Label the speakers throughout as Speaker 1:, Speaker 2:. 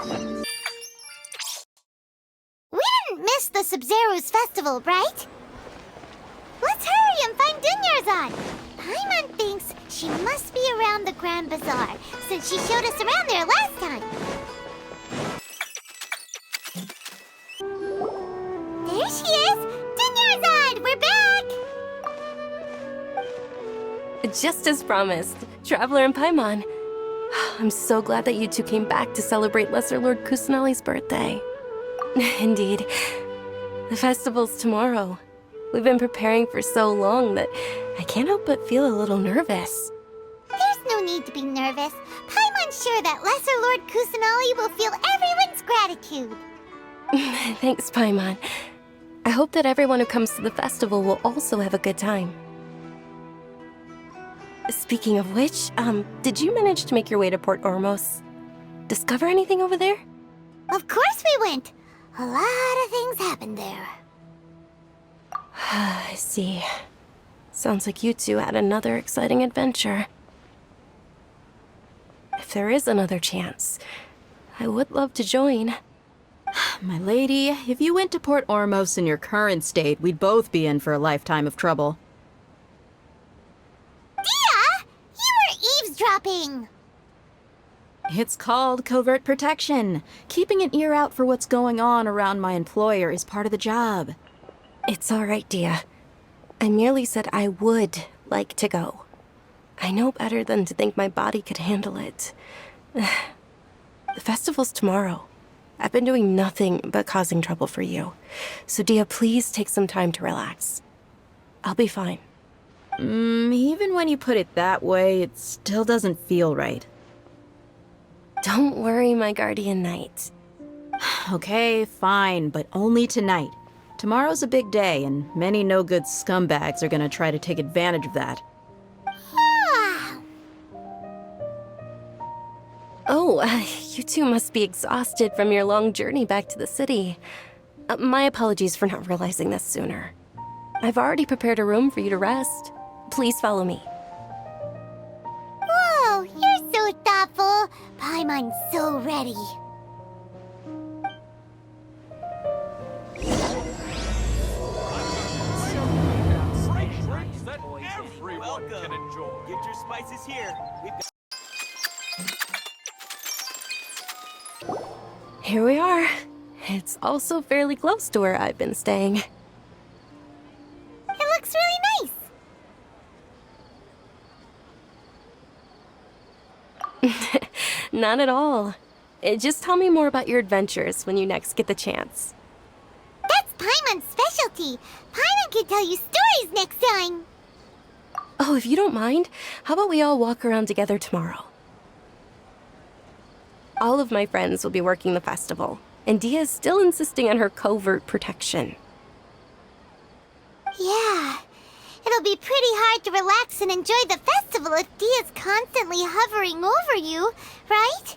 Speaker 1: We didn't miss the Sabzeruz Festival, right? Let's hurry and find Dunyarzad. Paimon thinks she must be around the Grand Bazaar, since she showed us around there last time. There she is! Dunyarzad, we're back!
Speaker 2: Just as promised, Traveler and Paimon. I'm so glad that you two came back to celebrate Lesser Lord Kusanali's birthday. Indeed. The festival's tomorrow. We've been preparing for so long that I can't help but feel a little nervous.
Speaker 1: There's no need to be nervous. Paimon's sure that Lesser Lord Kusanali will feel everyone's gratitude.
Speaker 2: Thanks, Paimon. I hope that everyone who comes to the festival will also have a good time. Speaking of which, did you manage to make your way to Port Ormos? Discover anything over there?
Speaker 1: Of course we went. A lot of things happened there.
Speaker 2: I see. Sounds like you two had another exciting adventure. If there is another chance, I would love to join.
Speaker 3: My lady, if you went to Port Ormos in your current state, we'd both be in for a lifetime of trouble.
Speaker 1: Dia! You were eavesdropping!
Speaker 3: It's called covert protection. Keeping an ear out for what's going on around my employer is part of the job.
Speaker 2: It's all right, Dia. I merely said I would like to go. I know better than to think my body could handle it. The festival's tomorrow. I've been doing nothing but causing trouble for you. So, Dia, please take some time to relax. I'll be fine.
Speaker 3: Even when you put it that way, it still doesn't feel right.
Speaker 2: Don't worry, my guardian knight.
Speaker 3: Okay, fine, but only tonight. Tomorrow's a big day, and many no-good scumbags are gonna try to take advantage of that.
Speaker 2: Oh, you two must be exhausted from your long journey back to the city. My apologies for not realizing this sooner. I've already prepared a room for you to rest. Please follow me.
Speaker 1: Whoa, you're so thoughtful. Paimon's so ready.
Speaker 4: Drinks that everyone can enjoy.
Speaker 5: Get your spices here. We've got
Speaker 2: Here we are. It's also fairly close to where I've been staying.
Speaker 1: It looks really nice.
Speaker 2: Not at all. Just tell me more about your adventures when you next get the chance.
Speaker 1: That's Paimon's specialty. Paimon can tell you stories next time.
Speaker 2: Oh, if you don't mind, how about we all walk around together tomorrow? All of my friends will be working the festival, and Dia is still insisting on her covert protection.
Speaker 1: Yeah, it'll be pretty hard to relax and enjoy the festival if Dia's constantly hovering over you, right?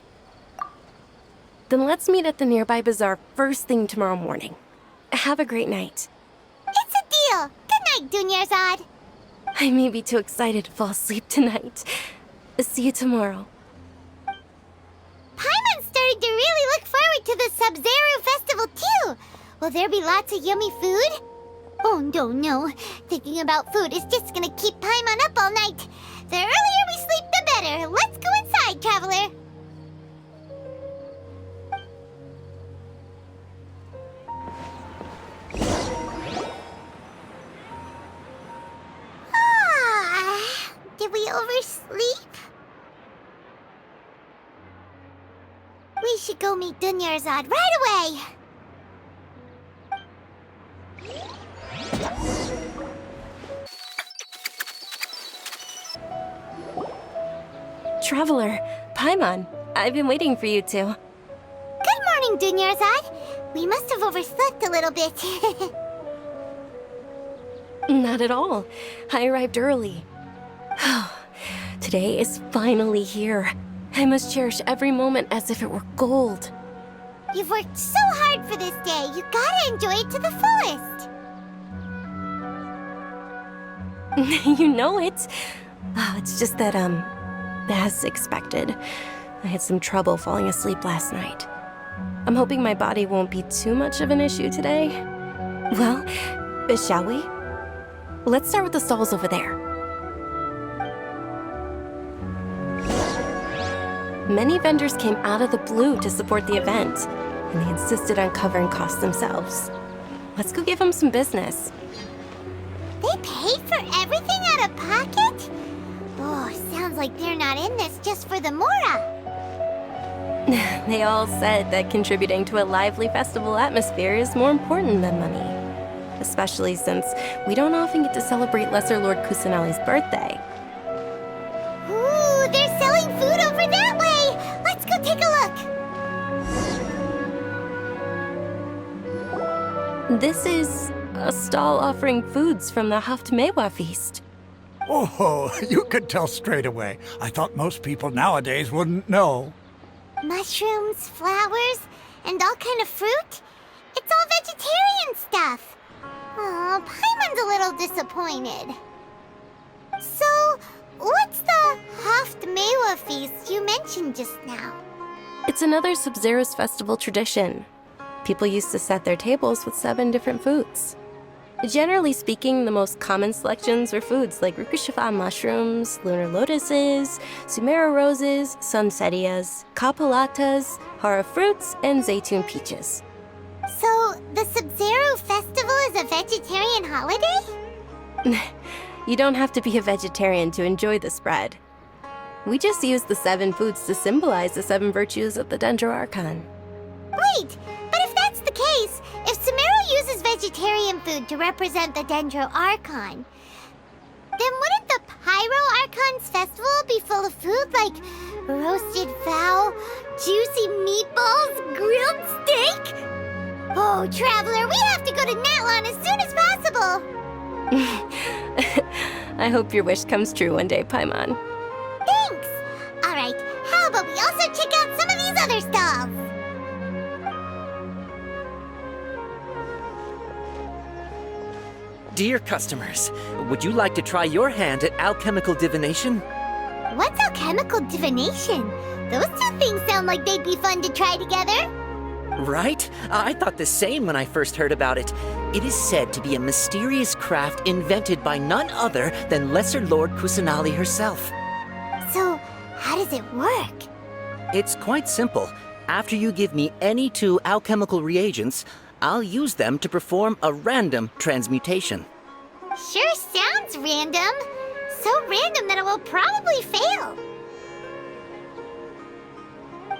Speaker 2: Then let's meet at the nearby bazaar first thing tomorrow morning. Have a great night.
Speaker 1: It's a deal. Good night, Dunyarzad.
Speaker 2: I may be too excited to fall asleep tonight. See you tomorrow.
Speaker 1: Paimon's starting to really look forward to the Sabzeruz Festival too. Will there be lots of yummy food? Oh, no. Thinking about food is just gonna keep Paimon up all night. The earlier we sleep, the better. Let's go inside, traveler. Did we oversleep? We should go meet Dunyarzad right away.
Speaker 2: Traveler, Paimon, I've been waiting for you two.
Speaker 1: Good morning, Dunyarzad. We must have overslept a little bit.
Speaker 2: Not at all. I arrived early. Today is finally here. I must cherish every moment as if it were gold.
Speaker 1: You've worked so hard for this day. You gotta enjoy it to the fullest.
Speaker 2: You know it. Oh, it's just that, as expected, I had some trouble falling asleep last night. I'm hoping my body won't be too much of an issue today. Well, shall we? Let's start with the stalls over there. Many vendors came out of the blue to support the event, and they insisted on covering costs themselves. Let's go give them some business.
Speaker 1: They paid for everything out of pocket? Oh, sounds like they're not in this just for the Mora.
Speaker 2: They all said that contributing to a lively festival atmosphere is more important than money. Especially since we don't often get to celebrate Lesser Lord Kusanali's birthday.
Speaker 1: Ooh, they're selling food over that way! Let's go take a look!
Speaker 2: This is a stall offering foods from the Haftmewa feast.
Speaker 6: Oh, you could tell straight away. I thought most people nowadays wouldn't know.
Speaker 1: Mushrooms, flowers, and all kind of fruit? It's all vegetarian stuff. Oh, Paimon's a little disappointed. So, what's the Haftmewa feast you mentioned just now?
Speaker 2: It's another Sabzeruz Festival tradition. People used to set their tables with 7 different foods. Generally speaking, the most common selections were foods like Rukushifa mushrooms, lunar lotuses, Sumera roses, sunsetias, kapalatas, hara fruits, and zaytun peaches.
Speaker 1: So, the Sabzeruz Festival is a vegetarian holiday?
Speaker 2: You don't have to be a vegetarian to enjoy the spread. We just use the 7 foods to symbolize the 7 virtues of the Dendro Archon.
Speaker 1: Wait, but if that's the case, if Sumero uses vegetarian food to represent the Dendro Archon, then wouldn't the Pyro Archon's festival be full of food like roasted fowl, juicy meatballs, grilled steak? Oh, Traveler, we have to go to Natlon as soon as possible!
Speaker 2: I hope your wish comes true one day, Paimon.
Speaker 1: Thanks! Alright, how about we also check out some of these other stalls?
Speaker 7: Dear customers, would you like to try your hand at alchemical divination?
Speaker 1: What's alchemical divination? Those two things sound like they'd be fun to try together.
Speaker 7: Right? I thought the same when I first heard about it. It is said to be a mysterious craft invented by none other than Lesser Lord Kusanali herself.
Speaker 1: So, how does it work?
Speaker 7: It's quite simple. After you give me any 2 alchemical reagents, I'll use them to perform a random transmutation.
Speaker 1: Sure sounds random. So random that it will probably fail.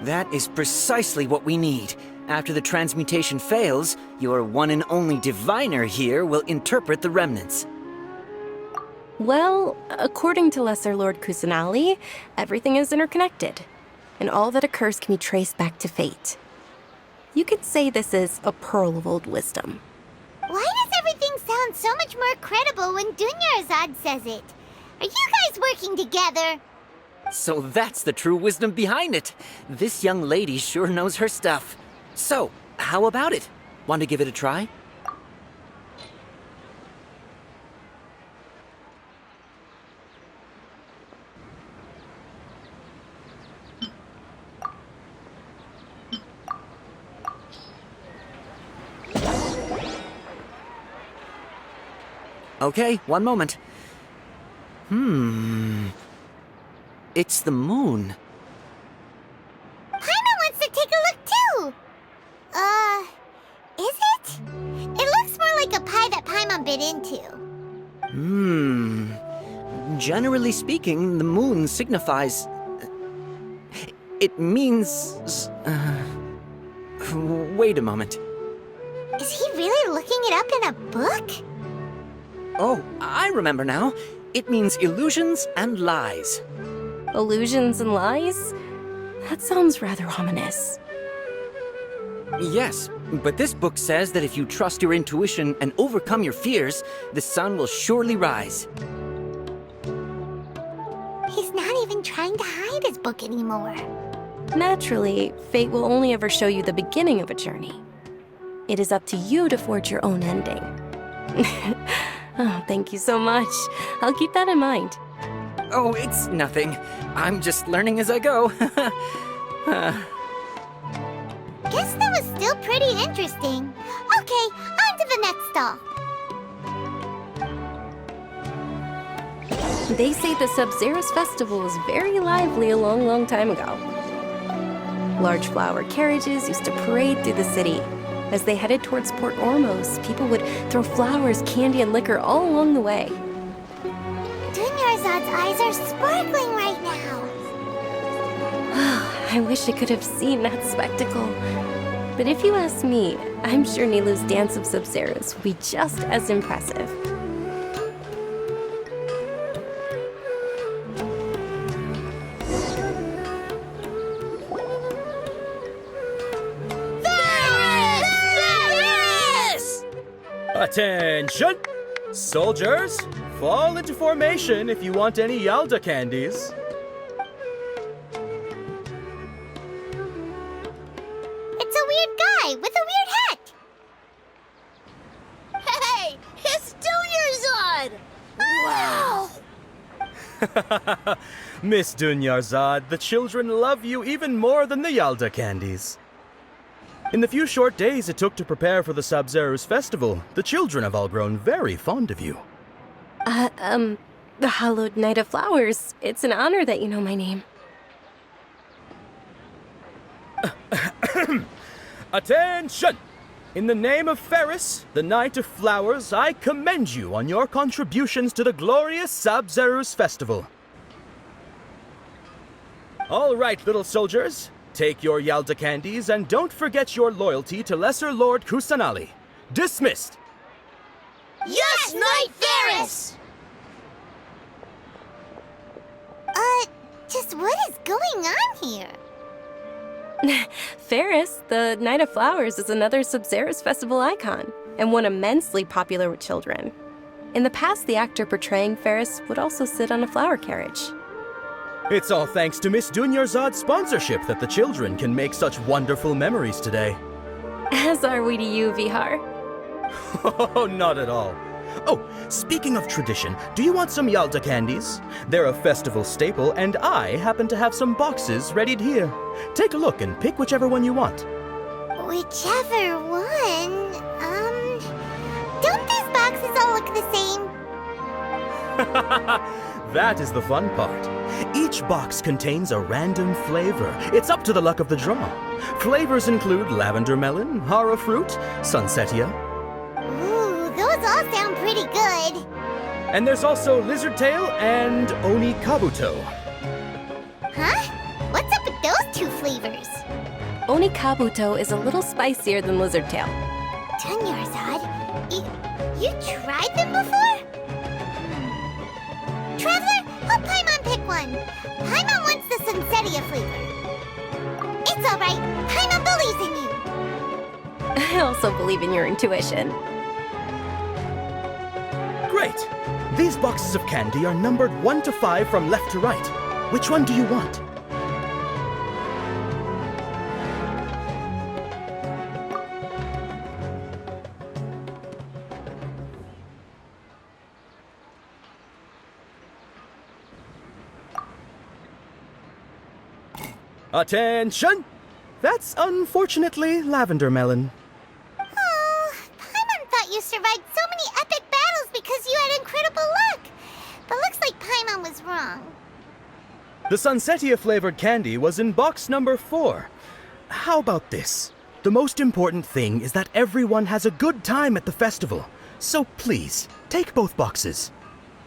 Speaker 7: That is precisely what we need. After the transmutation fails, your one and only diviner here will interpret the remnants.
Speaker 2: Well, according to Lesser Lord Kusanali, everything is interconnected, and all that occurs can be traced back to fate. You could say this is a pearl of old wisdom.
Speaker 1: Why does everything sound so much more credible when Dunyarzad says it? Are you guys working together?
Speaker 7: So that's the true wisdom behind it. This young lady sure knows her stuff. So, how about it? Want to give it a try? Okay, one moment. It's the moon.
Speaker 1: Paimon wants to take a look too! Is it? It looks more like a pie that Paimon bit into.
Speaker 7: Generally speaking, the moon signifies... It means... Wait a moment.
Speaker 1: Is he really looking it up in a book?
Speaker 7: Oh, I remember now. It means illusions and lies.
Speaker 2: Illusions and lies? That sounds rather ominous.
Speaker 7: Yes, but this book says that if you trust your intuition and overcome your fears, the sun will surely rise.
Speaker 1: He's not even trying to hide his book anymore.
Speaker 2: Naturally, fate will only ever show you the beginning of a journey. It is up to you to forge your own ending. Oh, thank you so much. I'll keep that in mind.
Speaker 7: Oh, it's nothing. I'm just learning as I go.
Speaker 1: Guess still pretty interesting. Okay, on to the next stall.
Speaker 2: They say the Sabzeruz Festival was very lively a long, long time ago. Large flower carriages used to parade through the city. As they headed towards Port Ormos, people would throw flowers, candy, and liquor all along the way.
Speaker 1: Dunyarzad's eyes are sparkling right now.
Speaker 2: I wish I could have seen that spectacle. But if you ask me, I'm sure Nilu's Dance of Sabzeruz will be just as impressive.
Speaker 4: Attention! Soldiers, fall into formation if you want any Yalda candies.
Speaker 1: It's a weird guy with a weird hat.
Speaker 8: Hey, it's Dunyarzad! Wow!
Speaker 4: Miss Dunyarzad, the children love you even more than the Yalda candies. In the few short days it took to prepare for the Sabzeruz Festival, the children have all grown very fond of you.
Speaker 2: The Hallowed Knight of Flowers. It's an honor that you know my name.
Speaker 4: Attention! In the name of Ferris, the Knight of Flowers, I commend you on your contributions to the glorious Sabzeruz Festival. All right, little soldiers. Take your Yalda candies and don't forget your loyalty to Lesser Lord Kusanali. Dismissed!
Speaker 8: Yes, Knight Ferris!
Speaker 1: Just what is going on here?
Speaker 2: Ferris, the Knight of Flowers, is another Sabzeruz Festival icon, and one immensely popular with children. In the past, the actor portraying Ferris would also sit on a flower carriage.
Speaker 4: It's all thanks to Miss Dunyarzad's sponsorship that the children can make such wonderful memories today.
Speaker 2: As are we to you, Vihar.
Speaker 4: Oh, not at all. Oh, speaking of tradition, do you want some Yalda candies? They're a festival staple, and I happen to have some boxes readied here. Take a look and pick whichever one you want.
Speaker 1: Whichever one, don't these boxes all look the same?
Speaker 4: That is the fun part. Each box contains a random flavor. It's up to the luck of the draw. Flavors include lavender melon, hara fruit, sunsetia.
Speaker 1: Ooh, those all sound pretty good.
Speaker 4: And there's also lizard tail and oni kabuto.
Speaker 1: Huh? What's up with those two flavors?
Speaker 2: Oni Kabuto is a little spicier than Lizard Tail.
Speaker 1: Dunyarzad, you tried them before? Traveler, help Paimon pick one. Paimon wants the Sunsetia flavor. It's all right. Paimon believes in you.
Speaker 2: I also believe in your intuition.
Speaker 4: Great! These boxes of candy are numbered 1 to 5 from left to right. Which one do you want? Attention! That's unfortunately lavender melon.
Speaker 1: Oh, Paimon thought you survived so many epic battles because you had incredible luck. But looks like Paimon was wrong.
Speaker 4: The Sunsetia flavored candy was in box number 4. How about this? The most important thing is that everyone has a good time at the festival. So please, take both boxes.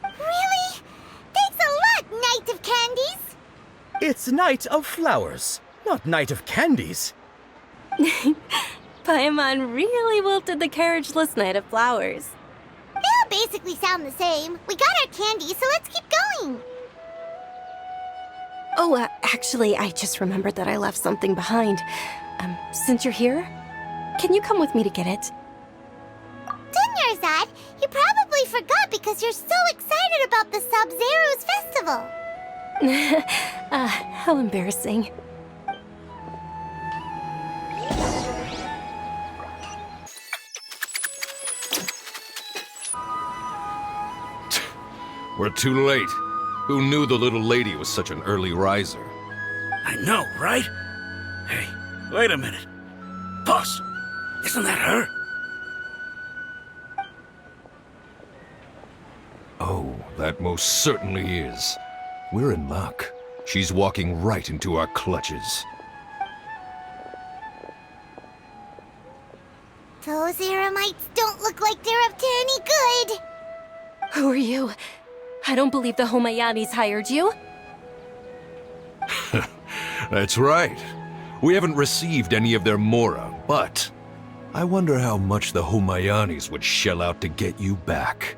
Speaker 1: Really? Thanks a lot, Knight of Candies.
Speaker 4: It's Knight of Flowers, not Knight of Candies.
Speaker 2: Paimon really wilted the carriageless Knight of Flowers.
Speaker 1: They all basically sound the same. We got our candy, so let's keep going.
Speaker 2: Oh, actually, I just remembered that I left something behind. Since you're here, can you come with me to get it?
Speaker 1: Dunyarzad, you probably forgot because you're so excited about the Sabzeruz Festival.
Speaker 2: How embarrassing.
Speaker 9: We're too late. Who knew the little lady was such an early riser?
Speaker 10: I know, right? Hey, wait a minute. Boss,
Speaker 6: Isn't that her?
Speaker 9: Oh, that most certainly is. We're in luck. She's walking right into our clutches.
Speaker 1: Those Eremites don't look like they're up to any good.
Speaker 2: Who are you? I don't believe the Homayanis hired you.
Speaker 9: That's right. We haven't received any of their mora, but I wonder how much the Homayanis would shell out to get you back.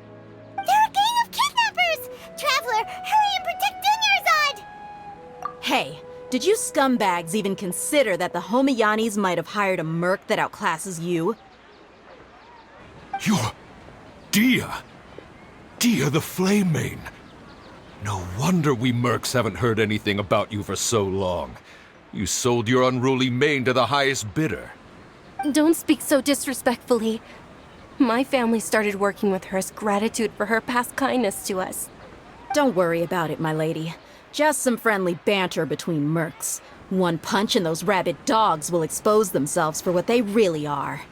Speaker 1: They're a gang of kidnappers! Traveler, hurry and protect Dunyarzad!
Speaker 3: Hey, did you scumbags even consider that the Homayanis might have hired a merc that outclasses you?
Speaker 9: You're... Dia! Dia the Flame Mane! No wonder we mercs haven't heard anything about you for so long. You sold your unruly mane to the highest bidder.
Speaker 2: Don't speak so disrespectfully. My family started working with her as gratitude for her past kindness to us.
Speaker 3: Don't worry about it, my lady. Just some friendly banter between mercs. One punch and those rabid dogs will expose themselves for what they really are.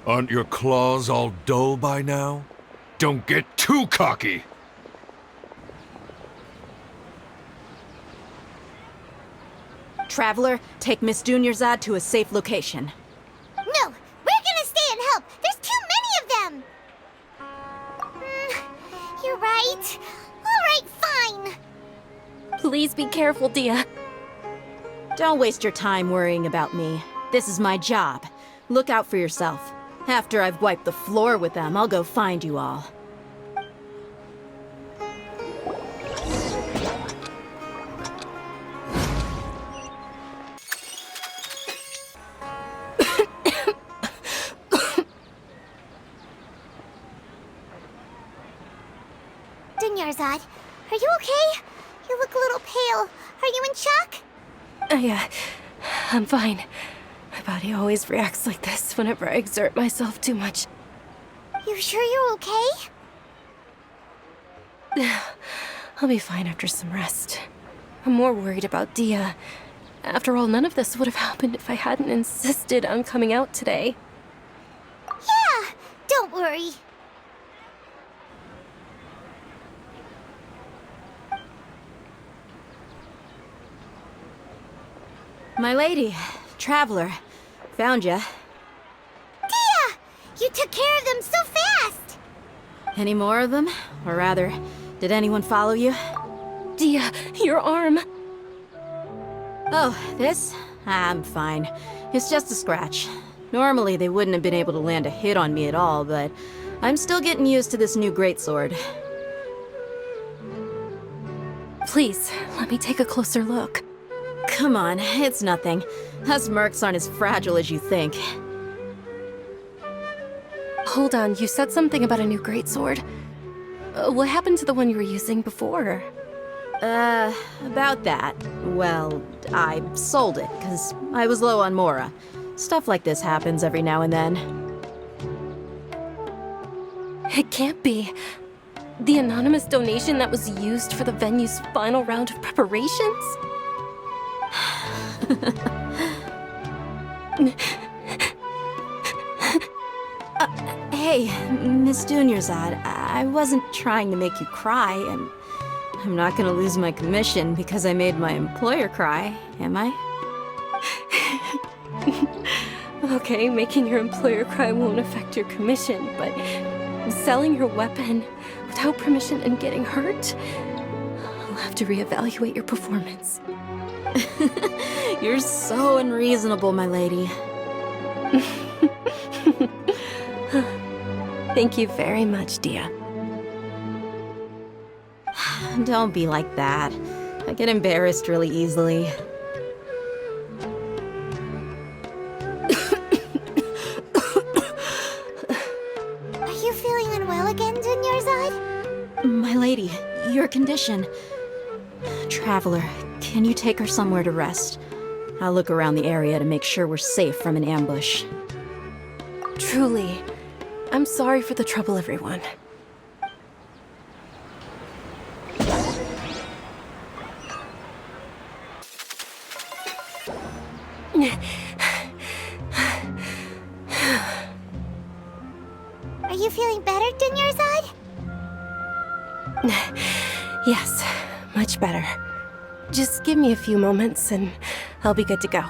Speaker 9: Aren't your claws all dull by now? Don't get too cocky!
Speaker 3: Traveler, take Miss Dunyarzad to a safe location.
Speaker 1: No, we're gonna stay and help. There's too many of them. You're right. All right, fine.
Speaker 2: Please be careful, Dia.
Speaker 3: Don't waste your time worrying about me. This is my job. Look out for yourself. After I've wiped the floor with them, I'll go find you all.
Speaker 1: Dunyarzad, are you okay? You look a little pale. Are you in shock?
Speaker 2: Yeah, I'm fine. My body always reacts like this whenever I exert myself too much.
Speaker 1: You sure you're okay?
Speaker 2: I'll be fine after some rest. I'm more worried about Dia. After all, none of this would have happened if I hadn't insisted on coming out today.
Speaker 1: Yeah, don't worry.
Speaker 3: My lady, Traveler, found ya.
Speaker 1: Dia! You took care of them so fast!
Speaker 3: Any more of them? Or rather, did anyone follow you?
Speaker 2: Dia, your arm!
Speaker 3: Oh, this? I'm fine. It's just a scratch. Normally they wouldn't have been able to land a hit on me at all, but I'm still getting used to this new greatsword.
Speaker 2: Please, let me take a closer look.
Speaker 3: Come on, it's nothing. Us mercs aren't as fragile as you think.
Speaker 2: Hold on, you said something about a new greatsword. What happened to the one you were using before?
Speaker 3: About that. Well, I sold it, because I was low on mora. Stuff like this happens every now and then.
Speaker 2: It can't be. The anonymous donation that was used for the venue's final round of preparations?
Speaker 3: Hey, Miss Dunyarzad, I wasn't trying to make you cry, and I'm not gonna lose my commission because I made my employer cry, am I?
Speaker 2: Okay, making your employer cry won't affect your commission, but selling your weapon without permission and getting hurt? I'll have to reevaluate your performance.
Speaker 3: You're so unreasonable, my lady.
Speaker 2: Thank you very much, Dia.
Speaker 3: Don't be like that. I get embarrassed really easily.
Speaker 1: Are you feeling unwell again, Dunyarzad?
Speaker 3: My lady, your condition. Traveler, can you take her somewhere to rest? I'll look around the area to make sure we're safe from an ambush.
Speaker 2: Truly, I'm sorry for the trouble, everyone.
Speaker 1: you feeling better, Dunyarzad?
Speaker 2: Yes, much better. Just give me a few moments and I'll be good to go.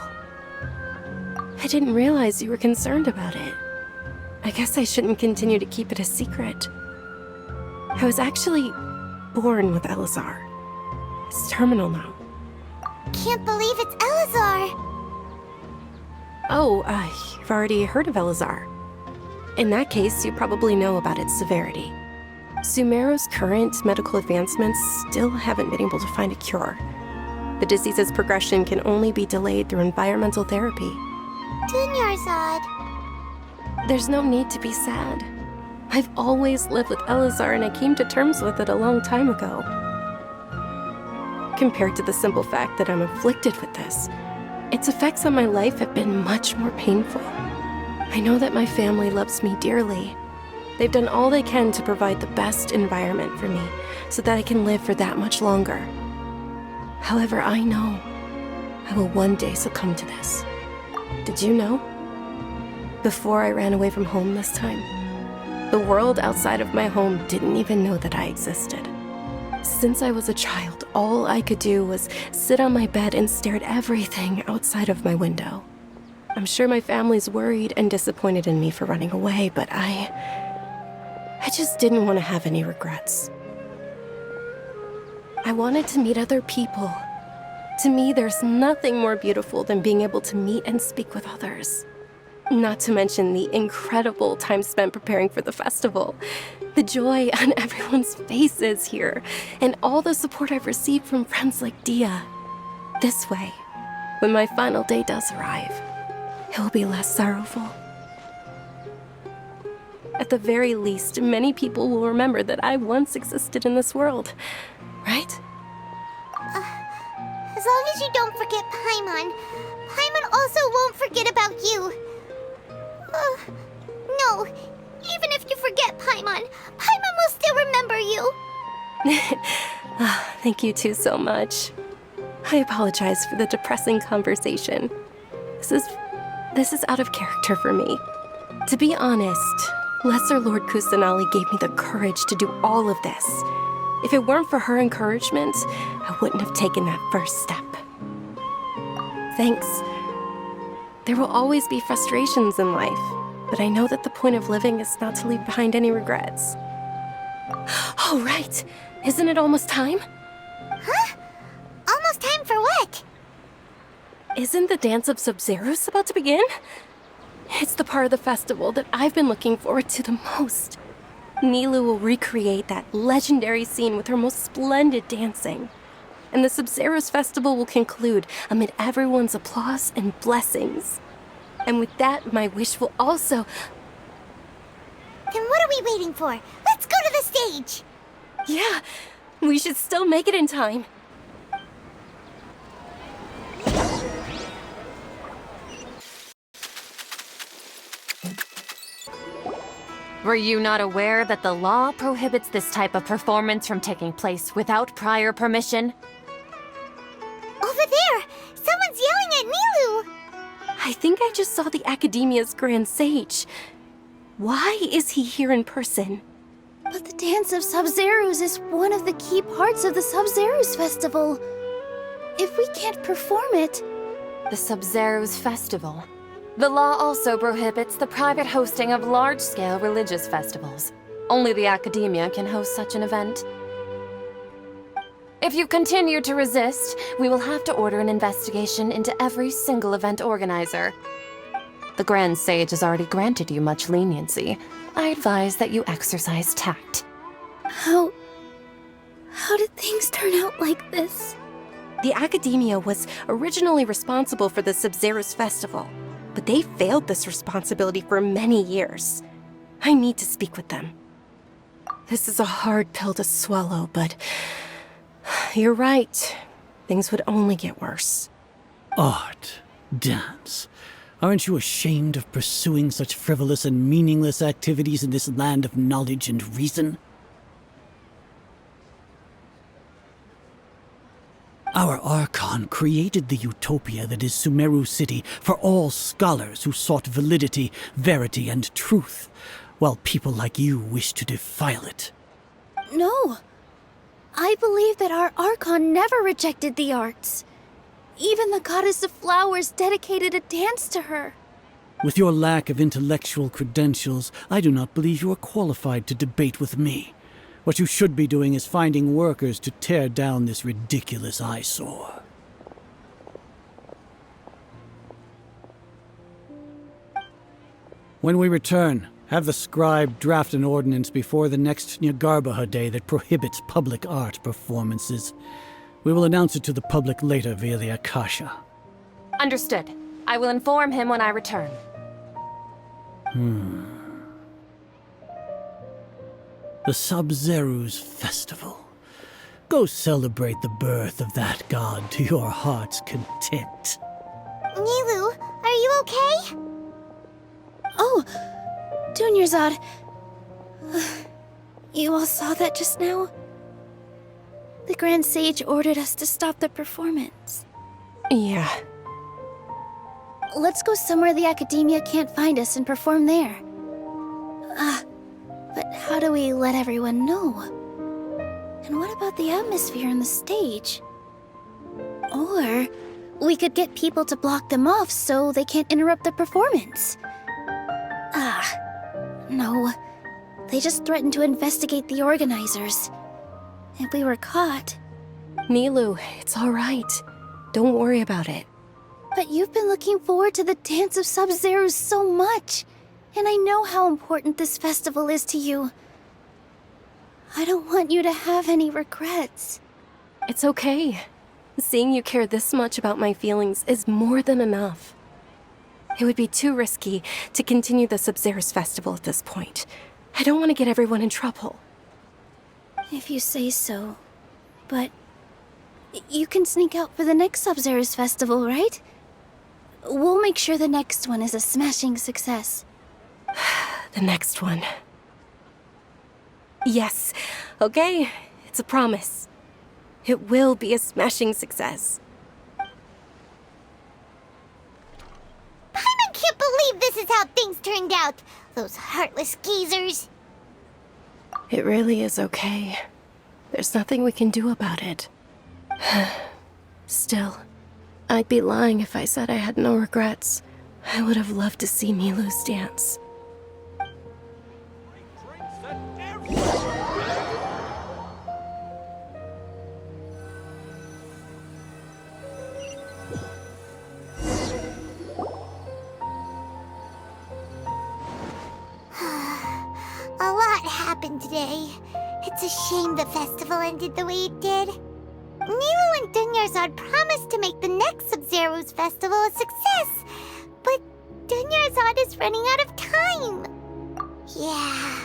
Speaker 2: I didn't realize you were concerned about it. I guess I shouldn't continue to keep it a secret. I was actually born with Elazar. It's terminal now.
Speaker 1: Can't believe it's Elazar!
Speaker 2: Oh, you've already heard of Elazar. In that case, you probably know about its severity. Sumeru's current medical advancements still haven't been able to find a cure. The disease's progression can only be delayed through environmental therapy.
Speaker 1: Dunyarzad.
Speaker 2: There's no need to be sad. I've always lived with Elazar and I came to terms with it a long time ago. Compared to the simple fact that I'm afflicted with this, its effects on my life have been much more painful. I know that my family loves me dearly. They've done all they can to provide the best environment for me so that I can live for that much longer. However, I know I will one day succumb to this. Did you know? Before I ran away from home this time, the world outside of my home didn't even know that I existed. Since I was a child, all I could do was sit on my bed and stare at everything outside of my window. I'm sure my family's worried and disappointed in me for running away, but I just didn't want to have any regrets. I wanted to meet other people. To me, there's nothing more beautiful than being able to meet and speak with others. Not to mention the incredible time spent preparing for the festival. The joy on everyone's faces here, and all the support I've received from friends like Dia. This way, when my final day does arrive, it will be less sorrowful. At the very least, many people will remember that I once existed in this world, right?
Speaker 1: As long as you don't forget Paimon, Paimon also won't forget about you. No, even if you forget Paimon, Paimon will still remember you.
Speaker 2: Thank you two so much. I apologize for the depressing conversation. This is out of character for me. To be honest, Lesser Lord Kusanali gave me the courage to do all of this. If it weren't for her encouragement, I wouldn't have taken that first step. Thanks. There will always be frustrations in life, but I know that the point of living is not to leave behind any regrets. Oh, right. Isn't it almost time?
Speaker 1: Huh? Almost time for what?
Speaker 2: Isn't the Dance of Sabzeruz about to begin? It's the part of the festival that I've been looking forward to the most. Nilou will recreate that legendary scene with her most splendid dancing. And the Sabzeruz Festival will conclude amid everyone's applause and blessings. And with that, my wish will also...
Speaker 1: Then what are we waiting for? Let's go to the stage!
Speaker 2: Yeah, we should still make it in time.
Speaker 10: Were you not aware that the law prohibits this type of performance from taking place without prior permission?
Speaker 1: Over there! Someone's yelling at Nilou!
Speaker 2: I think I just saw the Academia's Grand Sage. Why is he here in person?
Speaker 11: But the Dance of Sabzeruz is one of the key parts of the Sabzeruz Festival. If we can't perform it...
Speaker 10: The Sabzeruz Festival. The law also prohibits the private hosting of large-scale religious festivals. Only the Academia can host such an event. If you continue to resist, we will have to order an investigation into every single event organizer. The Grand Sage has already granted you much leniency. I advise that you exercise tact.
Speaker 11: How did things turn out like this?
Speaker 2: The Academia was originally responsible for the Sabzeruz Festival, but they failed this responsibility for many years. I need to speak with them. This is a hard pill to swallow, but you're right. Things would only get worse.
Speaker 12: Art, dance. Aren't you ashamed of pursuing such frivolous and meaningless activities in this land of knowledge and reason? Our Archon created the utopia that is Sumeru City for all scholars who sought validity, verity, and truth. while people like you wish to defile it.
Speaker 11: No. I believe that our Archon never rejected the arts. Even the goddess of flowers dedicated a dance to her.
Speaker 12: With your lack of intellectual credentials, I do not believe you are qualified to debate with me. What you should be doing is finding workers to tear down this ridiculous eyesore. When we return, have the scribe draft an ordinance before the next Nyagarbha day that prohibits public art performances. We will announce it to the public later via the Akasha.
Speaker 10: Understood. I will inform him when I return.
Speaker 12: The Sabzeruz Festival. Go celebrate the birth of that god to your heart's content.
Speaker 1: Nilu, are you okay?
Speaker 11: Oh, Dunyarzad. You all saw that just now? The Grand Sage ordered us to stop the performance.
Speaker 2: Yeah.
Speaker 11: Let's go somewhere the Academia can't find us and perform there. But how do we let everyone know? And what about the atmosphere on the stage? Or we could get people to block them off so they can't interrupt the performance. No. They just threatened to investigate the organizers. If we were caught...
Speaker 2: Nilu, it's all right. Don't worry about it.
Speaker 11: But you've been looking forward to the Dance of Sabzeruz so much. And I know how important this festival is to you. I don't want you to have any regrets.
Speaker 2: It's okay. Seeing you care this much about my feelings is more than enough. It would be too risky to continue the Sabzeruz Festival at this point. I don't want to get everyone in trouble.
Speaker 11: If you say so. But you can sneak out for the next Sabzeruz Festival, right? We'll make sure the next one is a smashing success.
Speaker 2: The next one. Yes. Okay. It's a promise. It will be a smashing success.
Speaker 1: I can't believe this is how things turned out. Those heartless geezers.
Speaker 2: It really is okay. There's nothing we can do about it. Still, I'd be lying if I said I had no regrets. I would have loved to see Nilu's dance.
Speaker 1: A lot happened today. It's a shame the festival ended the way it did. Nilu and Dunyarzad promised to make the next Sabzeruz Festival a success, but Dunyarzad is running out of time. Yeah.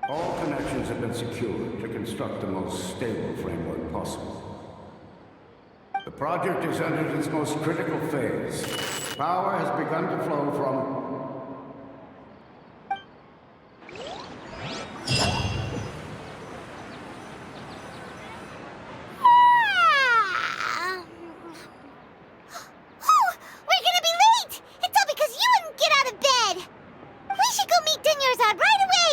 Speaker 13: All connections have been secured to construct the most stable framework possible. The project is entered its most critical phase. Power has begun to flow from...
Speaker 1: We're gonna be late! It's all because you wouldn't get out of bed! We should go meet Dunyarzad right away!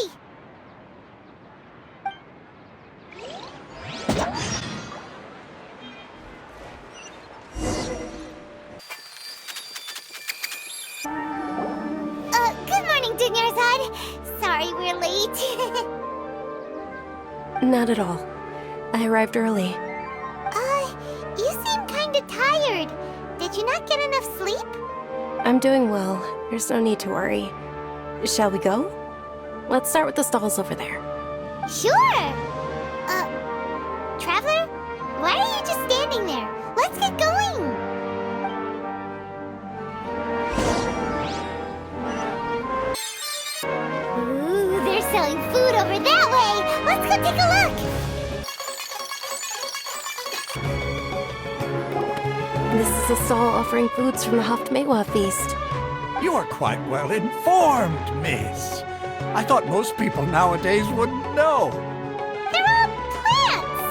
Speaker 1: Good morning, Dunyarzad. Sorry we're late.
Speaker 2: Not at all. I arrived early.
Speaker 1: You seem kinda tired. Did you not get enough sleep?
Speaker 2: I'm doing well. There's no need to worry. Shall we go? Let's start with the stalls over there.
Speaker 1: Sure! Traveler? Why are you just standing there? Let's get going! Ooh, they're selling food over that way! Let's go take a look!
Speaker 2: This is a stall offering foods from the Haftmewa feast.
Speaker 6: You are quite well informed, miss. I thought most people nowadays wouldn't know.
Speaker 1: They're all plants!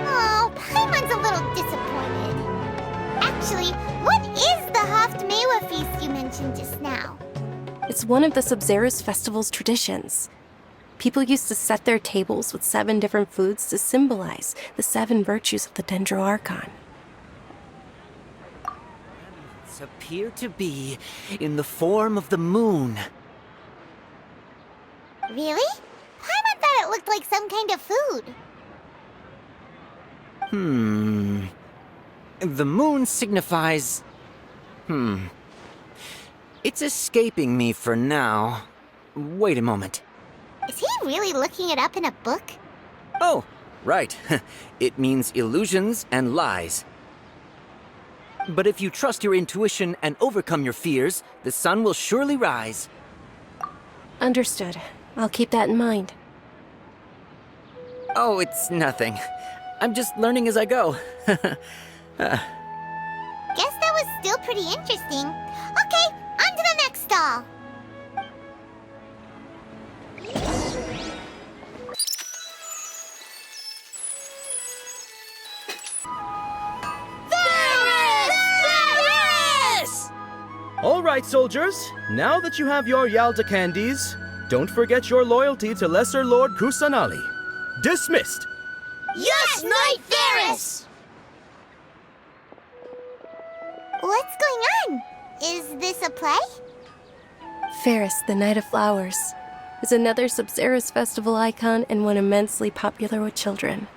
Speaker 1: Oh, Paimon's a little disappointed. Actually, what mentioned just now?
Speaker 2: It's one of the Sabzeruz Festival's traditions. People used to set their tables with 7 different foods to symbolize the 7 virtues of the Dendro Archon.
Speaker 7: Appear to be in the form of the moon.
Speaker 1: Really? Paimon thought it looked like some kind of food.
Speaker 7: The moon signifies... It's escaping me for now. Wait a moment.
Speaker 1: Is he really looking it up in a book?
Speaker 7: Oh, right. It means illusions and lies. But if you trust your intuition and overcome your fears, the sun will surely rise.
Speaker 2: Understood. I'll keep that in mind.
Speaker 7: Oh, it's nothing. I'm just learning as I go.
Speaker 1: Guess that was still pretty interesting. Okay, on to the next stall.
Speaker 4: All right, soldiers. Now that you have your Yalda candies, don't forget your loyalty to Lesser Lord Kusanali. Dismissed!
Speaker 8: Yes, Knight Varus!
Speaker 1: What's going on? Is this a play?
Speaker 2: Ferris, the Knight of Flowers, is another Sabzeruz Festival icon and one immensely popular with children.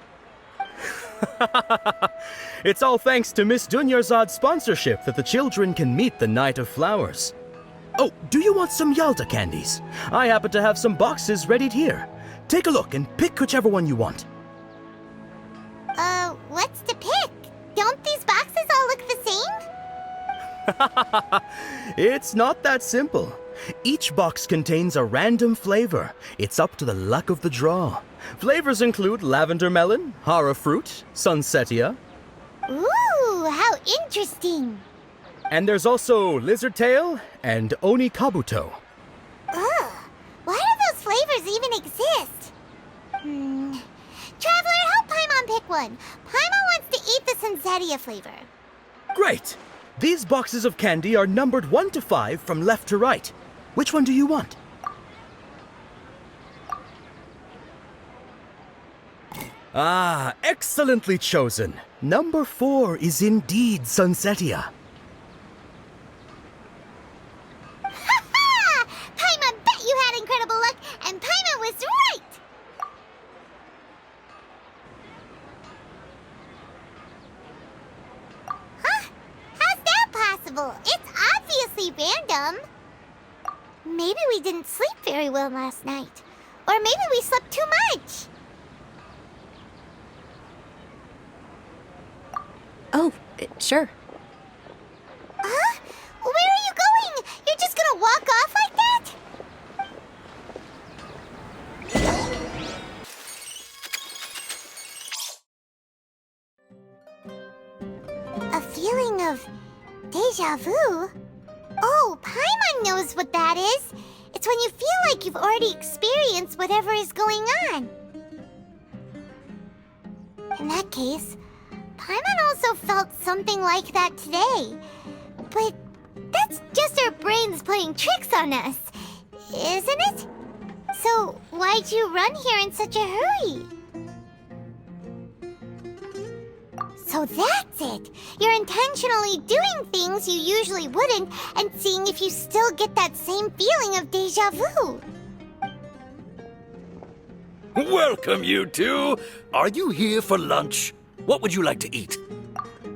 Speaker 4: It's all thanks to Miss Dunyarzad's sponsorship that the children can meet the Knight of Flowers. Oh, do you want some Yalda candies? I happen to have some boxes readied here. Take a look and pick whichever one you want.
Speaker 1: What's to pick? Don't these boxes all look the same?
Speaker 4: It's not that simple. Each box contains a random flavor. It's up to the luck of the draw. Flavors include lavender melon, hara fruit, sunsetia.
Speaker 1: Ooh, how interesting.
Speaker 4: And there's also lizard tail and oni kabuto.
Speaker 1: Ugh, why do those flavors even exist? Traveler, help Paimon pick one. Paimon wants to eat the sunsetia flavor.
Speaker 4: Great! These boxes of candy are numbered 1 to 5 from left to right. Which one do you want? Ah, excellently chosen. Number 4 is indeed sunsetia.
Speaker 1: Ha-ha! Paimon bet you had incredible luck, and Paimon was right! Huh? How's that possible? It's obviously random. Maybe we didn't sleep very well last night. Or maybe we slept too much.
Speaker 2: Oh, sure.
Speaker 1: Huh? Where are you going? You're just gonna walk off like that? A feeling of deja vu? Oh, Paimon knows what that is. It's when you feel like you've already experienced whatever is going on. In that case, Paimon also felt something like that today. But that's just our brains playing tricks on us, isn't it? So why'd you run here in such a hurry? So that's it! You're intentionally doing things you usually wouldn't and seeing if you still get that same feeling of deja vu.
Speaker 14: Welcome, you two! Are you here for lunch? What would you like to eat?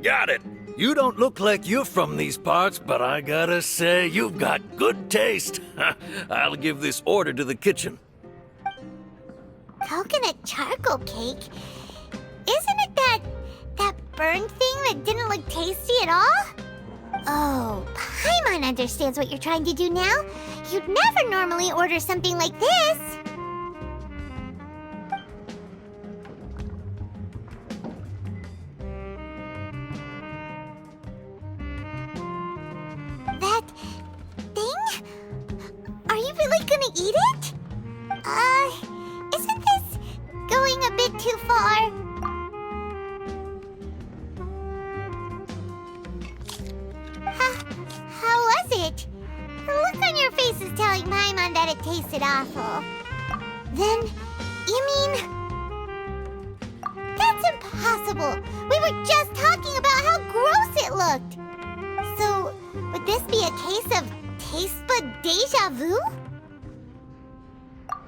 Speaker 14: Got it! You don't look like you're from these parts, but I gotta say, you've got good taste. I'll give this order to the kitchen.
Speaker 1: Coconut charcoal cake? Isn't it that burned thing that didn't look tasty at all? Oh, Paimon understands what you're trying to do now. You'd never normally order something like this. That thing? Are you really gonna eat it? Isn't this going a bit too far? How was it? that it tasted awful. Then, you mean... That's impossible! We were just talking about how gross it looked! So, would this be a case of taste bud deja vu?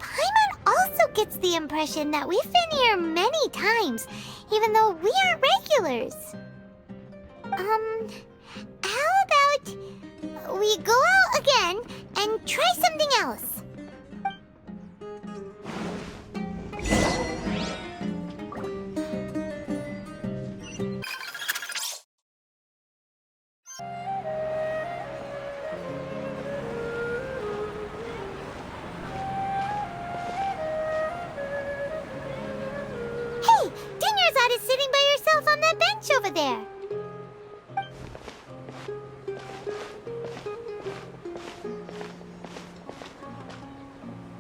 Speaker 1: Paimon also gets the impression that we've been here many times, even though we aren't regulars. How about we go out again and try something else? Hey, Dinyarzad is sitting by herself on that bench over there.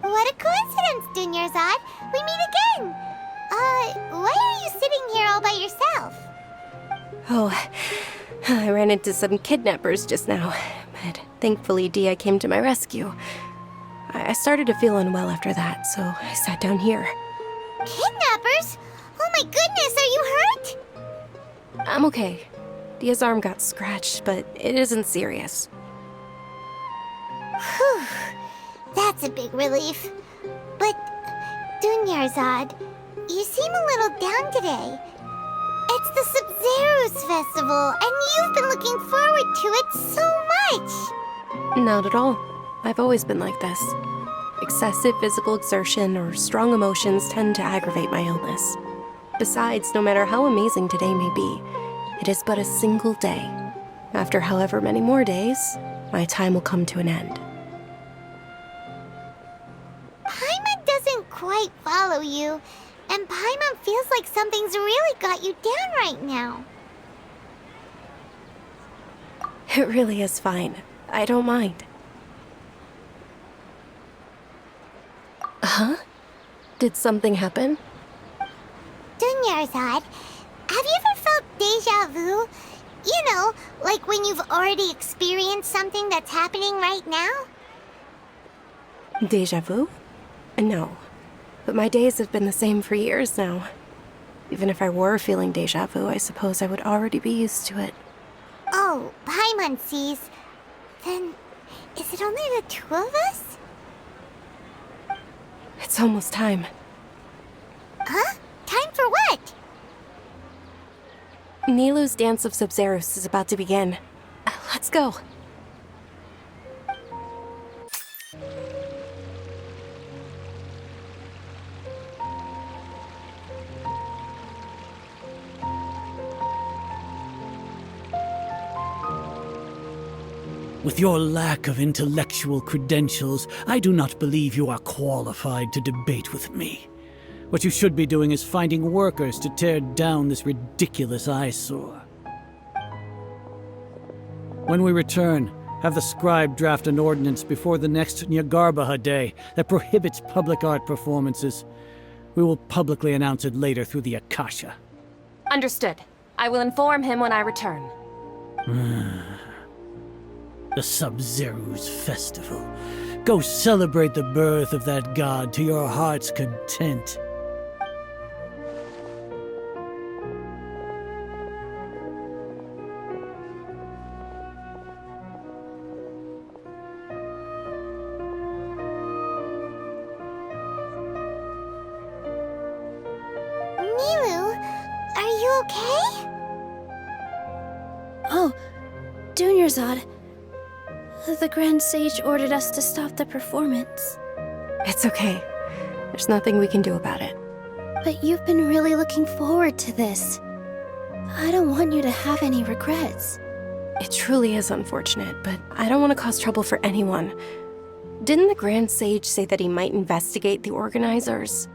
Speaker 1: What a coincidence, Dinyarzad. We meet again. Why are you sitting here all by yourself?
Speaker 2: Oh, I ran into some kidnappers just now, but thankfully Dia came to my rescue. I started to feel unwell after that, so I sat down here.
Speaker 1: Kidnappers? Oh my goodness, are you hurt?
Speaker 2: I'm okay. Dia's arm got scratched, but it isn't serious.
Speaker 1: Whew. That's a big relief. But, Dinyarzad, you seem a little down today. It's the Sabzeruz Festival, and you've been looking forward to it so much!
Speaker 2: Not at all. I've always been like this. Excessive physical exertion or strong emotions tend to aggravate my illness. Besides, no matter how amazing today may be, it is but a single day. After however many more days, my time will come to an end.
Speaker 1: Paimon doesn't quite follow you, and Paimon feels like something's really got you down right now.
Speaker 2: It really is fine. I don't mind. Huh? Did something happen?
Speaker 1: Dinyarzad, have you ever felt deja vu? You know, like when you've already experienced something that's happening right now?
Speaker 2: Deja vu? No. But my days have been the same for years now. Even if I were feeling deja vu, I suppose I would already be used to it.
Speaker 1: Oh, Paimon sees. Then, is it only the two of us?
Speaker 2: It's almost time.
Speaker 1: Huh? Time for what?
Speaker 2: Nilou's Dance of Sabzeruz is about to begin. Let's go.
Speaker 12: With your lack of intellectual credentials, I do not believe you are qualified to debate with me. What you should be doing is finding workers to tear down this ridiculous eyesore. When we return, have the scribe draft an ordinance before the next Nyagarbha Day that prohibits public art performances. We will publicly announce it later through the Akasha.
Speaker 10: Understood. I will inform him when I return.
Speaker 12: The Sabzeruz Festival. Go celebrate the birth of that god to your heart's content.
Speaker 1: Nilou, are you okay?
Speaker 11: Oh, Dinyarzad. The Grand Sage ordered us to stop the performance.
Speaker 2: It's okay. There's nothing we can do about it.
Speaker 11: But you've been really looking forward to this. I don't want you to have any regrets.
Speaker 2: It truly is unfortunate, but I don't want to cause trouble for anyone. Didn't the Grand Sage say that he might investigate the organizers?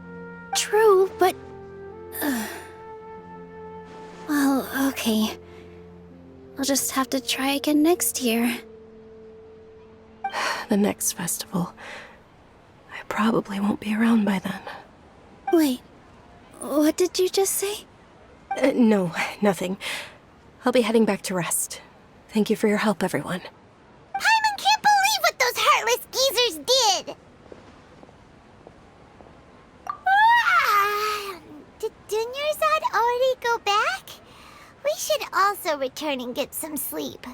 Speaker 11: True, but... Well, okay. I'll just have to try again next year.
Speaker 2: The next festival. I probably won't be around by then.
Speaker 11: Wait, what did you just say?
Speaker 2: No, nothing. I'll be heading back to rest. Thank you for your help, everyone.
Speaker 1: Paimon can't believe what those heartless geezers did! go back? We should also return and get some sleep.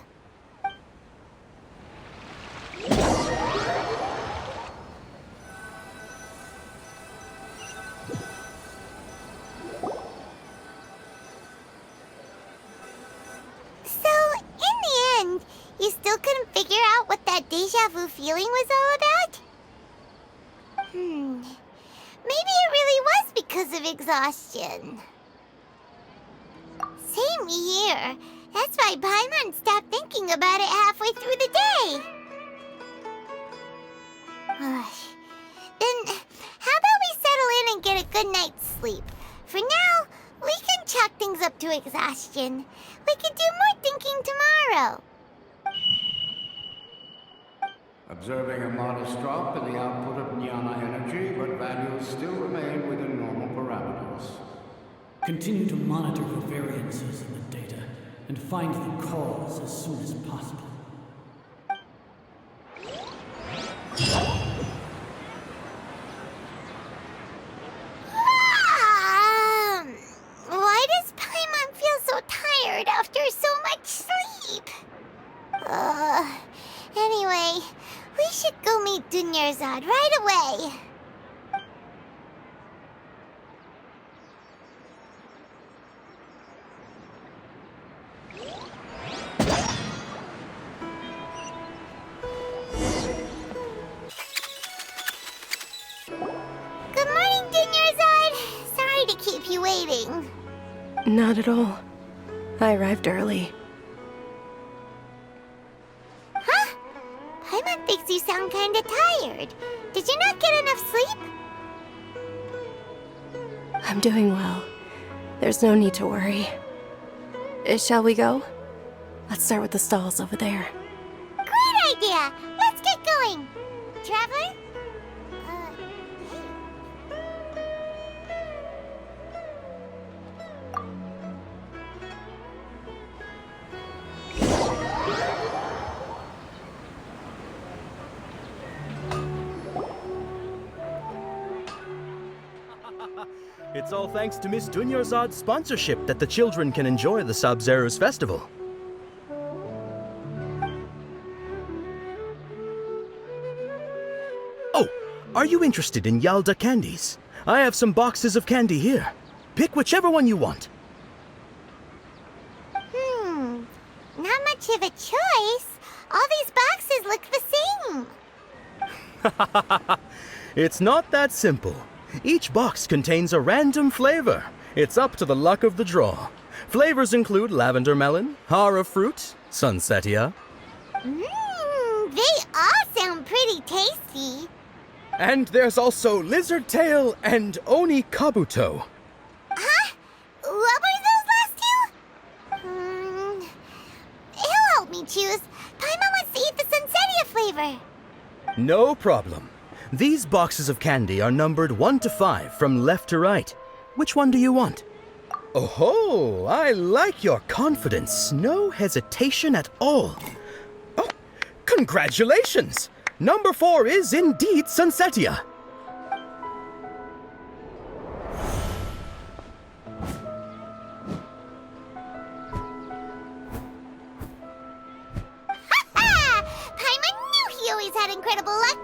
Speaker 1: So, in the end, you still couldn't figure out what that deja vu feeling was all about? Maybe it really was because of exhaustion. Same here. That's why Paimon stopped thinking about it halfway through the day. Then, how about we settle in and get a good night's sleep? For now, we can chalk things up to exhaustion. We can do more thinking tomorrow.
Speaker 13: Observing a modest drop in the output of jnana energy, but values still remain within normal parameters.
Speaker 12: Continue to monitor for variances in the data and find the cause as soon as possible.
Speaker 1: Why does Paimon feel so tired after so much sleep? Anyway, we should go meet Dunyarzad right away. Good morning, Dunyarzad. Sorry to keep you waiting.
Speaker 2: Not at all. I arrived early.
Speaker 1: Huh? Paimon thinks you sound kinda tired. Did you not get enough sleep?
Speaker 2: I'm doing well. There's no need to worry. Shall we go? Let's start with the stalls over there.
Speaker 1: Great idea! Let's get going! Traveler?
Speaker 4: It's all thanks to Miss Dunyarzad's sponsorship that the children can enjoy the Sabzeruz Festival. Oh, are you interested in Yalda candies? I have some boxes of candy here. Pick whichever one you want.
Speaker 1: Not much of a choice. All these boxes look the same.
Speaker 4: It's not that simple. Each box contains a random flavor. It's up to the luck of the draw. Flavors include lavender melon, hara fruit, sunsetia.
Speaker 1: They all sound pretty tasty.
Speaker 4: And there's also lizard tail and oni kabuto.
Speaker 1: Huh? What were those last two? He'll help me choose. Paimon wants to eat the sunsetia flavor.
Speaker 4: No problem. These boxes of candy are numbered 1 to 5 from left to right. Which one do you want? Oh, I like your confidence. No hesitation at all. Oh, congratulations! Number 4 is indeed sunsetia.
Speaker 1: Paimon knew he always had incredible luck.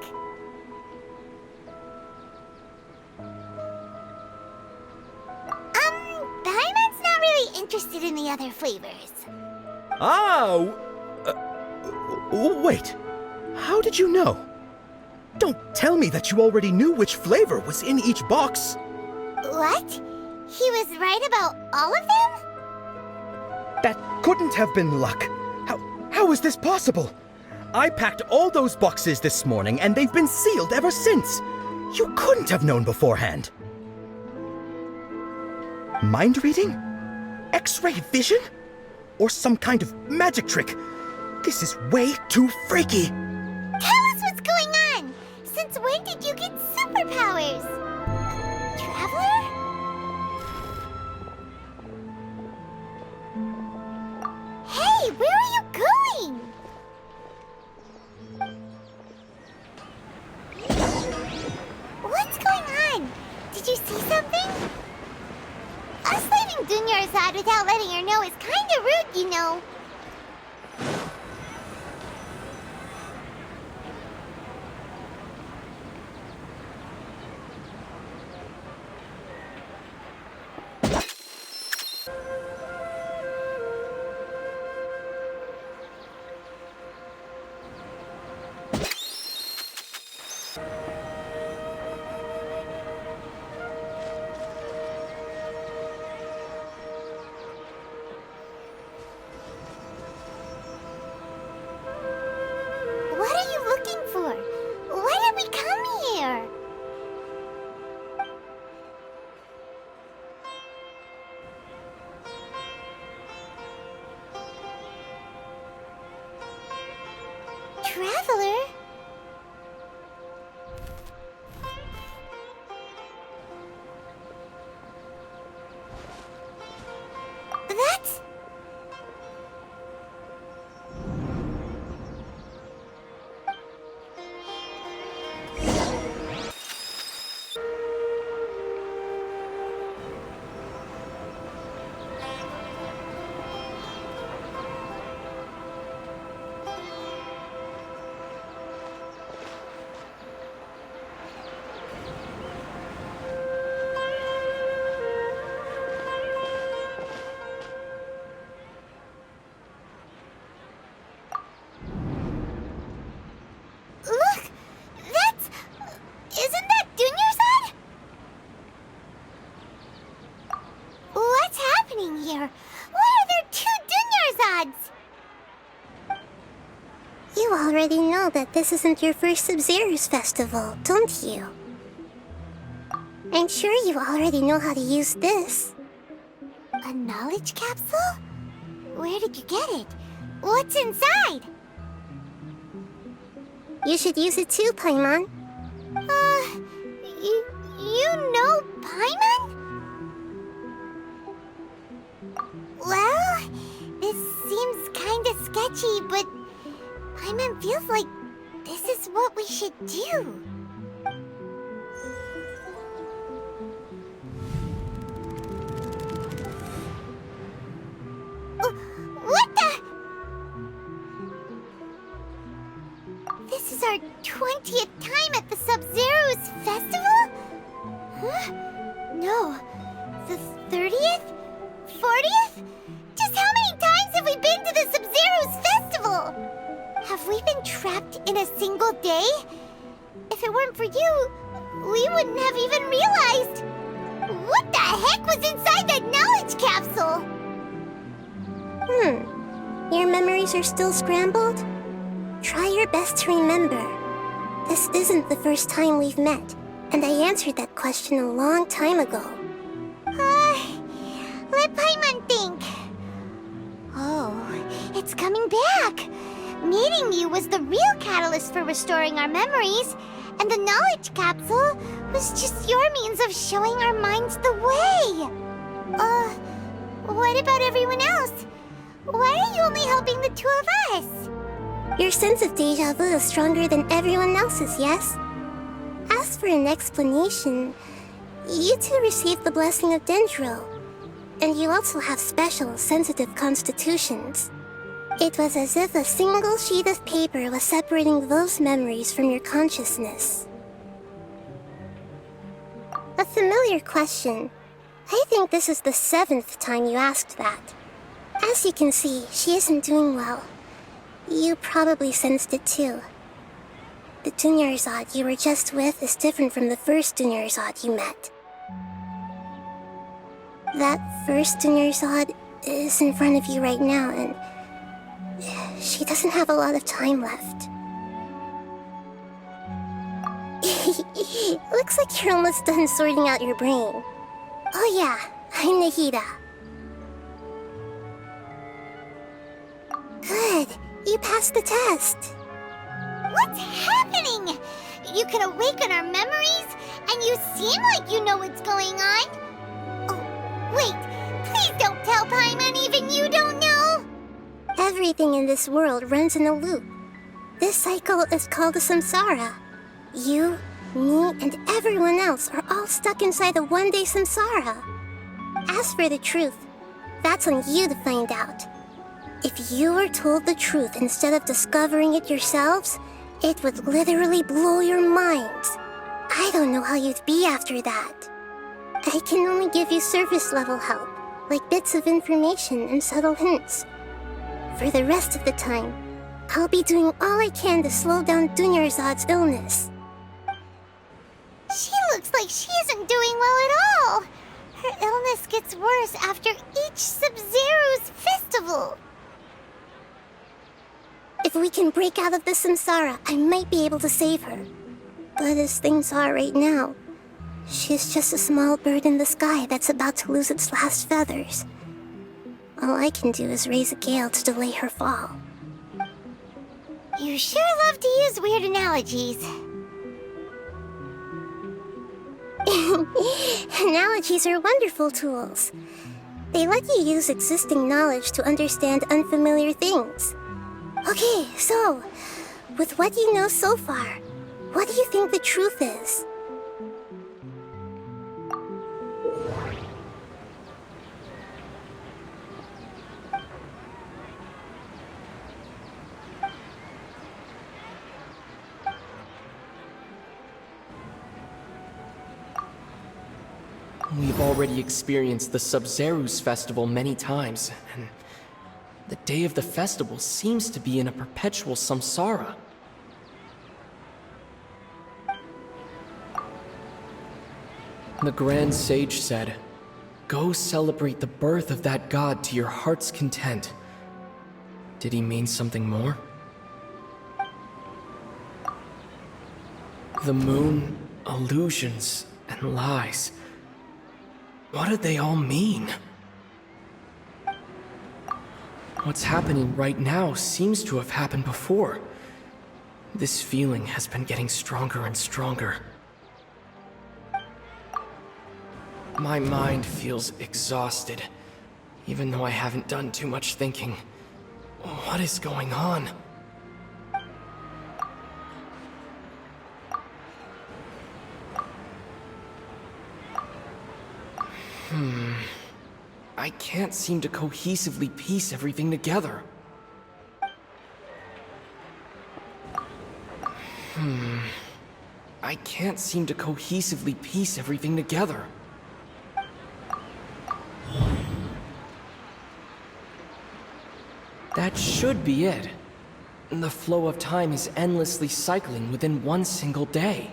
Speaker 1: Paimon's not really interested in the other flavors.
Speaker 4: Wait. How did you know? Don't tell me that you already knew which flavor was in each box.
Speaker 1: What? He was right about all of them?
Speaker 4: That couldn't have been luck. How is this possible? I packed all those boxes this morning and they've been sealed ever since. You couldn't have known beforehand. Mind reading? X-ray vision? Or some kind of magic trick? This is way too freaky.
Speaker 1: Tell us what's going on. Since when did you get superpowers? Traveler? Hey, where are you going? What's going on? Did you see something? Us leaving killing Dunyarzad without letting her know is kinda rude, you know. What are you looking for? Why did we come here? Traveler? That's... Look! That's... Isn't that Dunyarzad? What's happening here? Why are there two Dunyarzads?
Speaker 15: You already know that this isn't your first Sabzeruz Festival, don't you? I'm sure you already know how to use this.
Speaker 1: A knowledge capsule? Where did you get it? What's inside?
Speaker 15: You should use it too, Paimon.
Speaker 1: You know Paimon? Well, this seems kinda sketchy, but Paimon feels like this is what we should do. What the? This is our 20th time at the Sabzeruz Festival? Huh? No. The 30th? 40th? Just how many times have we been to the Sabzeruz Festival? Have we been trapped in a single day? If it weren't for you, we wouldn't have even realized. What the heck was inside that knowledge capsule?
Speaker 15: Your memories are still scrambled? Try your best to remember. This isn't the first time we've met, and I answered that question a long time ago.
Speaker 1: Let Paimon think. Oh, it's coming back. Meeting you was the real catalyst for restoring our memories, and the knowledge capsule was just your means of showing our minds the way. What about everyone else? Why are you only helping the two of us?
Speaker 15: Your sense of déjà vu is stronger than everyone else's, yes? As for an explanation, you two received the blessing of Dendro, and you also have special, sensitive constitutions. It was as if a single sheet of paper was separating those memories from your consciousness. A familiar question. I think this is the 7th time you asked that. As you can see, she isn't doing well. You probably sensed it too. The Dunyarzad you were just with is different from the first Dunyarzad you met. That first Dunyarzad is in front of you right now, and she doesn't have a lot of time left. Looks like you're almost done sorting out your brain. Oh yeah, I'm Nahida. Good, you passed the test.
Speaker 1: What's happening? You can awaken our memories, and you seem like you know what's going on. Oh, wait, please don't tell Paimon even you don't know.
Speaker 15: Everything in this world runs in a loop. This cycle is called a samsara. You, me, and everyone else are all stuck inside a one-day samsara. As for the truth, that's on you to find out. If you were told the truth instead of discovering it yourselves, it would literally blow your minds. I don't know how you'd be after that. I can only give you surface level help, like bits of information and subtle hints. For the rest of the time, I'll be doing all I can to slow down Dunyarzad's illness.
Speaker 1: She looks like she isn't doing well at all. Her illness gets worse after each Sabzeruz Festival.
Speaker 15: If we can break out of the samsara, I might be able to save her. But as things are right now, she's just a small bird in the sky that's about to lose its last feathers. All I can do is raise a gale to delay her fall.
Speaker 1: You sure love to use weird analogies.
Speaker 15: Analogies are wonderful tools. They let you use existing knowledge to understand unfamiliar things. Okay, so, with what you know so far, what do you think the truth is?
Speaker 16: We've already experienced the Sabzeruz Festival many times, and the day of the festival seems to be in a perpetual samsara. The Grand Sage said, "Go celebrate the birth of that god to your heart's content." Did he mean something more? The moon, illusions, and lies. What do they all mean? What's happening right now seems to have happened before. This feeling has been getting stronger and stronger. My mind feels exhausted, even though I haven't done too much thinking. What is going on? I can't seem to cohesively piece everything together. I can't seem to cohesively piece everything together. That should be it. The flow of time is endlessly cycling within one single day.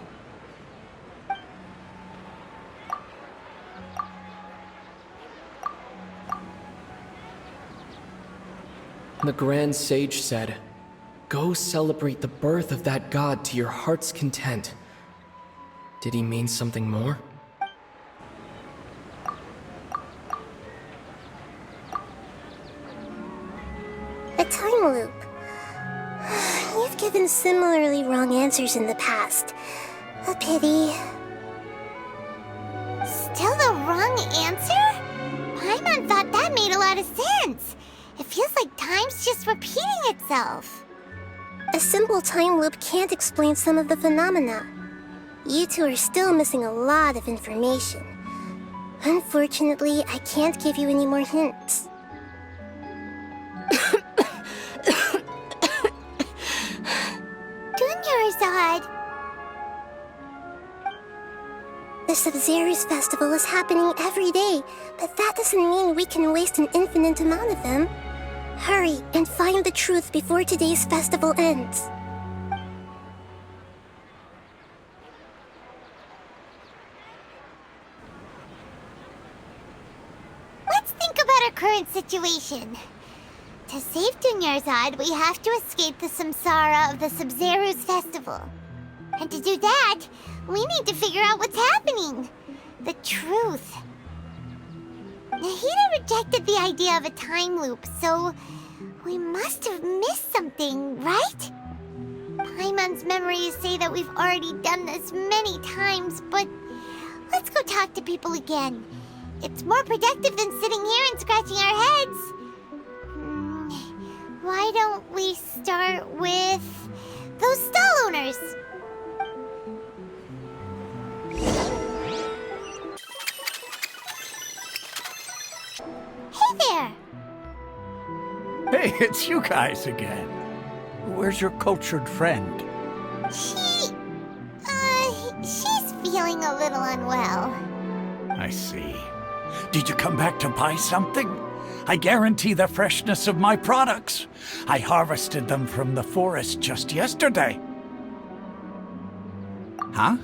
Speaker 16: The Grand Sage said, "Go celebrate the birth of that god to your heart's content." Did he mean something more?
Speaker 15: A time loop. You've given similarly wrong answers in the past. A pity.
Speaker 1: Still the wrong answer? Paimon thought that made a lot of sense. It feels like time's just repeating itself.
Speaker 15: A simple time loop can't explain some of the phenomena. You two are still missing a lot of information. Unfortunately, I can't give you any more hints.
Speaker 1: Dunyarzad!
Speaker 15: The Sabzeruz Festival is happening every day, but that doesn't mean we can waste an infinite amount of them. Hurry and find the truth before today's festival ends.
Speaker 1: Let's think about our current situation. To save Dunyarzad, we have to escape the samsara of the Sabzeruz Festival. And to do that, we need to figure out what's happening. The truth. Nahida rejected the idea of a time loop, so we must have missed something, right? Paimon's memories say that we've already done this many times, but let's go talk to people again. It's more productive than sitting here and scratching our heads. Why don't we start with those stall owners? Hey there!
Speaker 6: Hey, it's you guys again. Where's your cultured friend?
Speaker 1: She's feeling a little unwell.
Speaker 6: I see. Did you come back to buy something? I guarantee the freshness of my products. I harvested them from the forest just yesterday. Huh?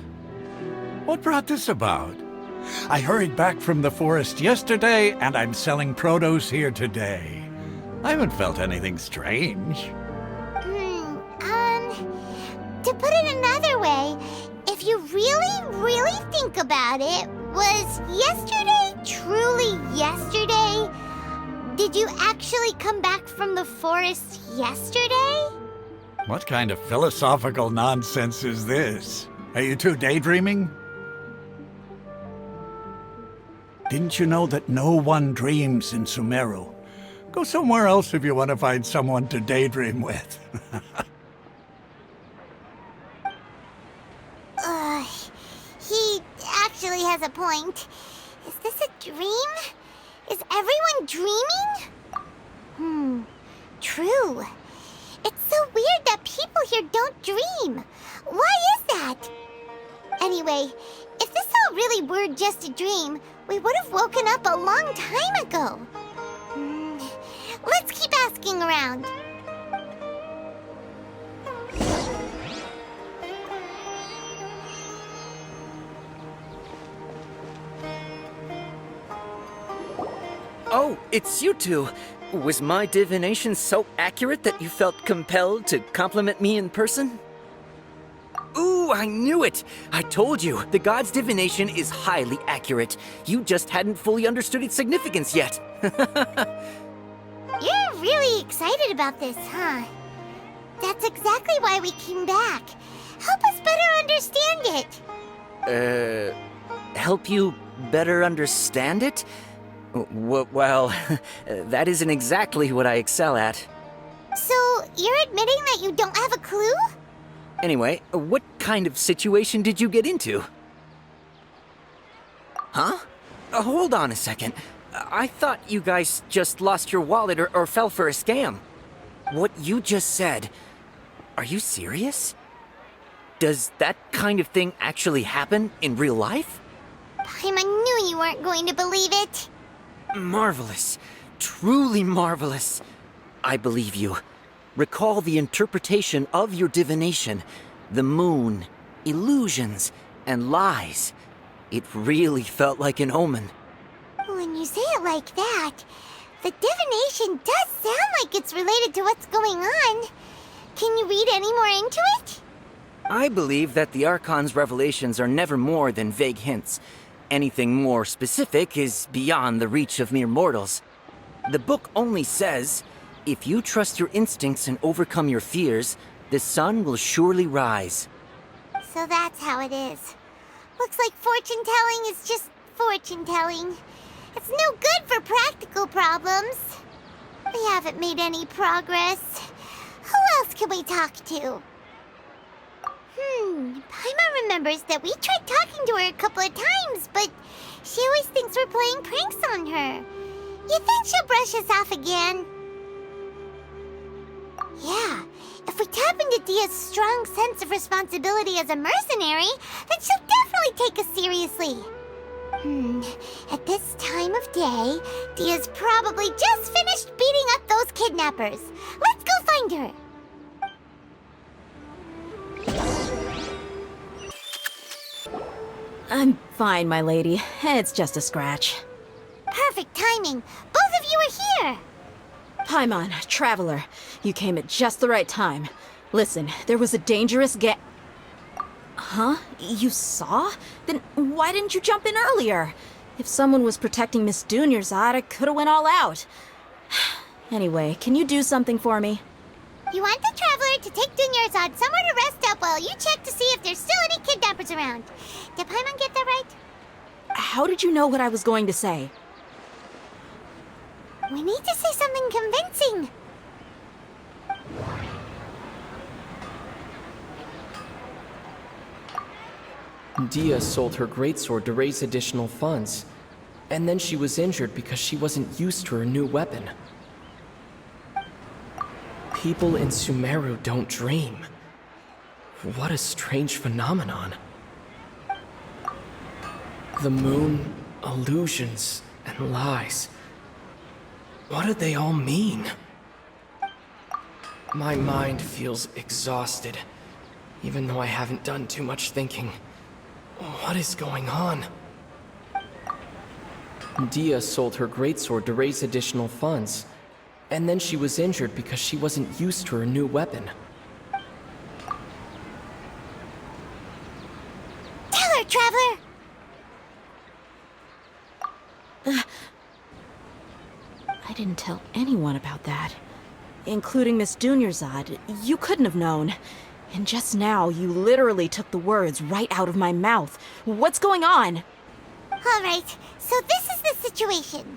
Speaker 6: What brought this about? I hurried back from the forest yesterday, and I'm selling produce here today. I haven't felt anything strange.
Speaker 1: To put it another way, if you really think about it, was yesterday truly yesterday? Did you actually come back from the forest yesterday?
Speaker 6: What kind of philosophical nonsense is this? Are you two daydreaming? Didn't you know that no one dreams in Sumeru? Go somewhere else if you want to find someone to daydream with.
Speaker 1: He actually has a point. Is this a dream? Is everyone dreaming? True. It's so weird that people here don't dream. Why is that? Anyway, if this all really were just a dream, we would have woken up a long time ago. Let's keep asking around.
Speaker 7: Oh, it's you two. Was my divination so accurate that you felt compelled to compliment me in person? Ooh, I knew it! I told you, the god's divination is highly accurate. You just hadn't fully understood its significance yet.
Speaker 1: You're really excited about this, huh? That's exactly why we came back. Help us better understand it.
Speaker 7: Help you better understand it? Well, that isn't exactly what I excel at.
Speaker 1: So, you're admitting that you don't have a clue?
Speaker 7: Anyway, what kind of situation did you get into? Huh? Hold on a second. I thought you guys just lost your wallet or fell for a scam. What you just said, are you serious? Does that kind of thing actually happen in real life?
Speaker 1: Paimon knew you weren't going to believe it.
Speaker 7: Marvelous. Truly marvelous. I believe you. Recall the interpretation of your divination. The moon, illusions, and lies. It really felt like an omen.
Speaker 1: When you say it like that, the divination does sound like it's related to what's going on. Can you read any more into it?
Speaker 7: I believe that the Archon's revelations are never more than vague hints. Anything more specific is beyond the reach of mere mortals. The book only says, if you trust your instincts and overcome your fears, the sun will surely rise.
Speaker 1: So that's how it is. Looks like fortune-telling is just fortune-telling. It's no good for practical problems. We haven't made any progress. Who else can we talk to? Paimon remembers that we tried talking to her a couple of times, but she always thinks we're playing pranks on her. You think she'll brush us off again? Yeah, if we tap into Dia's strong sense of responsibility as a mercenary, then she'll definitely take us seriously. At this time of day, Dia's probably just finished beating up those kidnappers. Let's go find her.
Speaker 3: I'm fine, my lady. It's just a scratch.
Speaker 1: Perfect timing. Both of you are here.
Speaker 3: Paimon, Traveler, you came at just the right time. Listen, there was a dangerous Huh? You saw? Then why didn't you jump in earlier? If someone was protecting Miss Dunyarzad, I could have went all out. Anyway, can you do something for me?
Speaker 1: You want the Traveler to take Dunyarzad somewhere to rest up while you check to see if there's still any kidnappers around. Did Paimon get that right?
Speaker 3: How did you know what I was going to say?
Speaker 1: We need to say something convincing.
Speaker 16: Dia sold her greatsword to raise additional funds. And then she was injured because she wasn't used to her new weapon. People in Sumeru don't dream. What a strange phenomenon. The moon, illusions, and lies. What do they all mean? My mind feels exhausted, even though I haven't done too much thinking. What is going on? Dia sold her greatsword to raise additional funds, and then she was injured because she wasn't used to her new weapon.
Speaker 1: Tell her, Traveler!
Speaker 3: I didn't tell anyone about that. Including Miss Dunyarzad. You couldn't have known. And just now, you literally took the words right out of my mouth. What's going on?
Speaker 1: Alright, so this is the situation.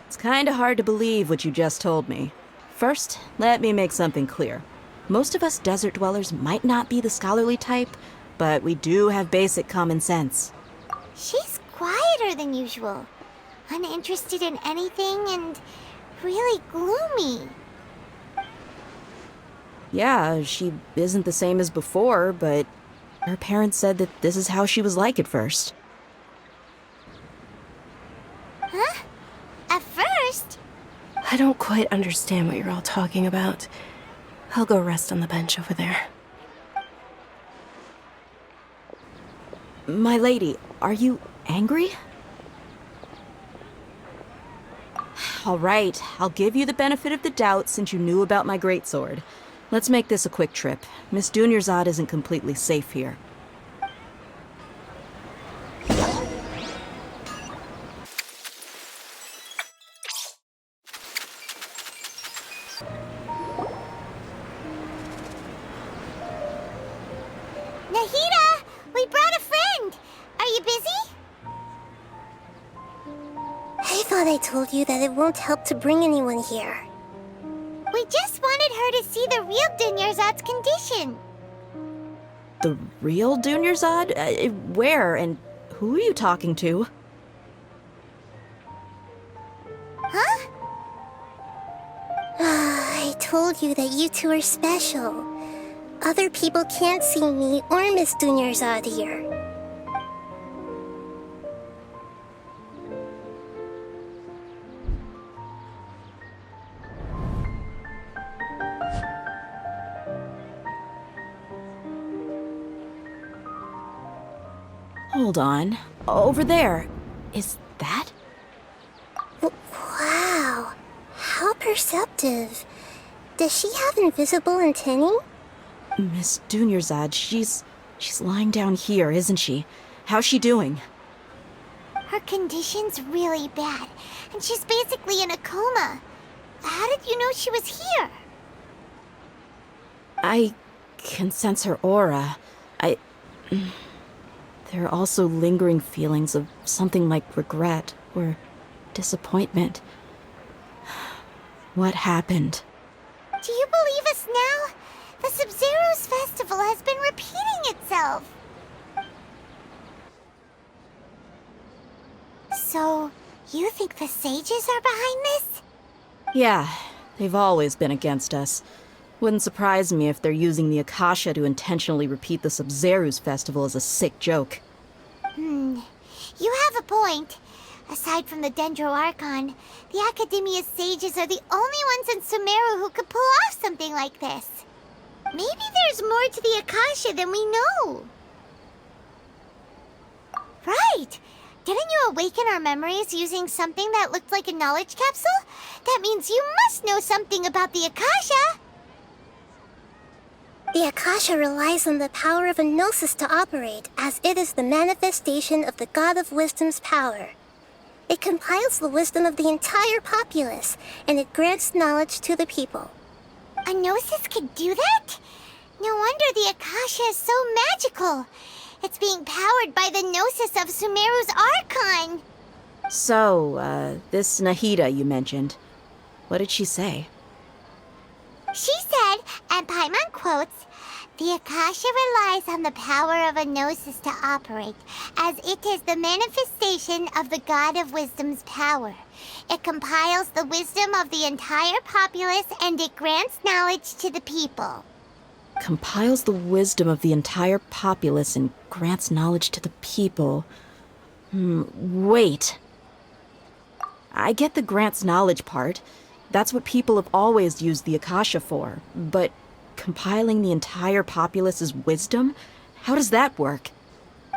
Speaker 3: It's kinda hard to believe what you just told me. First, let me make something clear. Most of us desert dwellers might not be the scholarly type, but we do have basic common sense.
Speaker 1: She's quieter than usual. Uninterested in anything and really gloomy.
Speaker 3: Yeah, she isn't the same as before, but her parents said that this is how she was like at first.
Speaker 1: Huh? At first?
Speaker 2: I don't quite understand what you're all talking about. I'll go rest on the bench over there.
Speaker 3: My lady, are you angry? All right, I'll give you the benefit of the doubt since you knew about my greatsword. Let's make this a quick trip. Miss Dunyarzad isn't completely safe here.
Speaker 1: Nahida! We brought a friend! Are you busy?
Speaker 15: I thought I told you that it won't help to bring anyone here.
Speaker 1: We just wanted her to see the real Dunyarzad's condition.
Speaker 3: The real Dunyarzad? Where and who are you talking to?
Speaker 1: Huh?
Speaker 15: I told you that you two are special. Other people can't see me or Miss Dunyarzad here.
Speaker 3: Hold on. Over there. Is that?
Speaker 15: Wow. How perceptive. Does she have invisible antennae?
Speaker 3: Miss Dunyarzad, she's lying down here, isn't she? How's she doing?
Speaker 1: Her condition's really bad, and she's basically in a coma. How did you know she was here?
Speaker 3: I can sense her aura. There are also lingering feelings of something like regret or disappointment. What happened?
Speaker 1: Do you believe us now? The Sabzeruz Festival has been repeating itself. So, you think the sages are behind this?
Speaker 3: Yeah, they've always been against us. Wouldn't surprise me if they're using the Akasha to intentionally repeat the Sabzeruz Festival as a sick joke.
Speaker 1: You have a point. Aside from the Dendro Archon, the Academia's sages are the only ones in Sumeru who could pull off something like this. Maybe there's more to the Akasha than we know. Right! Didn't you awaken our memories using something that looked like a knowledge capsule? That means you must know something about the Akasha!
Speaker 15: The Akasha relies on the power of a gnosis to operate, as it is the manifestation of the God of Wisdom's power. It compiles the wisdom of the entire populace, and it grants knowledge to the people.
Speaker 1: A gnosis can do that? No wonder the Akasha is so magical. It's being powered by the gnosis of Sumeru's Archon.
Speaker 3: So, this Nahida you mentioned, what did she say?
Speaker 1: She said, and Paimon quotes, The Akasha relies on the power of a gnosis to operate, as it is the manifestation of the God of Wisdom's power. It compiles the wisdom of the entire populace and it grants knowledge to the people.
Speaker 3: Compiles the wisdom of the entire populace and grants knowledge to the people. Wait. I get the grants knowledge part. That's what people have always used the Akasha for. But compiling the entire populace's wisdom? How does that work?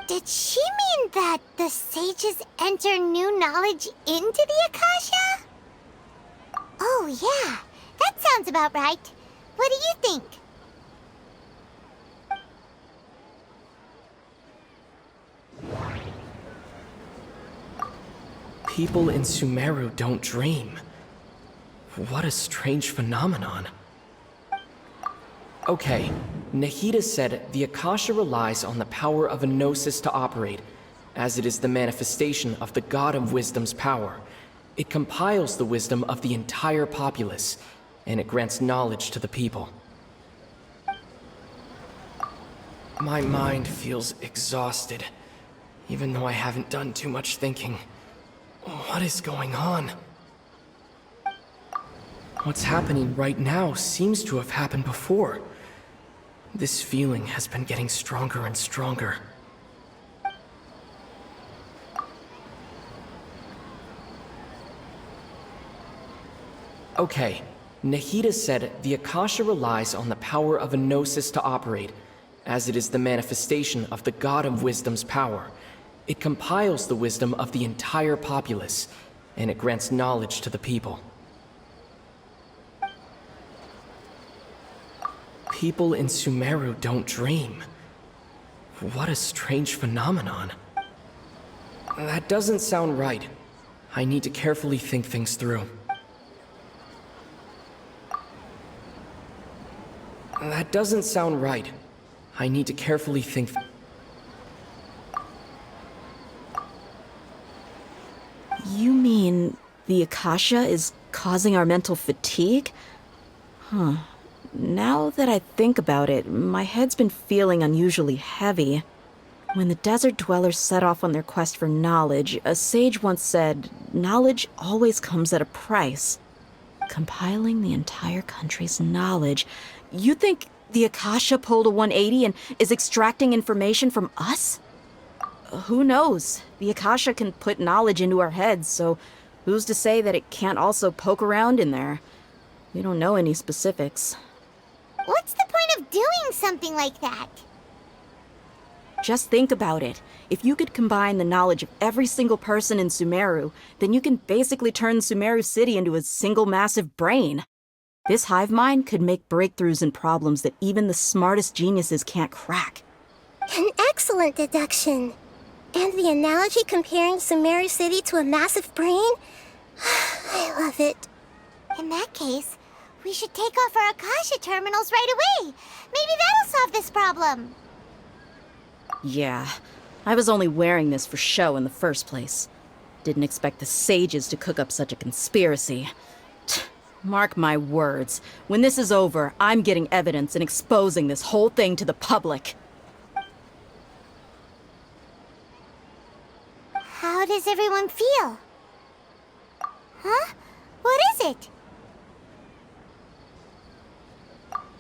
Speaker 1: Did she mean that the sages enter new knowledge into the Akasha? Oh yeah, that sounds about right. What do you think?
Speaker 16: People in Sumeru don't dream. What a strange phenomenon. Okay, Nahida said the Akasha relies on the power of a gnosis to operate, as it is the manifestation of the God of Wisdom's power. It compiles the wisdom of the entire populace, and it grants knowledge to the people. My mind feels exhausted, even though I haven't done too much thinking. What is going on? What's happening right now seems to have happened before. This feeling has been getting stronger and stronger. Okay, Nahida said the Akasha relies on the power of a gnosis to operate, as it is the manifestation of the God of Wisdom's power. It compiles the wisdom of the entire populace, and it grants knowledge to the people. People in Sumeru don't dream. What a strange phenomenon. That doesn't sound right. I need to carefully think things through. That doesn't sound right. I need to carefully think.
Speaker 3: You mean the Akasha is causing our mental fatigue? Huh. Now that I think about it, my head's been feeling unusually heavy. When the desert dwellers set off on their quest for knowledge, a sage once said, knowledge always comes at a price. Compiling the entire country's knowledge. You think the Akasha pulled a 180 and is extracting information from us? Who knows? The Akasha can put knowledge into our heads, so who's to say that it can't also poke around in there? We don't know any specifics.
Speaker 1: What's the point of doing something like that?
Speaker 3: Just think about it. If you could combine the knowledge of every single person in Sumeru, then you can basically turn Sumeru City into a single massive brain. This hive mind could make breakthroughs in problems that even the smartest geniuses can't crack.
Speaker 15: An excellent deduction. And the analogy comparing Sumeru City to a massive brain? I love it.
Speaker 1: In that case, we should take off our Akasha terminals right away. Maybe that'll solve this problem.
Speaker 3: Yeah, I was only wearing this for show in the first place. Didn't expect the sages to cook up such a conspiracy. Mark my words, when this is over, I'm getting evidence and exposing this whole thing to the public.
Speaker 1: How does everyone feel? Huh? What is it?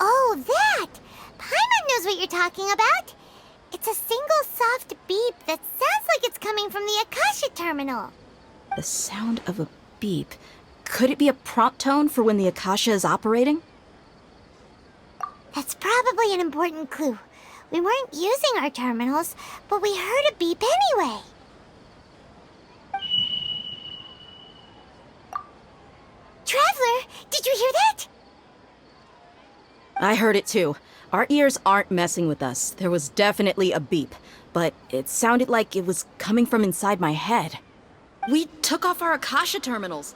Speaker 1: Oh, that! Paimon knows what you're talking about. It's a single soft beep that sounds like it's coming from the Akasha terminal.
Speaker 3: The sound of a beep. Could it be a prompt tone for when the Akasha is operating?
Speaker 1: That's probably an important clue. We weren't using our terminals, but we heard a beep anyway. Traveler, did you hear that?
Speaker 3: I heard it too. Our ears aren't messing with us. There was definitely a beep, but it sounded like it was coming from inside my head. We took off our Akasha terminals.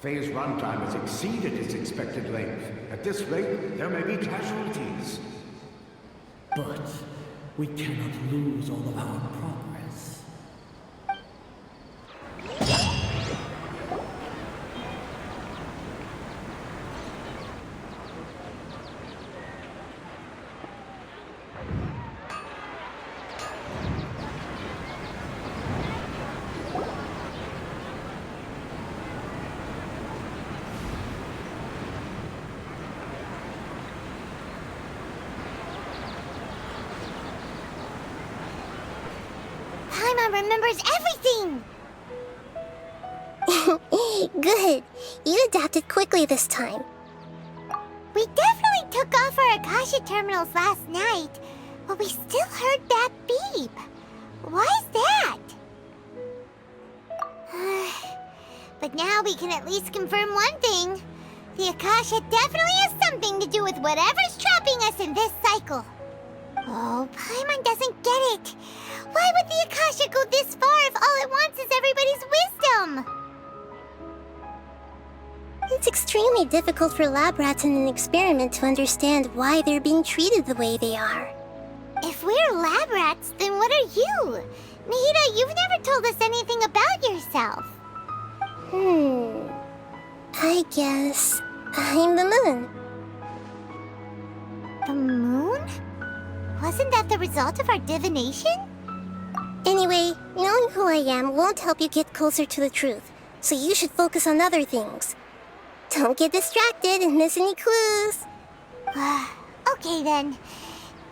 Speaker 13: Phase runtime has exceeded its expected length. At this rate, there may be casualties.
Speaker 12: But we cannot lose all of our progress.
Speaker 1: Paimon remembers everything!
Speaker 15: Good. You adapted quickly this time.
Speaker 1: We definitely took off our Akasha terminals last night, but we still heard that beep. Why is that? But now we can at least confirm one thing. The Akasha definitely has something to do with whatever's trapping us in this cycle. Oh, Paimon doesn't get it. Why would the Akasha go this far if all it wants is everybody's wisdom?
Speaker 15: It's extremely difficult for lab rats in an experiment to understand why they're being treated the way they are.
Speaker 1: If we're lab rats, then what are you? Nahida, you've never told us anything about yourself.
Speaker 15: I guess I'm the moon.
Speaker 1: The moon? Wasn't that the result of our divination?
Speaker 15: Anyway, knowing who I am won't help you get closer to the truth, so you should focus on other things. Don't get distracted and miss any clues.
Speaker 1: Okay then.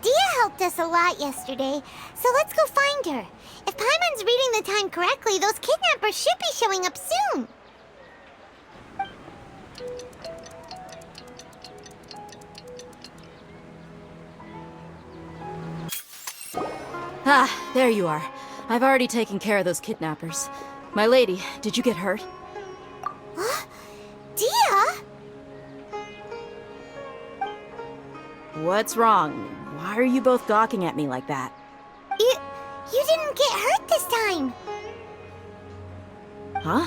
Speaker 1: Dia helped us a lot yesterday, so let's go find her. If Paimon's reading the time correctly, those kidnappers should be showing up soon.
Speaker 3: Ah, there you are. I've already taken care of those kidnappers. My lady, did you get hurt?
Speaker 1: Dia?
Speaker 3: What's wrong? Why are you both gawking at me like that?
Speaker 1: You didn't get hurt this time.
Speaker 3: Huh?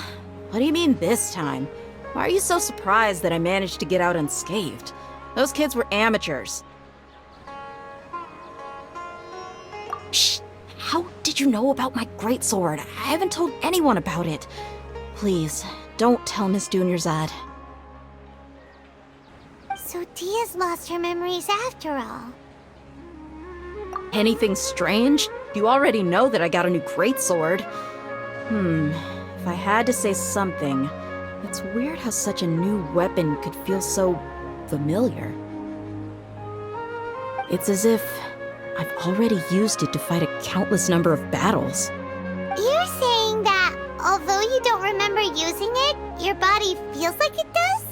Speaker 3: What do you mean this time? Why are you so surprised that I managed to get out unscathed? Those kids were amateurs. Shh! How did you know about my greatsword? I haven't told anyone about it. Please, don't tell Miss Dunyarzad.
Speaker 1: So Dia's lost her memories after all.
Speaker 3: Anything strange? You already know that I got a new greatsword. If I had to say something, it's weird how such a new weapon could feel so familiar. It's as if I've already used it to fight a countless number of battles.
Speaker 1: You're saying that although you don't remember using it, your body feels like it does?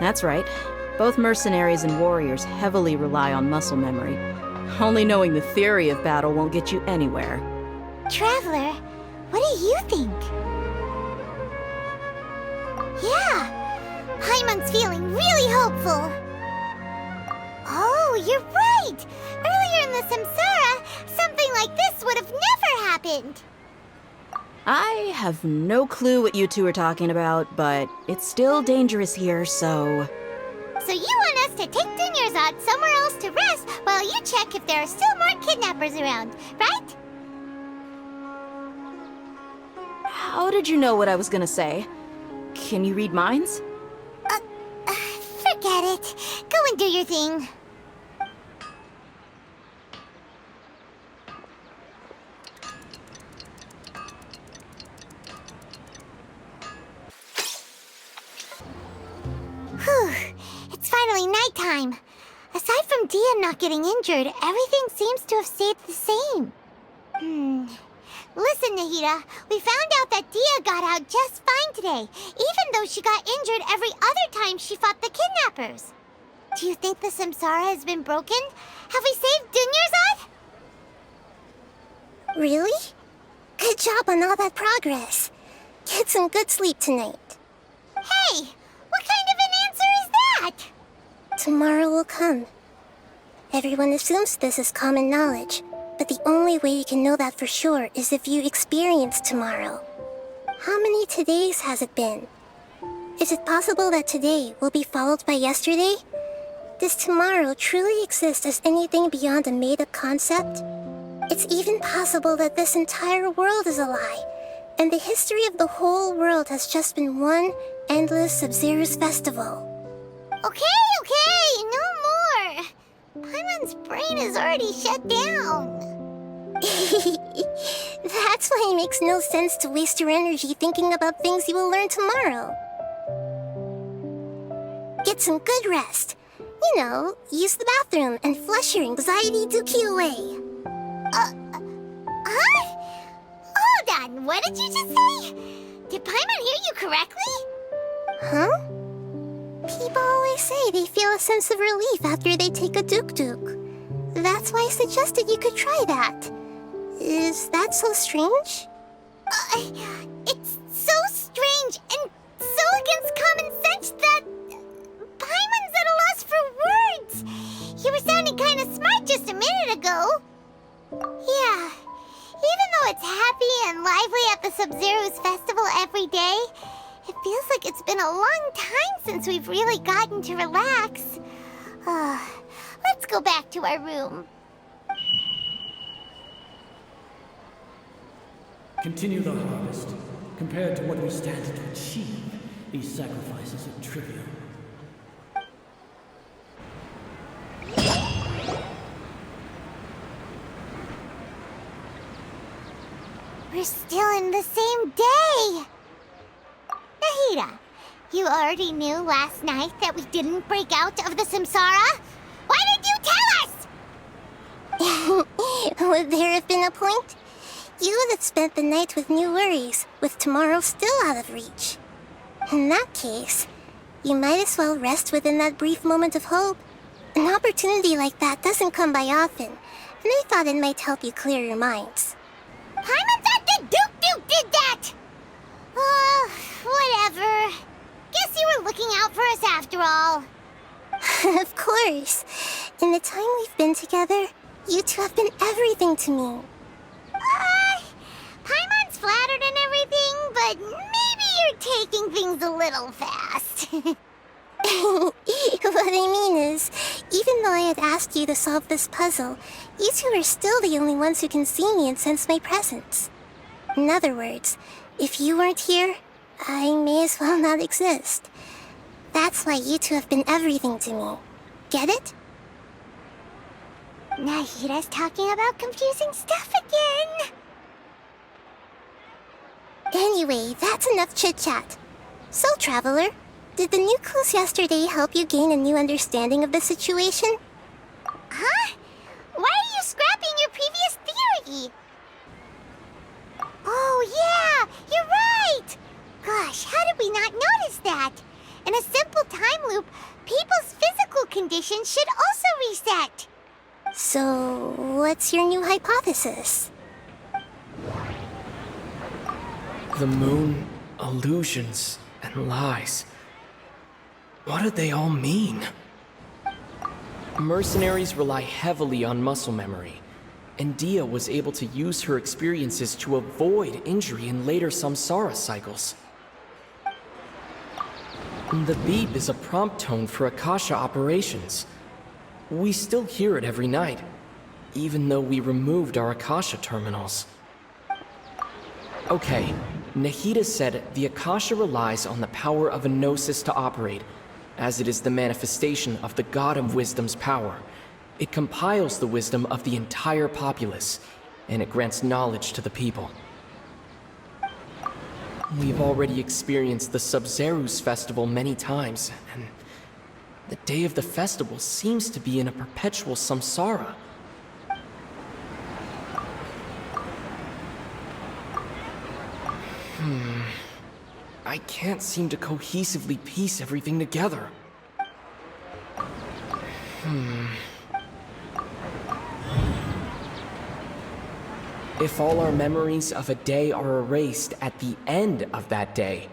Speaker 3: That's right. Both mercenaries and warriors heavily rely on muscle memory. Only knowing the theory of battle won't get you anywhere.
Speaker 1: Traveler, what do you think? Yeah, Paimon's feeling really hopeful. Oh, you're right! Earlier in the Samsara, something like this would have never happened.
Speaker 3: I have no clue what you two are talking about, but it's still dangerous here, so...
Speaker 1: So you want us to take Dunyarzad somewhere else to rest while you check if there are still more kidnappers around, right?
Speaker 3: How did you know what I was gonna say? Can you read minds?
Speaker 1: Forget it. Go and do your thing. Whew. It's finally nighttime. Aside from Dia not getting injured, everything seems to have stayed the same. Listen, Nahida, we found out that Dia got out just fine today, even though she got injured every other time she fought the kidnappers. Do you think the Samsara has been broken? Have we saved Dunyarzad?
Speaker 15: Really? Good job on all that progress. Get some good sleep tonight.
Speaker 1: Hey, what kind of an answer is that?
Speaker 15: Tomorrow will come. Everyone assumes this is common knowledge, but the only way you can know that for sure is if you experience tomorrow. How many todays has it been? Is it possible that today will be followed by yesterday? Does tomorrow truly exist as anything beyond a made-up concept? It's even possible that this entire world is a lie, and the history of the whole world has just been one endless Sabzeruz Festival.
Speaker 1: Okay, no more. Paimon's brain is already shut down.
Speaker 15: That's why it makes no sense to waste your energy thinking about things you will learn tomorrow. Get some good rest. You know, use the bathroom and flush your anxiety dookie away.
Speaker 1: on, what did you just say? Did Paimon hear you correctly?
Speaker 15: Huh? People always say they feel a sense of relief after they take a duk-duk. That's why I suggested you could try that. Is that so strange?
Speaker 1: It's so strange and so against common sense that Paimon's at a loss for words. You were sounding kind of smart just a minute ago. Yeah, even though it's happy and lively at the Sabzeruz Festival every day, it feels like it's been a long time since we've really gotten to relax. Let's go back to our room.
Speaker 12: Continue the harvest. Compared to what we stand to achieve, these sacrifices are trivial.
Speaker 1: We're still in the same day! Nahida, you already knew last night that we didn't break out of the samsara? Why did you tell us?
Speaker 15: Would there have been a point? You would have spent the night with new worries, with tomorrow still out of reach. In that case, you might as well rest within that brief moment of hope. An opportunity like that doesn't come by often, and I thought it might help you clear your minds.
Speaker 1: Paimon thought the Duke did that! Whatever. Guess you were looking out for us after all.
Speaker 15: Of course. In the time we've been together, you two have been everything to me.
Speaker 1: Paimon's flattered and everything, but maybe you're taking things a little fast.
Speaker 15: What I mean is, even though I had asked you to solve this puzzle, you two are still the only ones who can see me and sense my presence. In other words, if you weren't here, I may as well not exist. That's why you two have been everything to me. Get it?
Speaker 1: Nahida's talking about confusing stuff again.
Speaker 15: Anyway, that's enough chit-chat. So, Traveler, did the new clues yesterday help you gain a new understanding of the situation?
Speaker 1: Huh? Why are you scrapping your previous theory? Oh, yeah, you're right! Gosh, how did we not notice that? In a simple time loop, people's physical conditions should also reset.
Speaker 15: So, what's your new hypothesis?
Speaker 16: The moon, illusions, and lies. What do they all mean? Mercenaries rely heavily on muscle memory, and Dia was able to use her experiences to avoid injury in later samsara cycles. The beep is a prompt tone for Akasha operations. We still hear it every night, even though we removed our Akasha terminals. Okay, Nahida said the Akasha relies on the power of a gnosis to operate, as it is the manifestation of the God of Wisdom's power. It compiles the wisdom of the entire populace, and it grants knowledge to the people. We've already experienced the Sabzeruz Festival many times, and the day of the festival seems to be in a perpetual samsara. I can't seem to cohesively piece everything together. If all our memories of a day are erased at the end of that day,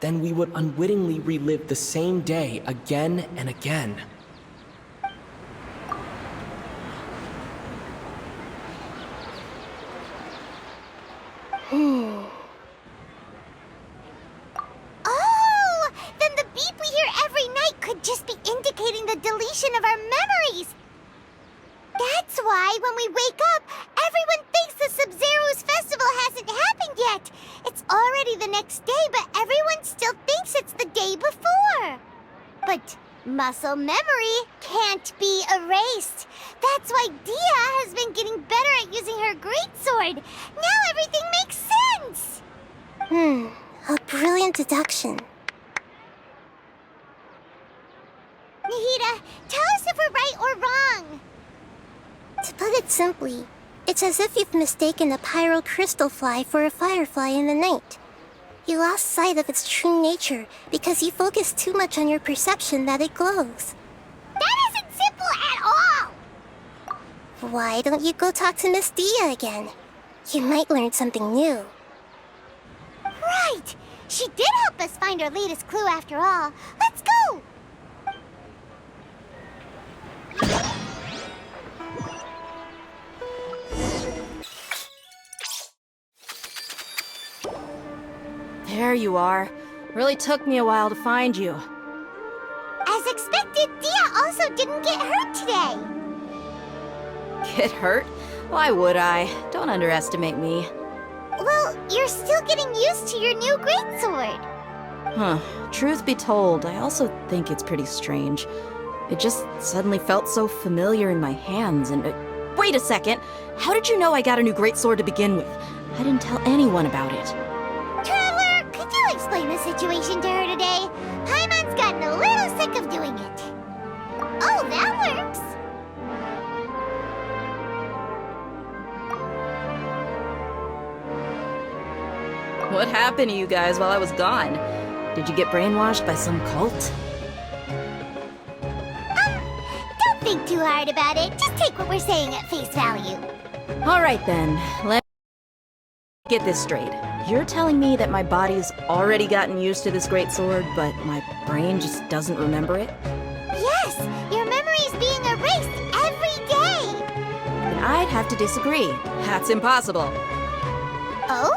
Speaker 16: then we would unwittingly relive the same day again and again.
Speaker 1: Oh! Then the beep we hear every night could just be indicating the deletion of our memories! That's why when we wake up, everyone thinks the Sabzeruz Festival hasn't happened yet! It's already the next day, but everyone still thinks it's the day before! But muscle memory can't be erased. That's why Dia has been getting better at using her greatsword. Now everything makes sense!
Speaker 15: A brilliant deduction.
Speaker 1: Nahida, tell us if we're right or wrong.
Speaker 15: To put it simply, It's as if you've mistaken a pyrocrystal fly for a firefly in the night. You lost sight of its true nature because you focus too much on your perception that it glows.
Speaker 1: That isn't simple at all!
Speaker 15: Why don't you go talk to Miss Dia again? You might learn something new.
Speaker 1: Right! She did help us find our latest clue after all. Let's go!
Speaker 3: There you are. Really took me a while to find you.
Speaker 1: As expected, Dia also didn't get hurt today.
Speaker 3: Get hurt? Why would I? Don't underestimate me.
Speaker 1: Well, you're still getting used to your new greatsword.
Speaker 3: Huh. Truth be told, I also think it's pretty strange. It just suddenly felt so familiar in my hands and... wait a second! How did you know I got a new greatsword to begin with? I didn't tell anyone about it.
Speaker 1: Traveler, could you explain the situation to her today? Paimon's gotten a little sick of doing it. Oh, that works!
Speaker 3: What happened to you guys while I was gone? Did you get brainwashed by some cult?
Speaker 1: Don't think too hard about it. Just take what we're saying at face value.
Speaker 3: Alright then, let me get this straight. You're telling me that my body's already gotten used to this greatsword, but my brain just doesn't remember it?
Speaker 1: Yes! Your memory's being erased every day!
Speaker 3: Then I'd have to disagree. That's impossible.
Speaker 1: Oh?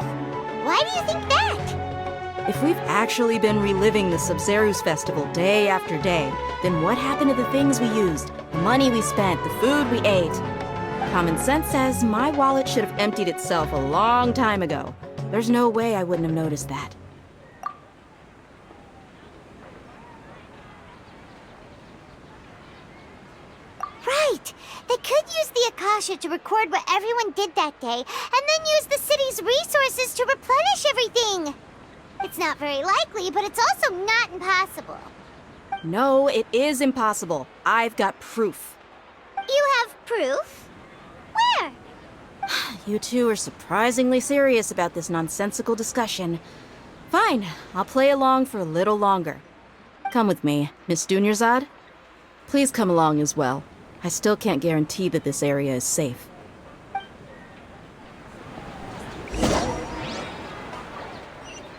Speaker 1: Why do you think that?
Speaker 3: If we've actually been reliving the Sabzeruz Festival day after day, then what happened to the things we used, the money we spent, the food we ate? Common sense says my wallet should have emptied itself a long time ago. There's no way I wouldn't have noticed that.
Speaker 1: Right! They could use the Akasha to record what everyone did that day, and then use the city's resources to replenish everything! It's not very likely, but it's also not impossible.
Speaker 3: No, it is impossible. I've got proof.
Speaker 1: You have proof? Where?
Speaker 3: You two are surprisingly serious about this nonsensical discussion. Fine, I'll play along for a little longer. Come with me, Miss Dunyarzad. Please come along as well. I still can't guarantee that this area is safe.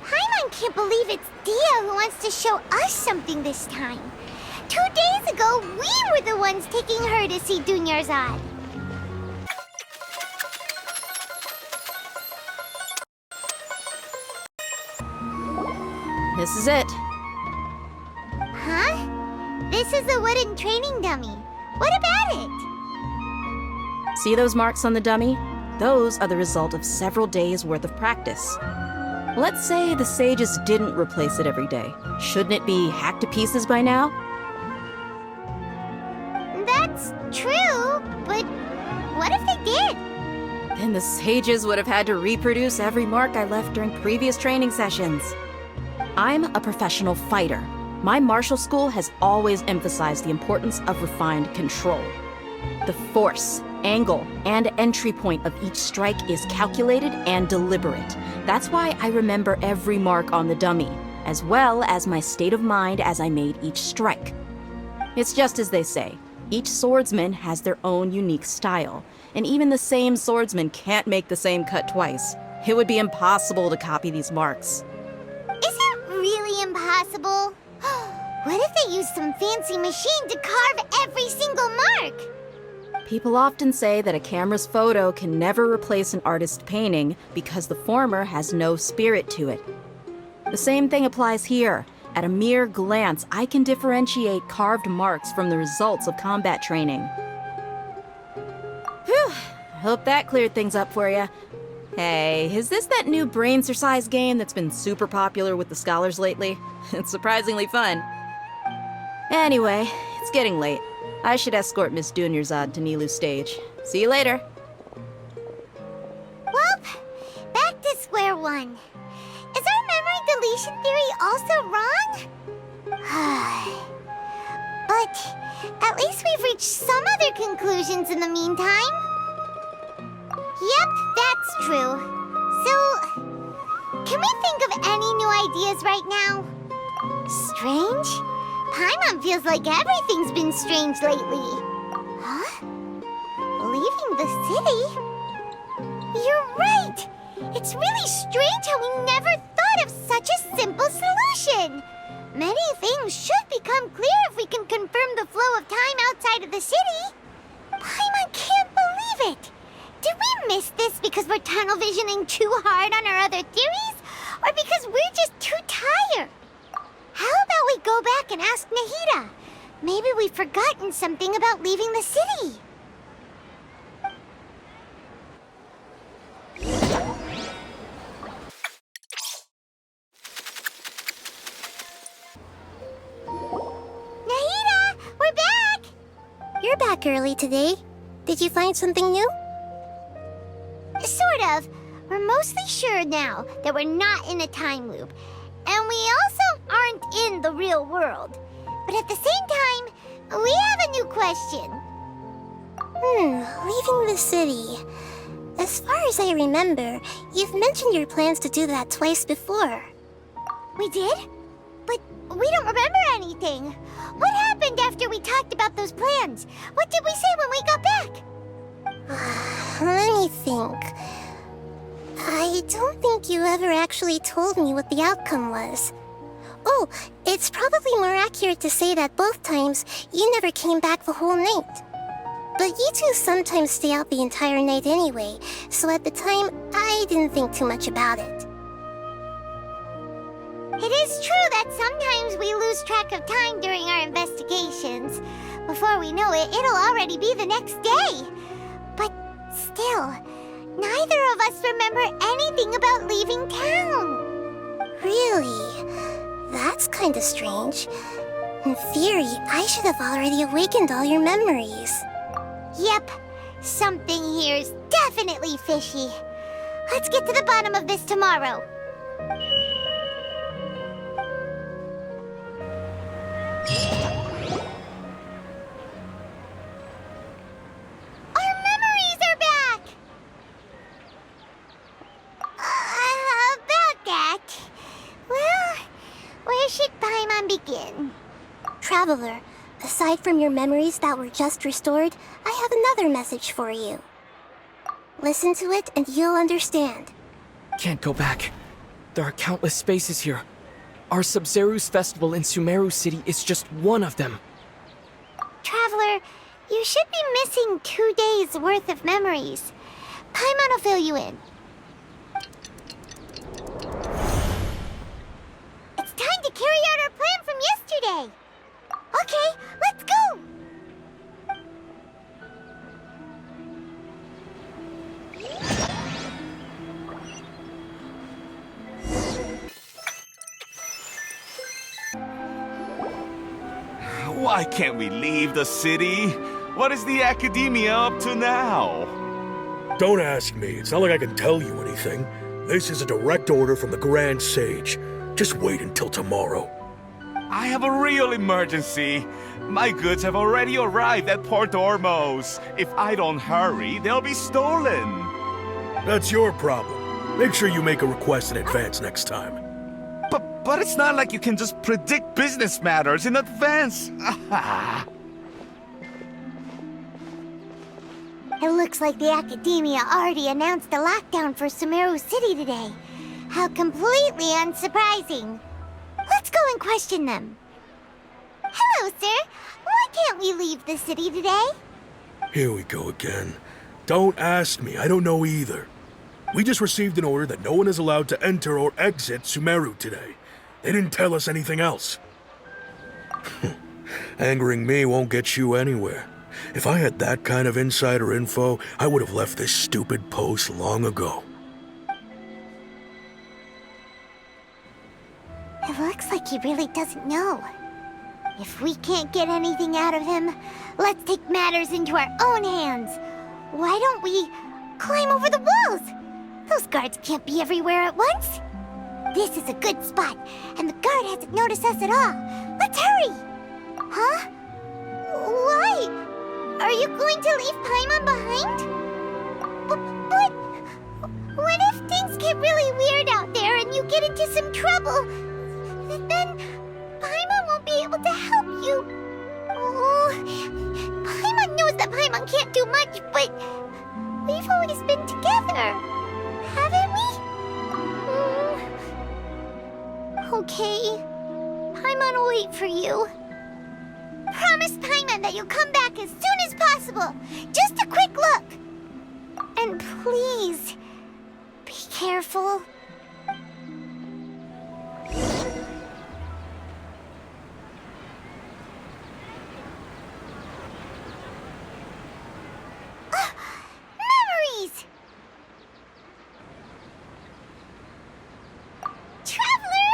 Speaker 1: Paimon can't believe it's Dia who wants to show us something this time. 2 days ago, we were the ones taking her to see Dunyarzad.
Speaker 3: This is it.
Speaker 1: Huh? This is a wooden training dummy. What about it?
Speaker 3: See those marks on the dummy? Those are the result of several days' worth of practice. Let's say the sages didn't replace it every day. Shouldn't it be hacked to pieces by now?
Speaker 1: That's true, but what if they did?
Speaker 3: Then the sages would have had to reproduce every mark I left during previous training sessions. I'm a professional fighter. My martial school has always emphasized the importance of refined control. The force, angle, and entry point of each strike is calculated and deliberate. That's why I remember every mark on the dummy, as well as my state of mind as I made each strike. It's just as they say, each swordsman has their own unique style, and even the same swordsman can't make the same cut twice. It would be impossible to copy these marks.
Speaker 1: Is it really impossible? What if they used some fancy machine to carve every single mark?
Speaker 3: People often say that a camera's photo can never replace an artist's painting because the former has no spirit to it. The same thing applies here. At a mere glance, I can differentiate carved marks from the results of combat training. Whew, hope that cleared things up for you. Hey, is this that new brain-exercise game that's been super popular with the scholars lately? It's surprisingly fun. Anyway, it's getting late. I should escort Miss Dunyarzad to Nilu's stage. See you later.
Speaker 1: Well, back to square one. Is our memory deletion theory also wrong? But at least we've reached some other conclusions in the meantime. That's true. So, can we think of any new ideas right now? Strange? Paimon feels like everything's been strange lately. Huh? Leaving the city? You're right! It's really strange how we never thought of such a simple solution! Many things should become clear if we can confirm the flow of time outside of the city. Paimon can't believe it! Did we miss this because we're tunnel visioning too hard on our other theories? Or because we're just too tired? How about we go back and ask Nahida? Maybe we've forgotten something about leaving the city. Nahida, we're back!
Speaker 15: You're back early today. Did you find something new?
Speaker 1: Sort of. We're mostly sure now that we're not in a time loop. And we also aren't in the real world. But at the same time, we have a new question.
Speaker 15: Leaving the city. As far as I remember, you've mentioned your plans to do that twice before.
Speaker 1: We did? But we don't remember anything. What happened after we talked about those plans? What did we say when we got back?
Speaker 15: Let me think. I don't think you ever actually told me what the outcome was. Oh, it's probably more accurate to say that both times you never came back the whole night. But you two sometimes stay out the entire night anyway, so at the time, I didn't think too much about it.
Speaker 1: It is true that sometimes we lose track of time during our investigations. Before we know it, it'll already be the next day. But still, neither of us remember anything about leaving town.
Speaker 15: Really? That's kinda strange. In theory, I should have already awakened all your memories.
Speaker 1: Yep, something here's definitely fishy. Let's get to the bottom of this tomorrow. Our memories are back! About that. Well, where should Paimon begin?
Speaker 15: Traveler, aside from your memories that were just restored, I have another message for you. Listen to it and you'll understand.
Speaker 16: Can't go back. There are countless spaces here. Our Sabzeruz Festival in Sumeru City is just one of them.
Speaker 1: Traveler, you should be missing 2 days' worth of memories. Paimon will fill you in. It's time to carry out our plan from yesterday. Okay, let's go!
Speaker 5: Why can't we leave the city? What is the academia up to now?
Speaker 17: Don't ask me. It's not like I can tell you anything. This is a direct order from the Grand Sage. Just wait until tomorrow.
Speaker 5: I have a real emergency. My goods have already arrived at Port Ormos. If I don't hurry, they'll be stolen.
Speaker 17: That's your problem. Make sure you make a request in advance next time.
Speaker 5: But it's not like you can just predict business matters in advance.
Speaker 1: It looks like the Academia already announced a lockdown for Sumeru City today. How completely unsurprising. Let's go and question them. Hello, sir. Why can't we leave the city today?
Speaker 17: Here we go again. Don't ask me. I don't know either. We just received an order that no one is allowed to enter or exit Sumeru today. They didn't tell us anything else. Angering me won't get you anywhere. If I had that kind of insider info, I would have left this stupid post long ago.
Speaker 1: It looks like he really doesn't know. If we can't get anything out of him, let's take matters into our own hands. Why don't we climb over the walls? Those guards can't be everywhere at once. This is a good spot, and the guard hasn't noticed us at all. Let's hurry! Huh? Why? Are you going to leave Paimon behind? But get really weird out there and you get into some trouble, then Paimon won't be able to help you. Oh, Paimon knows that Paimon can't do much, but we've always been together, haven't we? Okay. Paimon will wait for you. Promise Paimon that you'll come back as soon as possible. Just a quick look. And please, be careful. Memories! Traveler!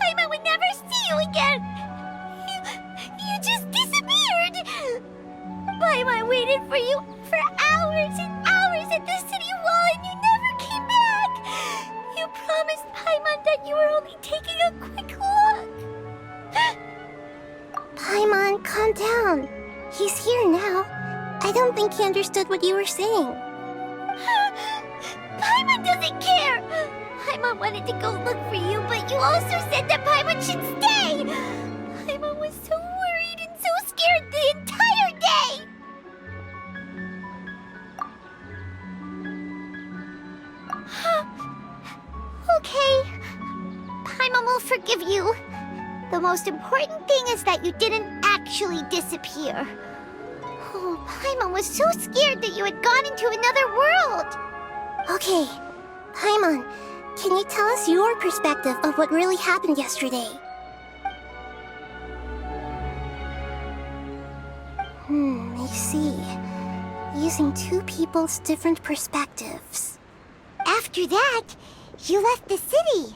Speaker 1: Paimon would never see you again! You just disappeared! Paimon waited for you for hours and hours at the city wall and you never came back! You promised Paimon that you were only taking a quick look!
Speaker 15: Paimon, calm down. He's here now. I don't think he understood what you were saying.
Speaker 1: Paimon doesn't care! Paimon wanted to go look for you, but you also said that Paimon should stay! Paimon was so worried and so scared the entire day! Okay. Paimon will forgive you. The most important thing is that you didn't actually disappear. Oh, Paimon was so scared that you had gone into another world!
Speaker 15: Okay, Paimon, can you tell us your perspective of what really happened yesterday? I see. Using two people's different perspectives.
Speaker 1: After that, you left the city.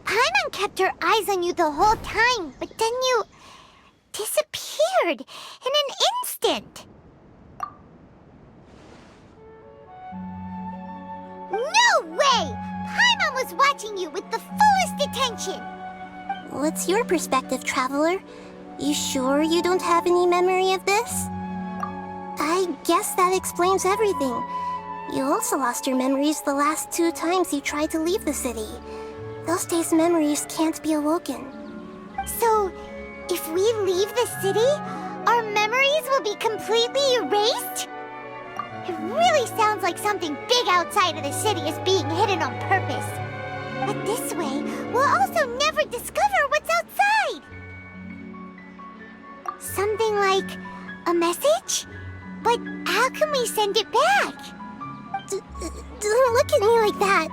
Speaker 1: Paimon kept her eyes on you the whole time, but then you disappeared in an instant. No way! Paimon was watching you with the fullest attention.
Speaker 15: What's your perspective, Traveler? You sure you don't have any memory of this? I guess that explains everything. You also lost your memories the last 2 times you tried to leave the city. Those days' memories can't be awoken.
Speaker 1: So, if we leave the city, our memories will be completely erased? It really sounds like something big outside of the city is being hidden on purpose. But this way, we'll also never discover what's outside. Something like a message? But how can we send it back?
Speaker 15: Don't look at me like that.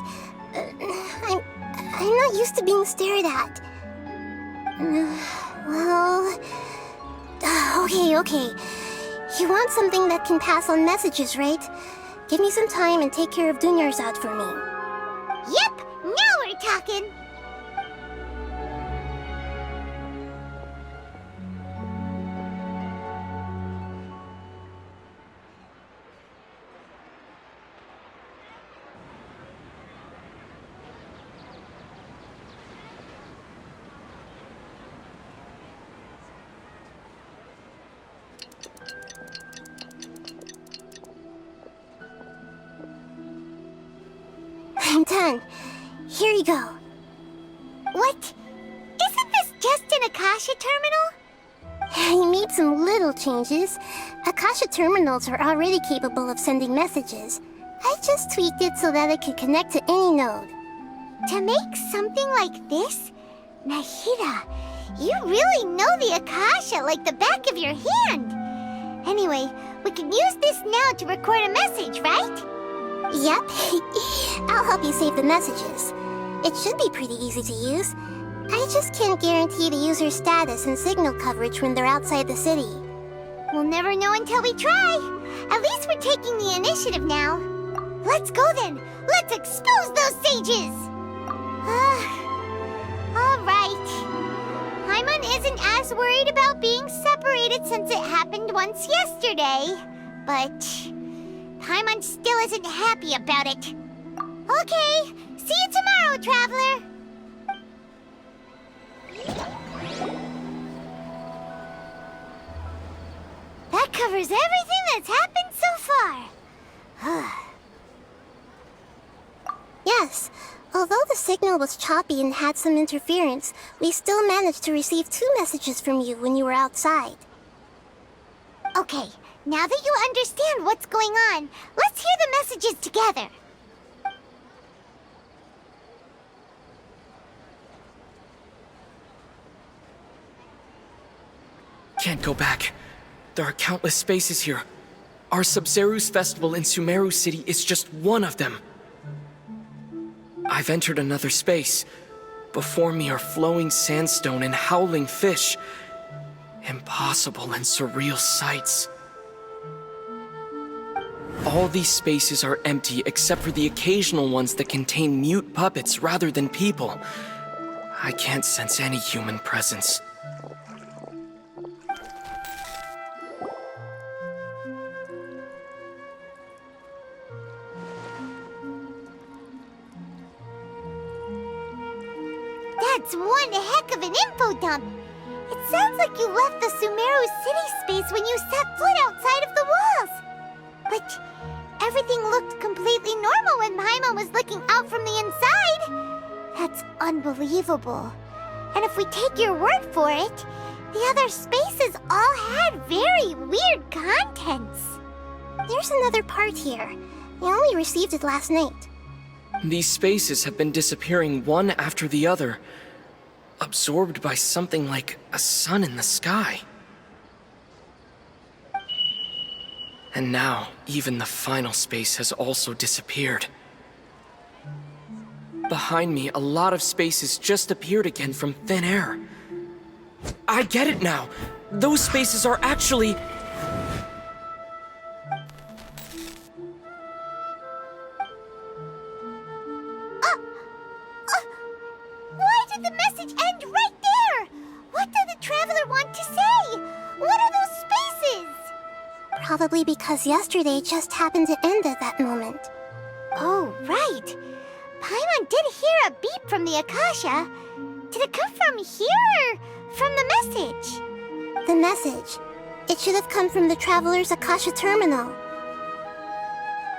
Speaker 15: I'm not used to being stared at. Well... Okay. You want something that can pass on messages, right? Give me some time and take care of Dunyarzad for me.
Speaker 1: Yep, now we're talking.
Speaker 15: I'm done. Here you go.
Speaker 1: What? Isn't this just an Akasha terminal?
Speaker 15: I made some little changes. Akasha terminals are already capable of sending messages. I just tweaked it so that it could connect to any node.
Speaker 1: To make something like this? Nahida, you really know the Akasha like the back of your hand. Anyway, we can use this now to record a message, right?
Speaker 15: Yep. I'll help you save the messages. It should be pretty easy to use. I just can't guarantee the user's status and signal coverage when they're outside the city.
Speaker 1: We'll never know until we try. At least we're taking the initiative now. Let's go then. Let's expose those sages. All right. Paimon isn't as worried about being separated since it happened once yesterday. But Paimon still isn't happy about it. Okay, see you tomorrow, Traveler. That covers everything that's happened so far.
Speaker 15: Yes. Although the signal was choppy and had some interference, we still managed to receive 2 messages from you when you were outside.
Speaker 1: Okay, now that you understand what's going on, let's hear the messages together.
Speaker 16: Can't go back. There are countless spaces here. Our Sabzeruz Festival in Sumeru City is just one of them. I've entered another space. Before me are flowing sandstone and howling fish. Impossible and surreal sights. All these spaces are empty except for the occasional ones that contain mute puppets rather than people. I can't sense any human presence.
Speaker 1: That's one heck of an info dump. It sounds like you left the Sumeru city space when you set foot outside of the walls. But everything looked completely normal when Paimon was looking out from the inside. That's unbelievable. And if we take your word for it, the other spaces all had very weird contents.
Speaker 15: There's another part here. We only received it last night.
Speaker 16: These spaces have been disappearing one after the other, absorbed by something like a sun in the sky. And now, even the final space has also disappeared. Behind me, a lot of spaces just appeared again from thin air. I get it now! Those spaces are actually...
Speaker 1: Why did the message end right there? What did the traveler want to say? What are those spaces?
Speaker 15: Probably because yesterday just happened to end at that moment.
Speaker 1: Oh, right. Paimon did hear a beep from the Akasha. Did it come from here or from the message?
Speaker 15: The message. It should have come from the Traveler's Akasha terminal.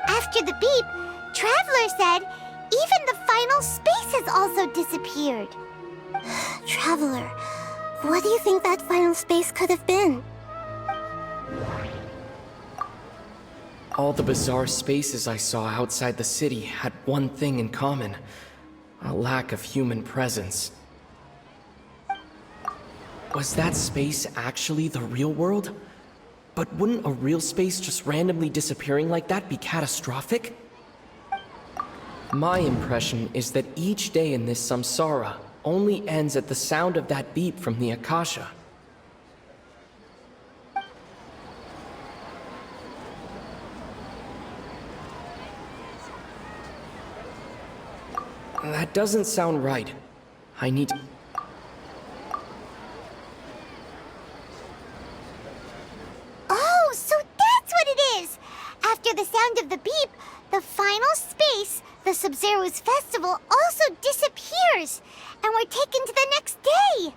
Speaker 1: After the beep, Traveler said even the final space has also disappeared.
Speaker 15: Traveler, what do you think that final space could have been?
Speaker 16: All the bizarre spaces I saw outside the city had one thing in common: a lack of human presence. Was that space actually the real world? But wouldn't a real space just randomly disappearing like that be catastrophic? My impression is that each day in this samsara only ends at the sound of that beep from the Akasha. That doesn't sound right. I need to...
Speaker 1: Oh, so that's what it is! After the sound of the beep, the final space, the Sabzeruz Festival, also disappears, and we're taken to the next day.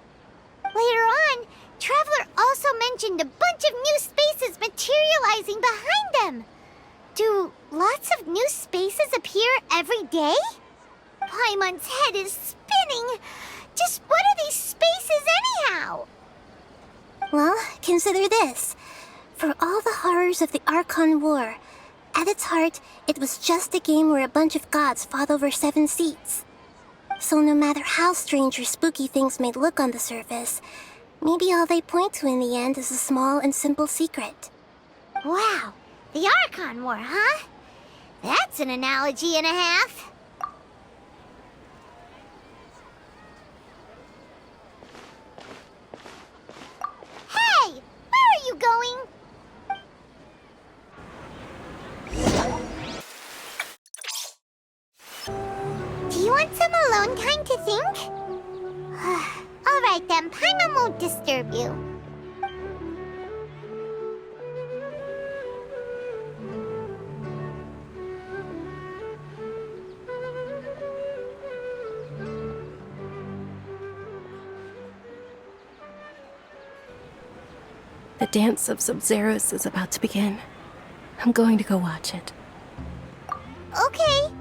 Speaker 1: Later on, Traveler also mentioned a bunch of new spaces materializing behind them. Do lots of new spaces appear every day? Paimon's head is spinning. Just what are these spaces anyhow?
Speaker 15: Well, consider this. For all the horrors of the Archon War, at its heart, it was just a game where a bunch of gods fought over 7 seats. So no matter how strange or spooky things may look on the surface, maybe all they point to in the end is a small and simple secret.
Speaker 1: Wow, the Archon War, huh? That's an analogy and a half. Hey, where are you going? Do you want some alone time to think? All right then, Paimon won't disturb you.
Speaker 2: The dance of Sabzeruz is about to begin. I'm going to go watch it.
Speaker 1: Okay.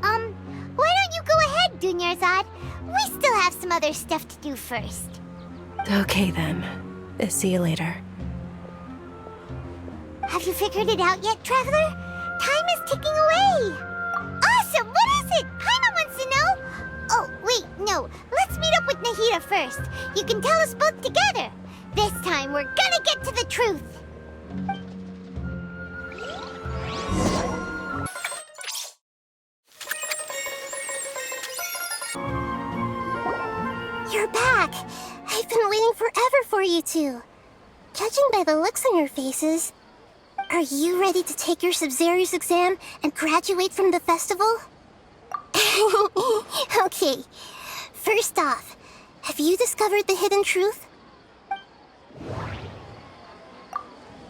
Speaker 1: Why don't you go ahead, Dunyarzad? We still have some other stuff to do first.
Speaker 2: Okay then. See you later.
Speaker 1: Have you figured it out yet, Traveler? Time is ticking away! Awesome! What is it? Paimon wants to know! Oh, wait, no. Let's meet up with Nahida first. You can tell us both together. This time, we're gonna get to the truth!
Speaker 15: You're back! I've been waiting forever for you two. Judging by the looks on your faces, are you ready to take your Sabzeruz exam and graduate from the festival? Okay, first off, have you discovered the hidden truth?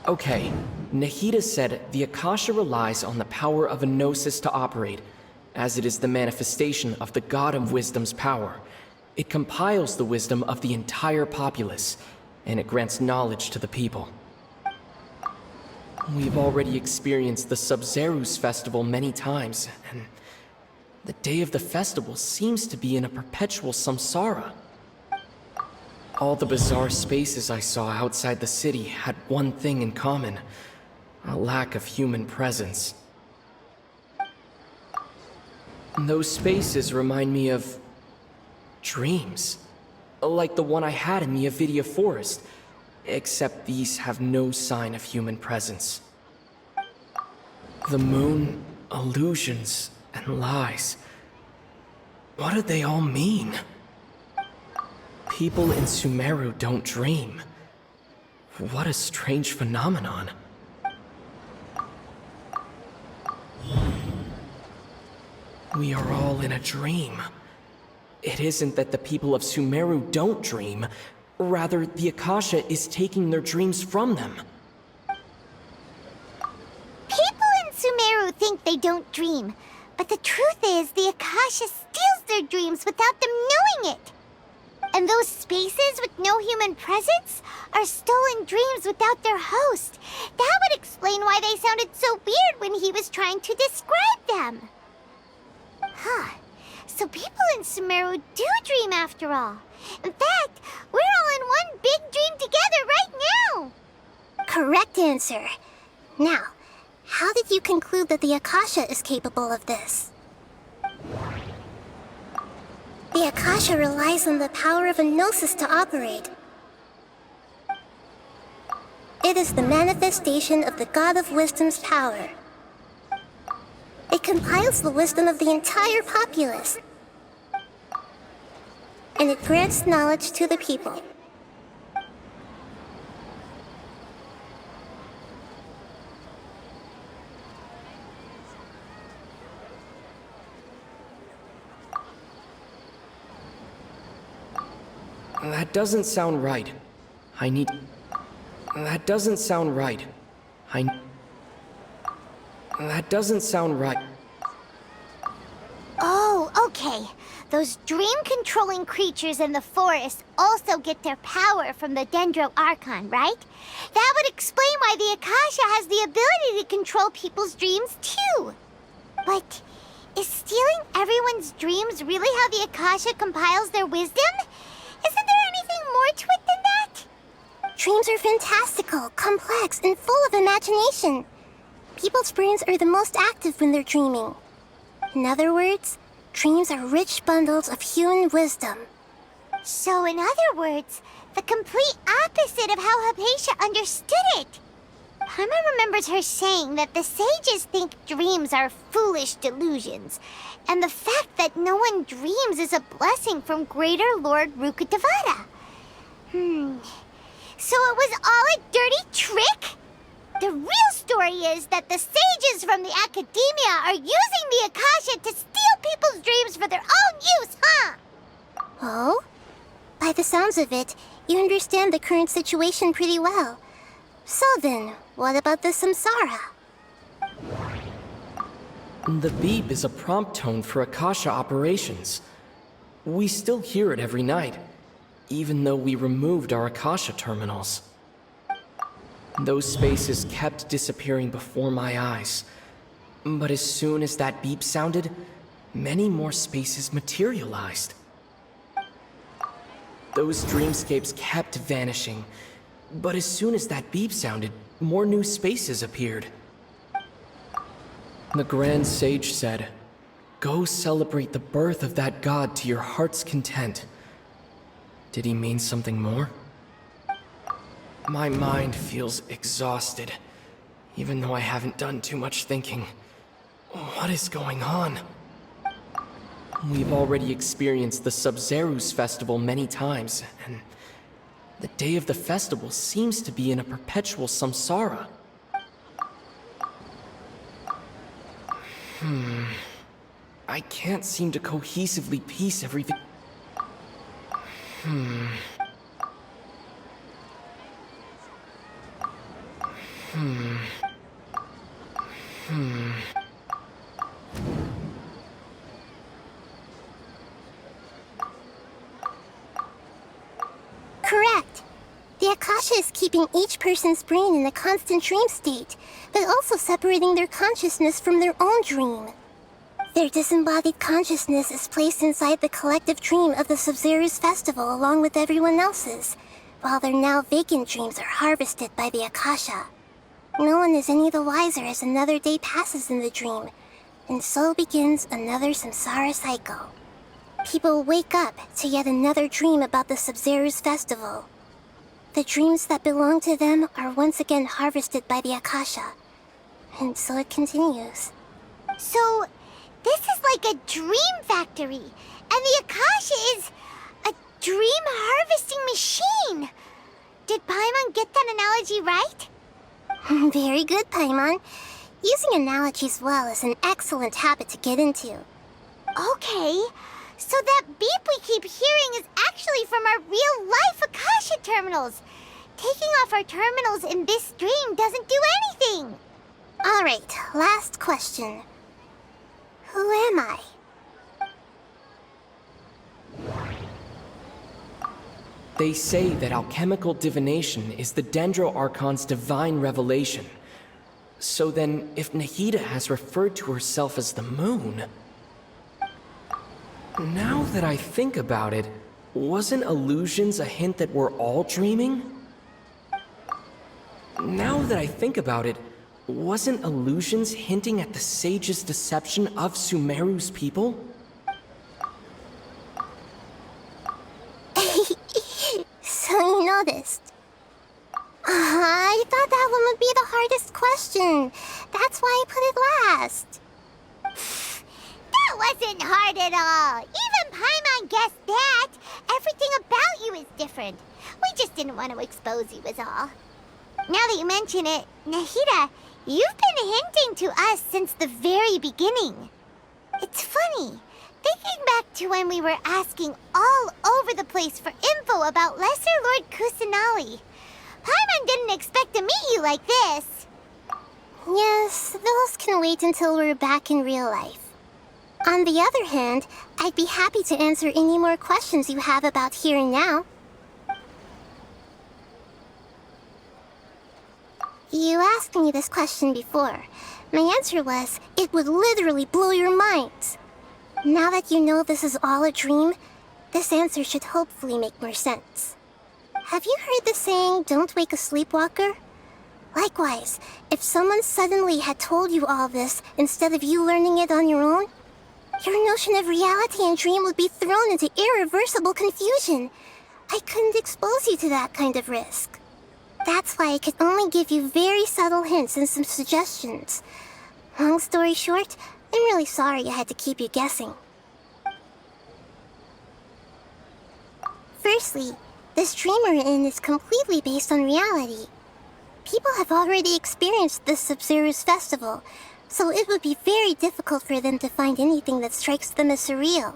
Speaker 16: Okay, Nahida said the Akasha relies on the power of a gnosis to operate, as it is the manifestation of the God of Wisdom's power. It compiles the wisdom of the entire populace, and it grants knowledge to the people. We've already experienced the Sabzeruz Festival many times, and the day of the festival seems to be in a perpetual samsara. All the bizarre spaces I saw outside the city had one thing in common: a lack of human presence. Those spaces remind me of dreams, like the one I had in the Avidia Forest, except these have no sign of human presence. The moon, illusions, and lies. What do they all mean? People in Sumeru don't dream. What a strange phenomenon. We are all in a dream. It isn't that the people of Sumeru don't dream, rather the Akasha is taking their dreams from them.
Speaker 1: People in Sumeru think they don't dream, but the truth is the Akasha steals their dreams without them knowing it. And those spaces with no human presence are stolen dreams without their host. That would explain why they sounded so weird when he was trying to describe them. Huh. So people in Sumeru do dream after all. In fact, we're all in one big dream together right now.
Speaker 15: Correct answer. Now, how did you conclude that the Akasha is capable of this? The Akasha relies on the power of a gnosis to operate. It is the manifestation of the God of Wisdom's power. It compiles the wisdom of the entire populace, and it grants knowledge to the people.
Speaker 16: That doesn't sound right. That doesn't sound right. That doesn't sound right.
Speaker 1: Oh, okay. Those dream-controlling creatures in the forest also get their power from the Dendro Archon, right? That would explain why the Akasha has the ability to control people's dreams, too. But is stealing everyone's dreams really how the Akasha compiles their wisdom? Isn't there anything more to it than that?
Speaker 15: Dreams are fantastical, complex, and full of imagination. People's brains are the most active when they're dreaming. In other words, dreams are rich bundles of human wisdom.
Speaker 1: So in other words, the complete opposite of how Hypatia understood it. Paimon remembers her saying that the sages think dreams are foolish delusions, and the fact that no one dreams is a blessing from Greater Lord Rukkhadevata. So it was all a dirty trick? The real story is that the sages from the academia are using the Akasha to steal people's dreams for their own use, huh?
Speaker 15: Oh? By the sounds of it, you understand the current situation pretty well. So then, what about the samsara?
Speaker 16: The beep is a prompt tone for Akasha operations. We still hear it every night, even though we removed our Akasha terminals. Those spaces kept disappearing before my eyes. But as soon as that beep sounded, many more spaces materialized. Those dreamscapes kept vanishing, but as soon as that beep sounded, more new spaces appeared. The Grand Sage said, "Go celebrate the birth of that god to your heart's content." Did he mean something more? My mind feels exhausted, even though I haven't done too much thinking. What is going on? We've already experienced the Sabzeruz Festival many times, and the day of the festival seems to be in a perpetual samsara. I can't seem to cohesively piece everything.
Speaker 15: Correct. The Akasha is keeping each person's brain in a constant dream state, but also separating their consciousness from their own dream. Their disembodied consciousness is placed inside the collective dream of the Sabzeruz Festival along with everyone else's, while their now vacant dreams are harvested by the Akasha. No one is any the wiser as another day passes in the dream, and so begins another samsara cycle. People wake up to yet another dream about the Sabzeruz Festival. The dreams that belong to them are once again harvested by the Akasha, and so it continues.
Speaker 1: So, this is like a dream factory, and the Akasha is a dream harvesting machine. Did Paimon get that analogy right?
Speaker 15: Very good, Paimon. Using analogies well is an excellent habit to get into.
Speaker 1: Okay, so that beep we keep hearing is actually from our real-life Akasha terminals. Taking off our terminals in this dream doesn't do anything.
Speaker 15: Alright, last question. Who am I?
Speaker 16: They say that alchemical divination is the Dendro Archon's divine revelation. So then, if Nahida has referred to herself as the moon... Now that I think about it, wasn't illusions a hint that we're all dreaming? Now that I think about it, wasn't illusions hinting at the sage's deception of Sumeru's people?
Speaker 15: So you noticed. I thought that one would be the hardest question. That's why I put it last.
Speaker 1: That wasn't hard at all. Even Paimon guessed that. Everything about you is different. We just didn't want to expose you is all. Now that you mention it, Nahida, you've been hinting to us since the very beginning. It's funny. Thinking back to when we were asking all over the place for info about Lesser Lord Kusanali, Paimon didn't expect to meet you like this.
Speaker 15: Yes, those can wait until we're back in real life. On the other hand, I'd be happy to answer any more questions you have about here and now. You asked me this question before. My answer was, it would literally blow your minds. Now that you know this is all a dream, this answer should hopefully make more sense. Have you heard the saying, "Don't wake a sleepwalker"? Likewise, if someone suddenly had told you all this instead of you learning it on your own, your notion of reality and dream would be thrown into irreversible confusion. I couldn't expose you to that kind of risk. That's why I could only give you very subtle hints and some suggestions. Long story short, I'm really sorry I had to keep you guessing. Firstly, this dream we're in is completely based on reality. People have already experienced this Sabzeruz Festival, so it would be very difficult for them to find anything that strikes them as surreal.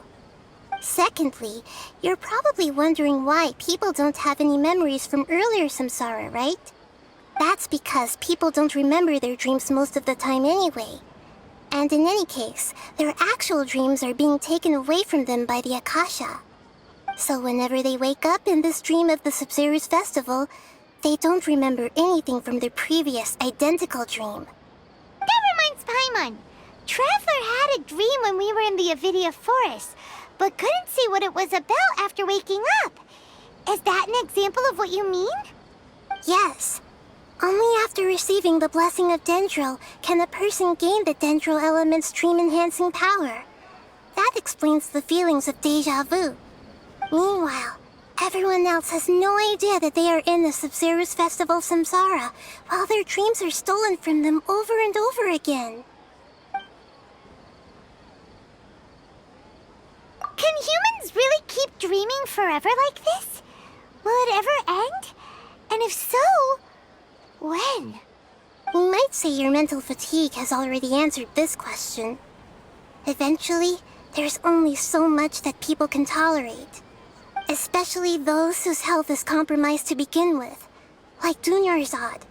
Speaker 15: Secondly, you're probably wondering why people don't have any memories from earlier samsara, right? That's because people don't remember their dreams most of the time anyway. And in any case, their actual dreams are being taken away from them by the Akasha. So whenever they wake up in this dream of the Sabzeruz Festival, they don't remember anything from their previous identical dream.
Speaker 1: That reminds Paimon. Traveler had a dream when we were in the Avidia Forest, but couldn't see what it was about after waking up. Is that an example of what you mean?
Speaker 15: Yes. Only after receiving the blessing of Dendril can a person gain the Dendril element's dream-enhancing power. That explains the feelings of déjà vu. Meanwhile, everyone else has no idea that they are in the Sabzeruz Festival Samsara, while their dreams are stolen from them over and over again.
Speaker 1: Can humans really keep dreaming forever like this? Will it ever end? And if so, when?
Speaker 15: We might say your mental fatigue has already answered this question. Eventually, there's only so much that people can tolerate. Especially those whose health is compromised to begin with, like Dunyarzad.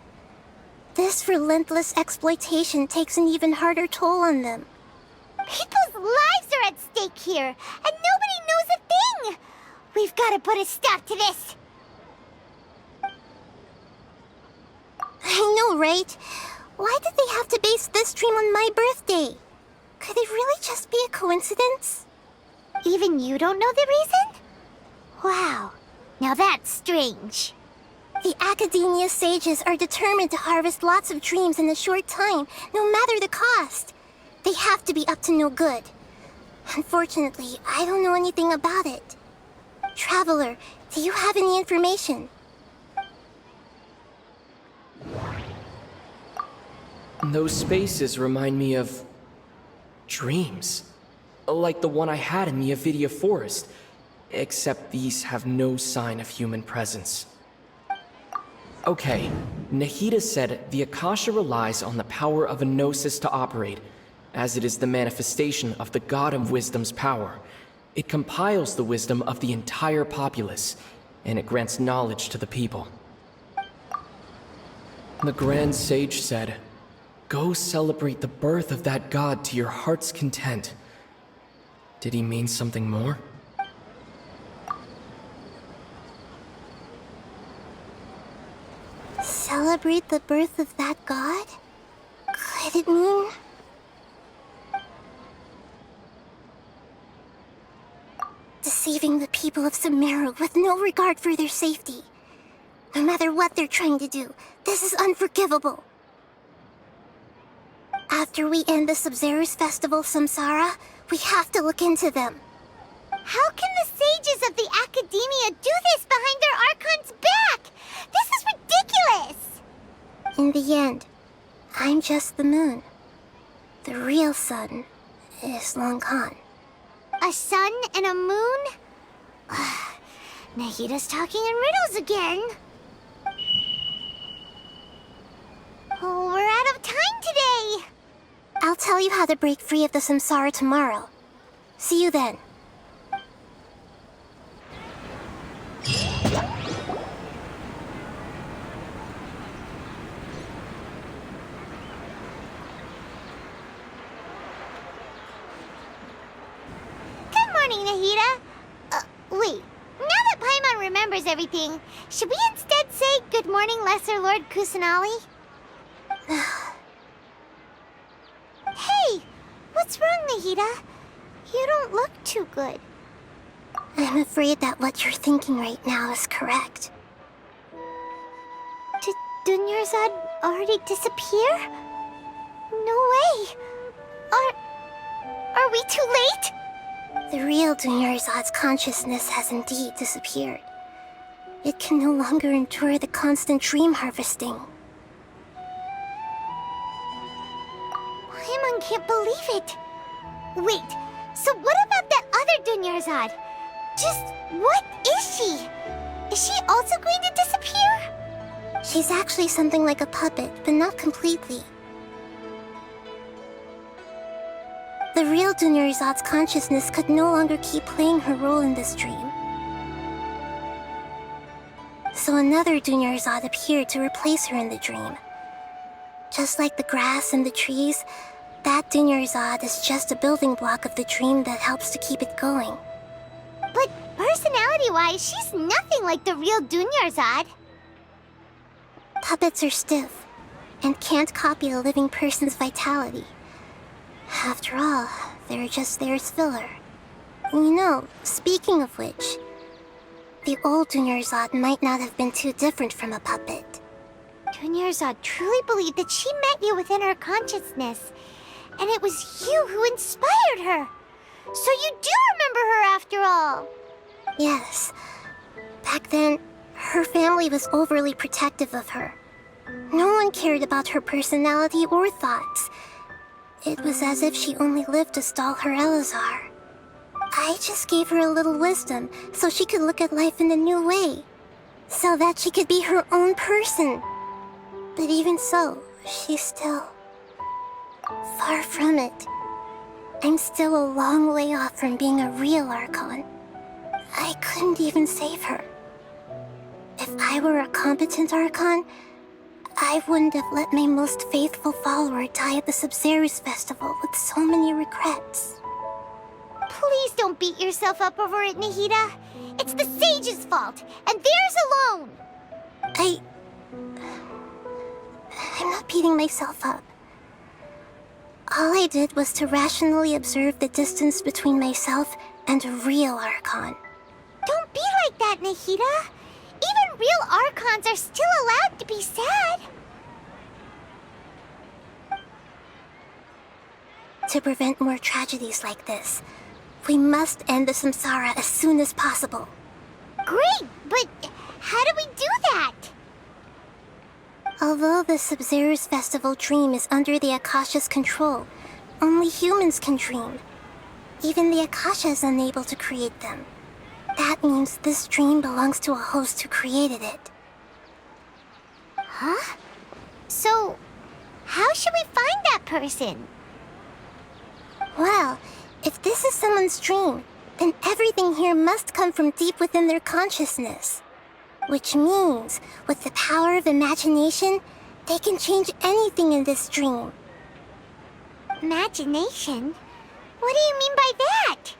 Speaker 15: This relentless exploitation takes an even harder toll on them.
Speaker 1: People's lives are at stake here, and nobody knows a thing! We've got to put a stop to this!
Speaker 15: I know, right? Why did they have to base this dream on my birthday? Could it really just be a coincidence?
Speaker 1: Even you don't know the reason? Wow, now that's strange.
Speaker 15: The Academia sages are determined to harvest lots of dreams in a short time, no matter the cost. They have to be up to no good. Unfortunately, I don't know anything about it. Traveler, do you have any information?
Speaker 16: Those spaces remind me of dreams. Like the one I had in the Avidia Forest, except these have no sign of human presence. Okay, Nahida said the Akasha relies on the power of a gnosis to operate, as it is the manifestation of the God of Wisdom's power. It compiles the wisdom of the entire populace, and it grants knowledge to the people. The Grand Sage said, "Go celebrate the birth of that god to your heart's content." Did he mean something more?
Speaker 15: Celebrate the birth of that god? Could it mean... deceiving the people of Sumeru with no regard for their safety? No matter what they're trying to do, this is unforgivable. After we end the Sabzeruz Festival Samsara, we have to look into them.
Speaker 1: How can the sages of the Academia do this behind their Archon's back? This is ridiculous!
Speaker 15: In the end, I'm just the moon. The real sun is long gone.
Speaker 1: A sun and a moon? Nahida's talking in riddles again. Oh, we're out of time today!
Speaker 15: I'll tell you how to break free of the Samsara tomorrow. See you then.
Speaker 1: Good morning, Nahida. Wait. Now that Paimon remembers everything, should we instead say good morning, Lesser Lord Kusanali? Hey! What's wrong, Nahida? You don't look too good.
Speaker 15: I'm afraid that what you're thinking right now is correct.
Speaker 1: Did Dunyarzad already disappear? No way! Are we too late?
Speaker 15: The real Dunyarzad's consciousness has indeed disappeared. It can no longer endure the constant dream harvesting.
Speaker 1: Paimon can't believe it. Wait, so what about that other Dunyarzad? Just what is she? Is she also going to disappear?
Speaker 15: She's actually something like a puppet, but not completely. The real Dunyarzad's consciousness could no longer keep playing her role in this dream. So another Dunyarzad appeared to replace her in the dream. Just like the grass and the trees, that Dunyarzad is just a building block of the dream that helps to keep it going.
Speaker 1: But personality-wise, she's nothing like the real Dunyarzad.
Speaker 15: Puppets are stiff and can't copy a living person's vitality. After all, they're just there as filler. You know, speaking of which, the old Dunyarzad might not have been too different from a puppet.
Speaker 1: Dunyarzad truly believed that she met you within her consciousness, and it was you who inspired her. So you do remember her after all.
Speaker 15: Yes. Back then, her family was overly protective of her. No one cared about her personality or thoughts. It was as if she only lived to stall her Elazar. I just gave her a little wisdom so she could look at life in a new way. So that she could be her own person. But even so, she's still far from it. I'm still a long way off from being a real Archon. I couldn't even save her. If I were a competent Archon, I wouldn't have let my most faithful follower die at the Sabzeruz Festival with so many regrets.
Speaker 1: Please don't beat yourself up over it, Nahida. It's the sage's fault, and theirs alone.
Speaker 15: I'm not beating myself up. All I did was to rationally observe the distance between myself and a real Archon.
Speaker 1: Don't be like that, Nahida. Even real Archons are still allowed to be sad.
Speaker 15: To prevent more tragedies like this, we must end the samsara as soon as possible.
Speaker 1: Great, but how do we do that?
Speaker 15: Although the Sabzeruz Festival dream is under the Akasha's control, only humans can dream. Even the Akasha is unable to create them. That means this dream belongs to a host who created it.
Speaker 1: Huh? So, how should we find that person?
Speaker 15: Well, if this is someone's dream, then everything here must come from deep within their consciousness. Which means, with the power of imagination, they can change anything in this dream.
Speaker 1: Imagination? What do you mean by that?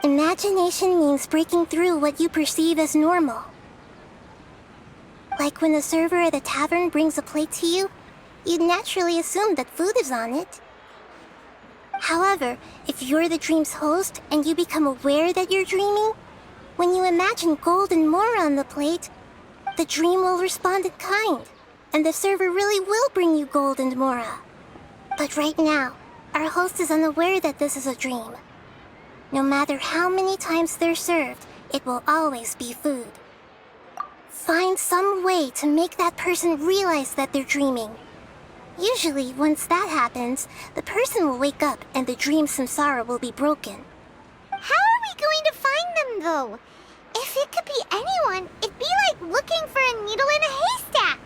Speaker 15: Imagination means breaking through what you perceive as normal. Like when the server at the tavern brings a plate to you, you'd naturally assume that food is on it. However, if you're the dream's host and you become aware that you're dreaming, when you imagine gold and more on the plate, the dream will respond in kind, and the server really will bring you gold and mora. But right now, our host is unaware that this is a dream. No matter how many times they're served, it will always be food. Find some way to make that person realize that they're dreaming. Usually, once that happens, the person will wake up and the dream samsara will be broken.
Speaker 1: How are we going to find them, though? If it could be anyone, it'd be like looking for a needle in a haystack.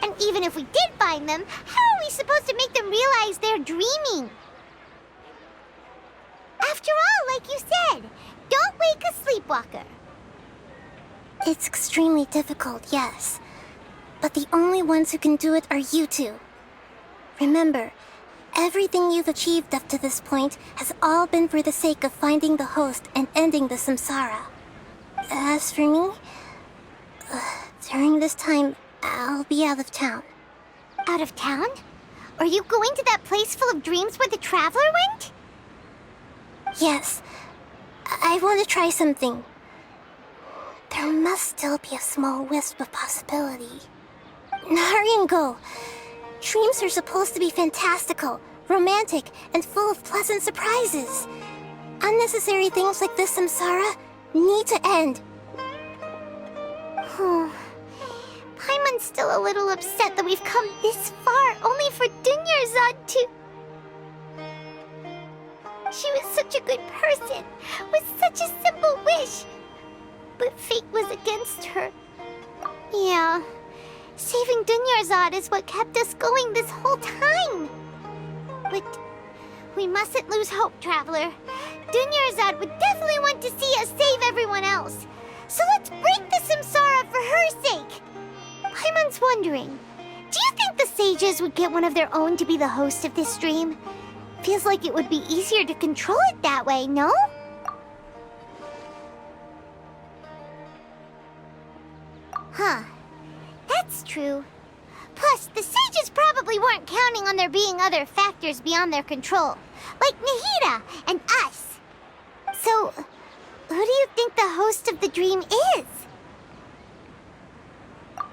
Speaker 1: And even if we did find them, how are we supposed to make them realize they're dreaming? After all, like you said, don't wake a sleepwalker.
Speaker 15: It's extremely difficult, yes. But the only ones who can do it are you two. Remember, everything you've achieved up to this point has all been for the sake of finding the host and ending the samsara. As for me, during this time, I'll be out of town.
Speaker 1: Out of town? Are you going to that place full of dreams where the Traveler went?
Speaker 15: Yes. I want to try something. There must still be a small wisp of possibility. Hurry and go. Dreams are supposed to be fantastical, romantic, and full of pleasant surprises. Unnecessary things like this samsara need to end.
Speaker 1: Paimon's still a little upset that we've come this far only for Dunyarzad to... She was such a good person, with such a simple wish. But fate was against her. Yeah, saving Dunyarzad is what kept us going this whole time. But we mustn't lose hope, Traveler. Dunyarzad would definitely want to see us save everyone else. So let's break the samsara for her sake. Paimon's wondering, do you think the sages would get one of their own to be the host of this dream? Feels like it would be easier to control it that way, no? Huh. That's true. Plus, the sages probably weren't counting on there being other factors beyond their control, like Nahida and us. So, who do you think the host of the dream is?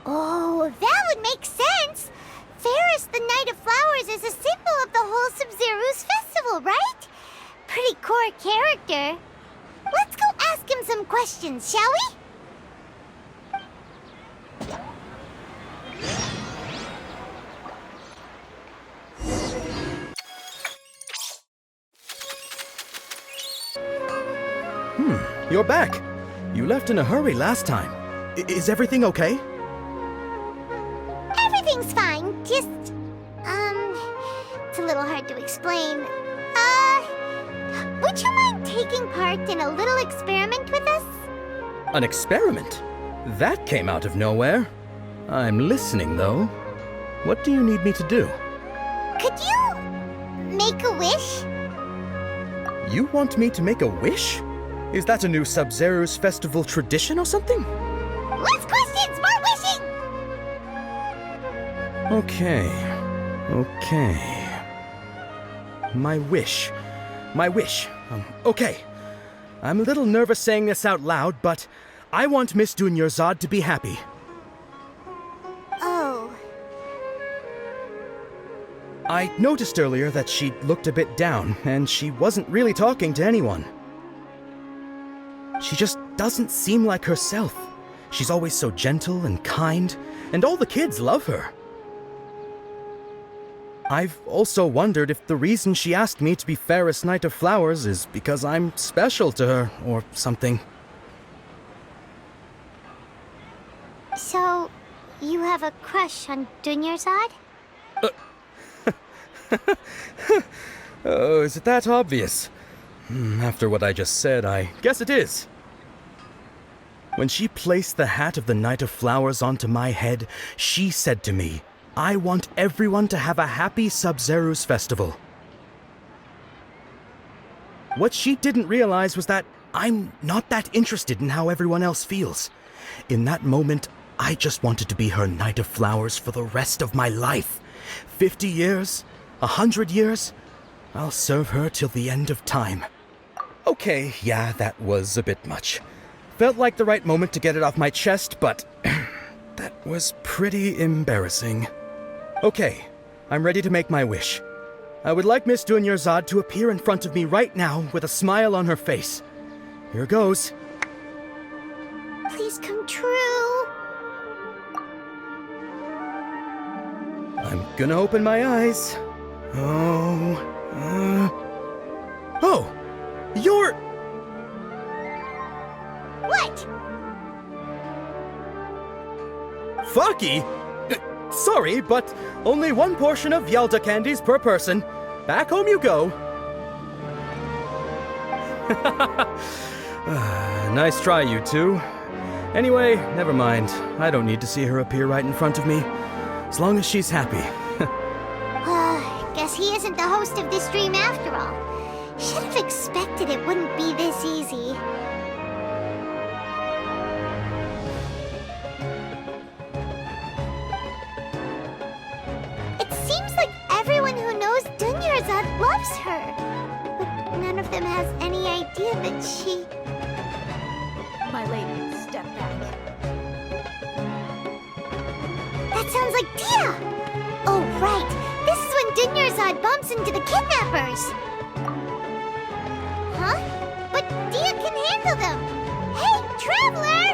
Speaker 1: Oh, that would make sense! Ferris, the Knight of Flowers, is a symbol of the whole Sabzeruz Festival, right? Pretty core character. Let's go ask him some questions, shall we?
Speaker 4: You're back. You left in a hurry last time. Is everything okay?
Speaker 1: Everything's fine, just, it's a little hard to explain. Would you mind taking part in a little experiment with us?
Speaker 4: An experiment? That came out of nowhere. I'm listening, though. What do you need me to do?
Speaker 1: Could you make a wish?
Speaker 4: You want me to make a wish? Is that a new Sabzeruz Festival tradition or something?
Speaker 1: Less questions, more wishing!
Speaker 4: Okay. My wish. Okay. I'm a little nervous saying this out loud, but I want Miss Dunyarzad to be happy.
Speaker 1: Oh.
Speaker 4: I noticed earlier that she looked a bit down, and she wasn't really talking to anyone. She just doesn't seem like herself. She's always so gentle and kind, and all the kids love her. I've also wondered if the reason she asked me to be Fairest Knight of Flowers is because I'm special to her, or something.
Speaker 1: So, you have a crush on Dunyarzad?
Speaker 4: Oh, is it that obvious? After what I just said, I guess it is. When she placed the hat of the Knight of Flowers onto my head, she said to me, I want everyone to have a happy Sabzeruz Festival. What she didn't realize was that I'm not that interested in how everyone else feels. In that moment, I just wanted to be her Knight of Flowers for the rest of my life. 50 years, 100 years, I'll serve her till the end of time. Okay, yeah, that was a bit much. Felt like the right moment to get it off my chest, but that was pretty embarrassing. Okay, I'm ready to make my wish. I would like Miss Dunyarzad to appear in front of me right now with a smile on her face. Here goes.
Speaker 1: Please come true.
Speaker 4: I'm gonna open my eyes. Oh, you're...
Speaker 1: What?
Speaker 4: Faki? Sorry, but only one portion of Yalda candies per person. Back home you go. Nice try, you two. Anyway, never mind. I don't need to see her appear right in front of me. As long as she's happy.
Speaker 1: Guess he isn't the host of this dream after all. Should have expected it wouldn't be this easy. It seems like everyone who knows Dunyarzad loves her. But none of them has any idea that she...
Speaker 3: My lady, step back.
Speaker 1: That sounds like Dia! Oh, right. This is when Dunyarzad bumps into the kidnappers. Huh? But Dia can handle them. Hey, Traveler!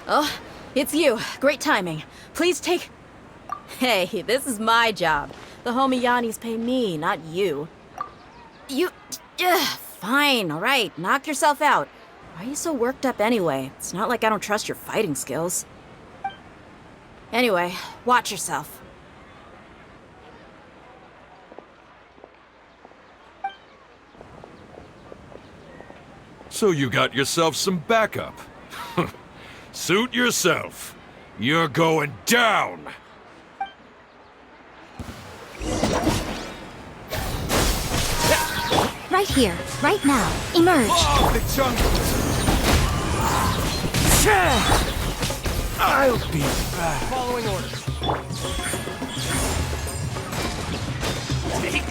Speaker 3: Oh, it's you. Great timing. Please take... Hey, this is my job. The homie Yannis pay me, not you. You... fine, alright. Knock yourself out. Why are you so worked up anyway? It's not like I don't trust your fighting skills. Anyway, watch yourself.
Speaker 9: So you got yourself some backup. Suit yourself. You're going down!
Speaker 18: Right here, right now. Emerge.
Speaker 9: Oh, the jungle! I'll be back.
Speaker 7: Following orders.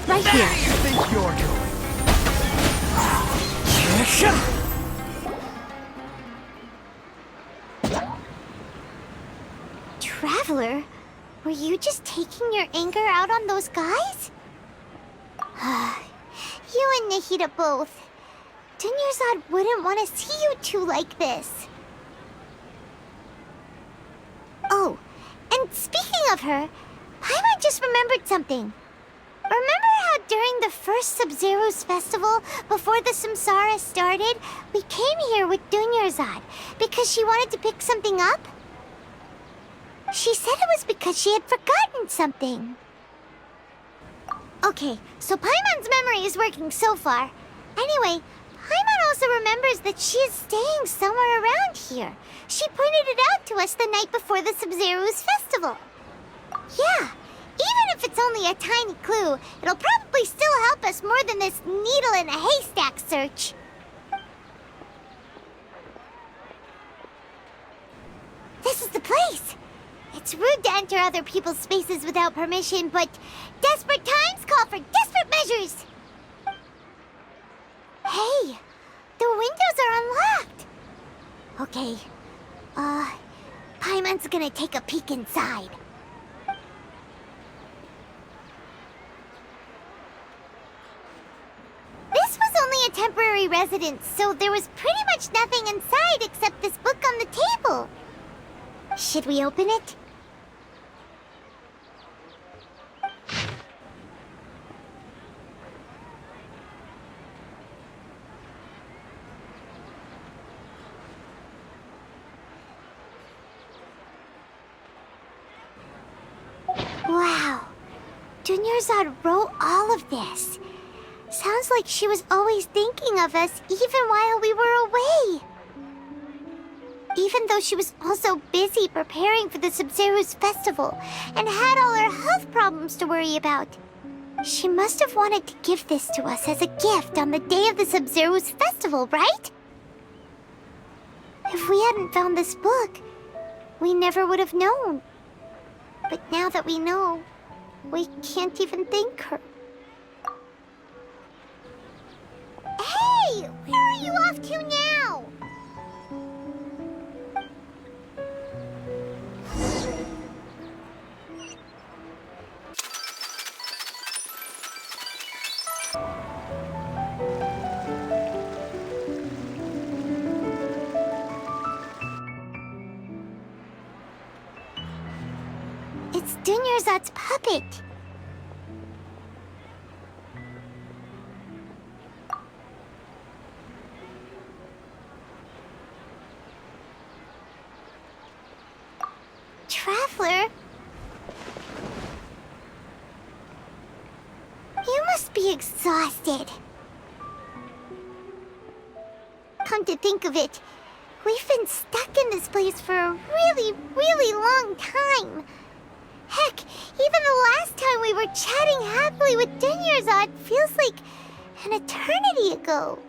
Speaker 18: Right here.
Speaker 9: Where do you think you're going?
Speaker 1: Traveler, were you just taking your anger out on those guys? You and Nahida both. Dunyarzad wouldn't want to see you two like this. Oh, and speaking of her, Paimon just remembered something. Remember how during the first Sabzeruz Festival, before the Samsara started, we came here with Dunyarzad because she wanted to pick something up? She said it was because she had forgotten something. Okay, so Paimon's memory is working so far. Anyway, Paimon also remembers that she is staying somewhere around here. She pointed it out to us the night before the Sabzeruz Festival. Yeah, even if it's only a tiny clue, it'll probably still help us more than this needle in a haystack search. This is the place. It's rude to enter other people's spaces without permission, but desperate times call for desperate measures. Hey, the windows are unlocked. Okay, Paimon's gonna take a peek inside. This was only a temporary residence, so there was pretty much nothing inside except this book on the table. Should we open it? Wow, Dunyarzad wrote all of this. Sounds like she was always thinking of us even while we were away. Even though she was also busy preparing for the Sabzeruz Festival and had all her health problems to worry about. She must have wanted to give this to us as a gift on the day of the Sabzeruz Festival, right? If we hadn't found this book, we never would have known. But now that we know, we can't even thank her. Hey! Where are you off to now? It's Dunyarzad's puppet. Traveler? You must be exhausted. Come to think of it, we've been stuck in this place for a really, really long time. Heck, even the last time we were chatting happily with Dunyarzad feels like an eternity ago.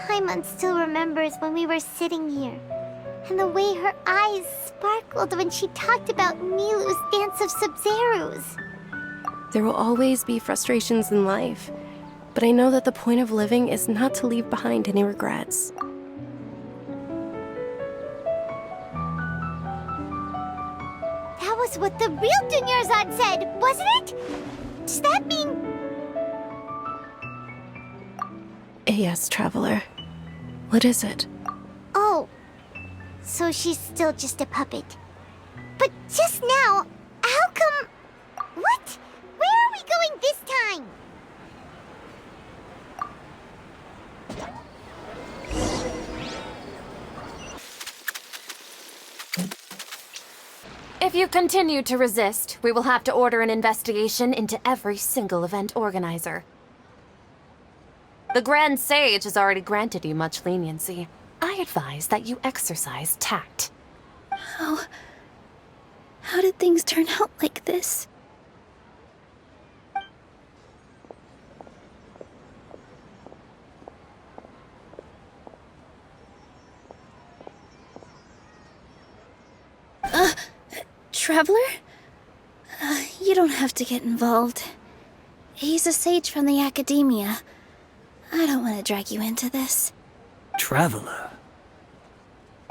Speaker 1: Paimon still remembers when we were sitting here, and the way her eyes sparkled when she talked about Nilu's Dance of Sabzeruz.
Speaker 2: There will always be frustrations in life, but I know that the point of living is not to leave behind any regrets.
Speaker 1: That was what the real Dunyarzad said, wasn't it? Does that mean...
Speaker 2: Yes, Traveler. What is it?
Speaker 1: Oh, So she's still just a puppet. But just now, how come... What? Where are we going this time?
Speaker 10: If you continue to resist, we will have to order an investigation into every single event organizer. The Grand Sage has already granted you much leniency. I advise that you exercise tact.
Speaker 11: How did things turn out like this? Traveler? You don't have to get involved. He's a sage from the Academia. I don't want to drag you into this.
Speaker 12: Traveler?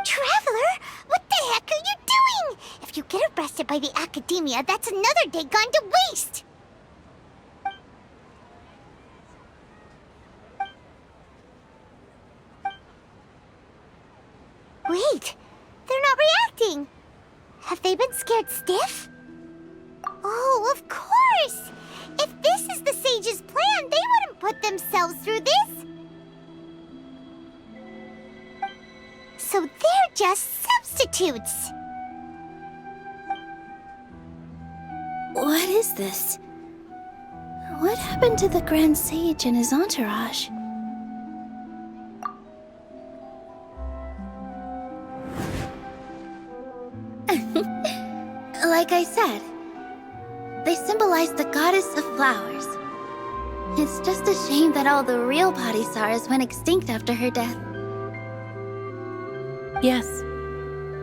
Speaker 1: Traveler? What the heck are you doing? If you get arrested by the Academia, that's another day gone to waste! Wait, they're not reacting! Have they been scared stiff? Oh, of course! If this is the Sage's plan, they wouldn't put themselves through this! So they're just substitutes!
Speaker 11: What is this? What happened to the Grand Sage and his entourage? Like I said, they symbolize the goddess of flowers. It's just a shame that all the real Padisaras went extinct after her death.
Speaker 2: Yes.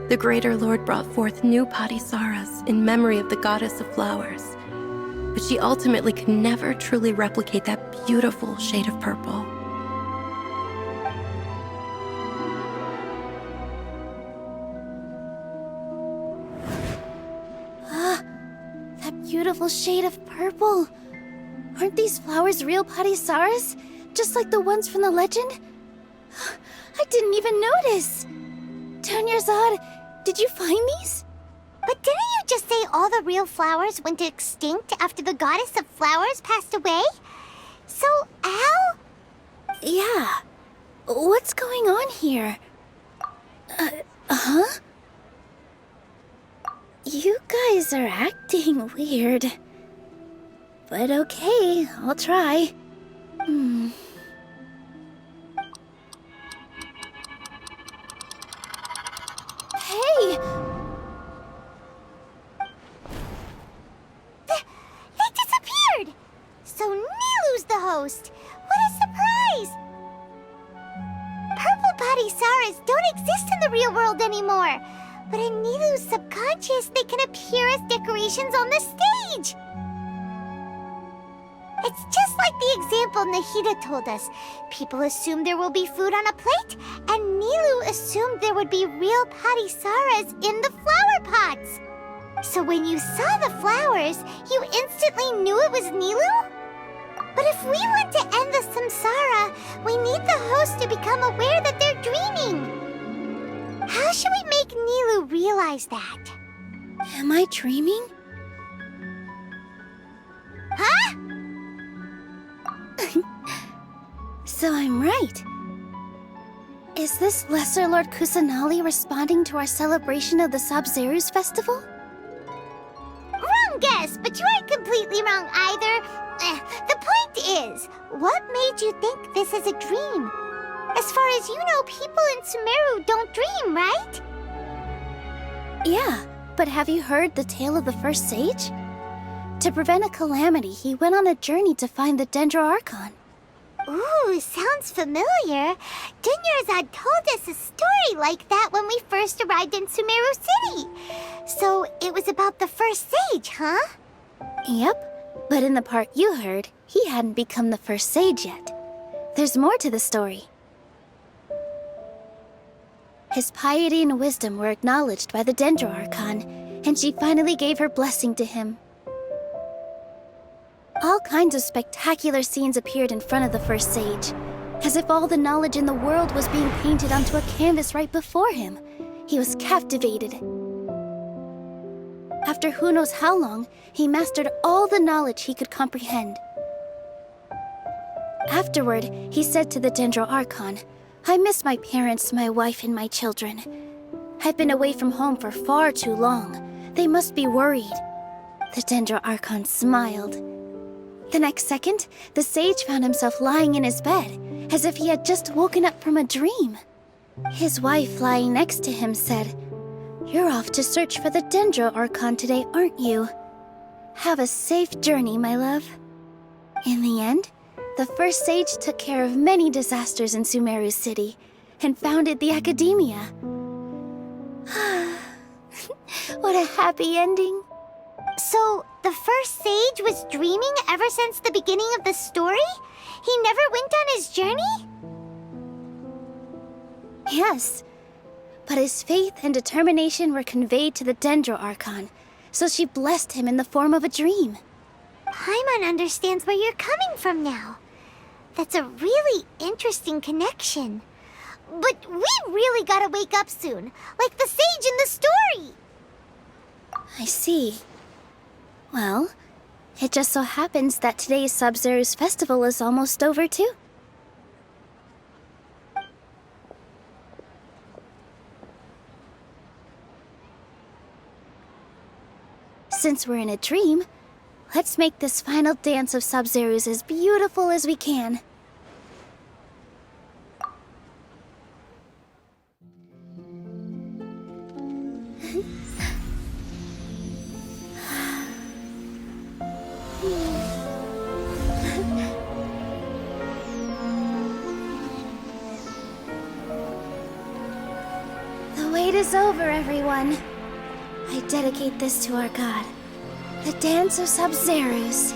Speaker 2: The Greater Lord brought forth new Padisaras in memory of the goddess of flowers. But she ultimately could never truly replicate that beautiful shade of purple.
Speaker 11: Beautiful shade of purple. Aren't these flowers real Padisaras? Just like the ones from the legend? I didn't even notice. Tanyarzad, did you find these?
Speaker 1: But didn't you just say all the real flowers went extinct after the goddess of flowers passed away? So, how?
Speaker 11: Yeah. What's going on here? Huh? You guys are acting weird. But okay, I'll try. Hey!
Speaker 1: They disappeared! So Nilu's the host! What a surprise! Purple Padisaras don't exist in the real world anymore! But in Nilu's subconscious, they can appear as decorations on the stage! It's just like the example Nahida told us. People assume there will be food on a plate, and Nilu assumed there would be real Padisaras in the flower pots. So when you saw the flowers, you instantly knew it was Nilu? But if we want to end the samsara, we need the host to become aware that they're dreaming. How should we make Nilu realize that?
Speaker 11: Am I dreaming?
Speaker 1: Huh?
Speaker 11: So I'm right. Is this Lesser Lord Kusanali responding to our celebration of the Sabzeruz Festival?
Speaker 1: Wrong guess, but you aren't completely wrong either. The point is, what made you think this is a dream? As far as you know, people in Sumeru don't dream, right?
Speaker 11: Yeah, but have you heard the tale of the first sage? To prevent a calamity, he went on a journey to find the Dendro Archon.
Speaker 1: Ooh, sounds familiar. Dunyarzad told us a story like that when we first arrived in Sumeru City. So it was about the first sage, huh?
Speaker 11: Yep, but in the part you heard, he hadn't become the first sage yet. There's more to the story. His piety and wisdom were acknowledged by the Dendro Archon, and she finally gave her blessing to him. All kinds of spectacular scenes appeared in front of the first sage, as if all the knowledge in the world was being painted onto a canvas right before him. he was captivated. After who knows how long, he mastered all the knowledge he could comprehend. Afterward, he said to the Dendro Archon, "I miss my parents, my wife, and my children. I've been away from home for far too long. They must be worried." The Dendro Archon smiled. The next second, the sage found himself lying in his bed, as if he had just woken up from a dream. His wife, lying next to him, said, "You're off to search for the Dendro Archon today, aren't you? Have a safe journey, my love." In the end, the first sage took care of many disasters in Sumeru City and founded the Academia. What a happy ending.
Speaker 1: So, the first sage was dreaming ever since the beginning of the story? He never went on his journey?
Speaker 11: Yes, but his faith and determination were conveyed to the Dendro Archon, so she blessed him in the form of a dream.
Speaker 1: Paimon understands where you're coming from now. That's a really interesting connection. But we really gotta wake up soon, like the sage in the story!
Speaker 11: I see. Well, it just so happens that today's Sabzeruz Festival is almost over too. Since we're in a dream, let's make this final dance of Sabzeruz as beautiful as we can. The wait is over, everyone. I dedicate this to our god, the dance of Sabzeruz.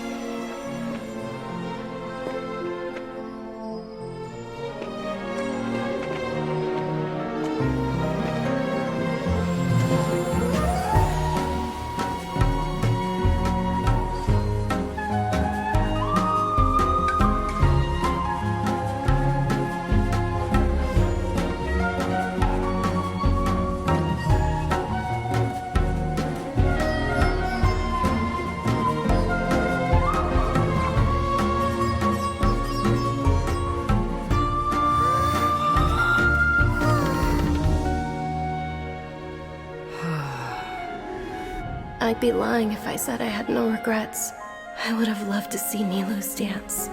Speaker 2: I'd be lying if I said I had no regrets. I would have loved to see Nilou's dance.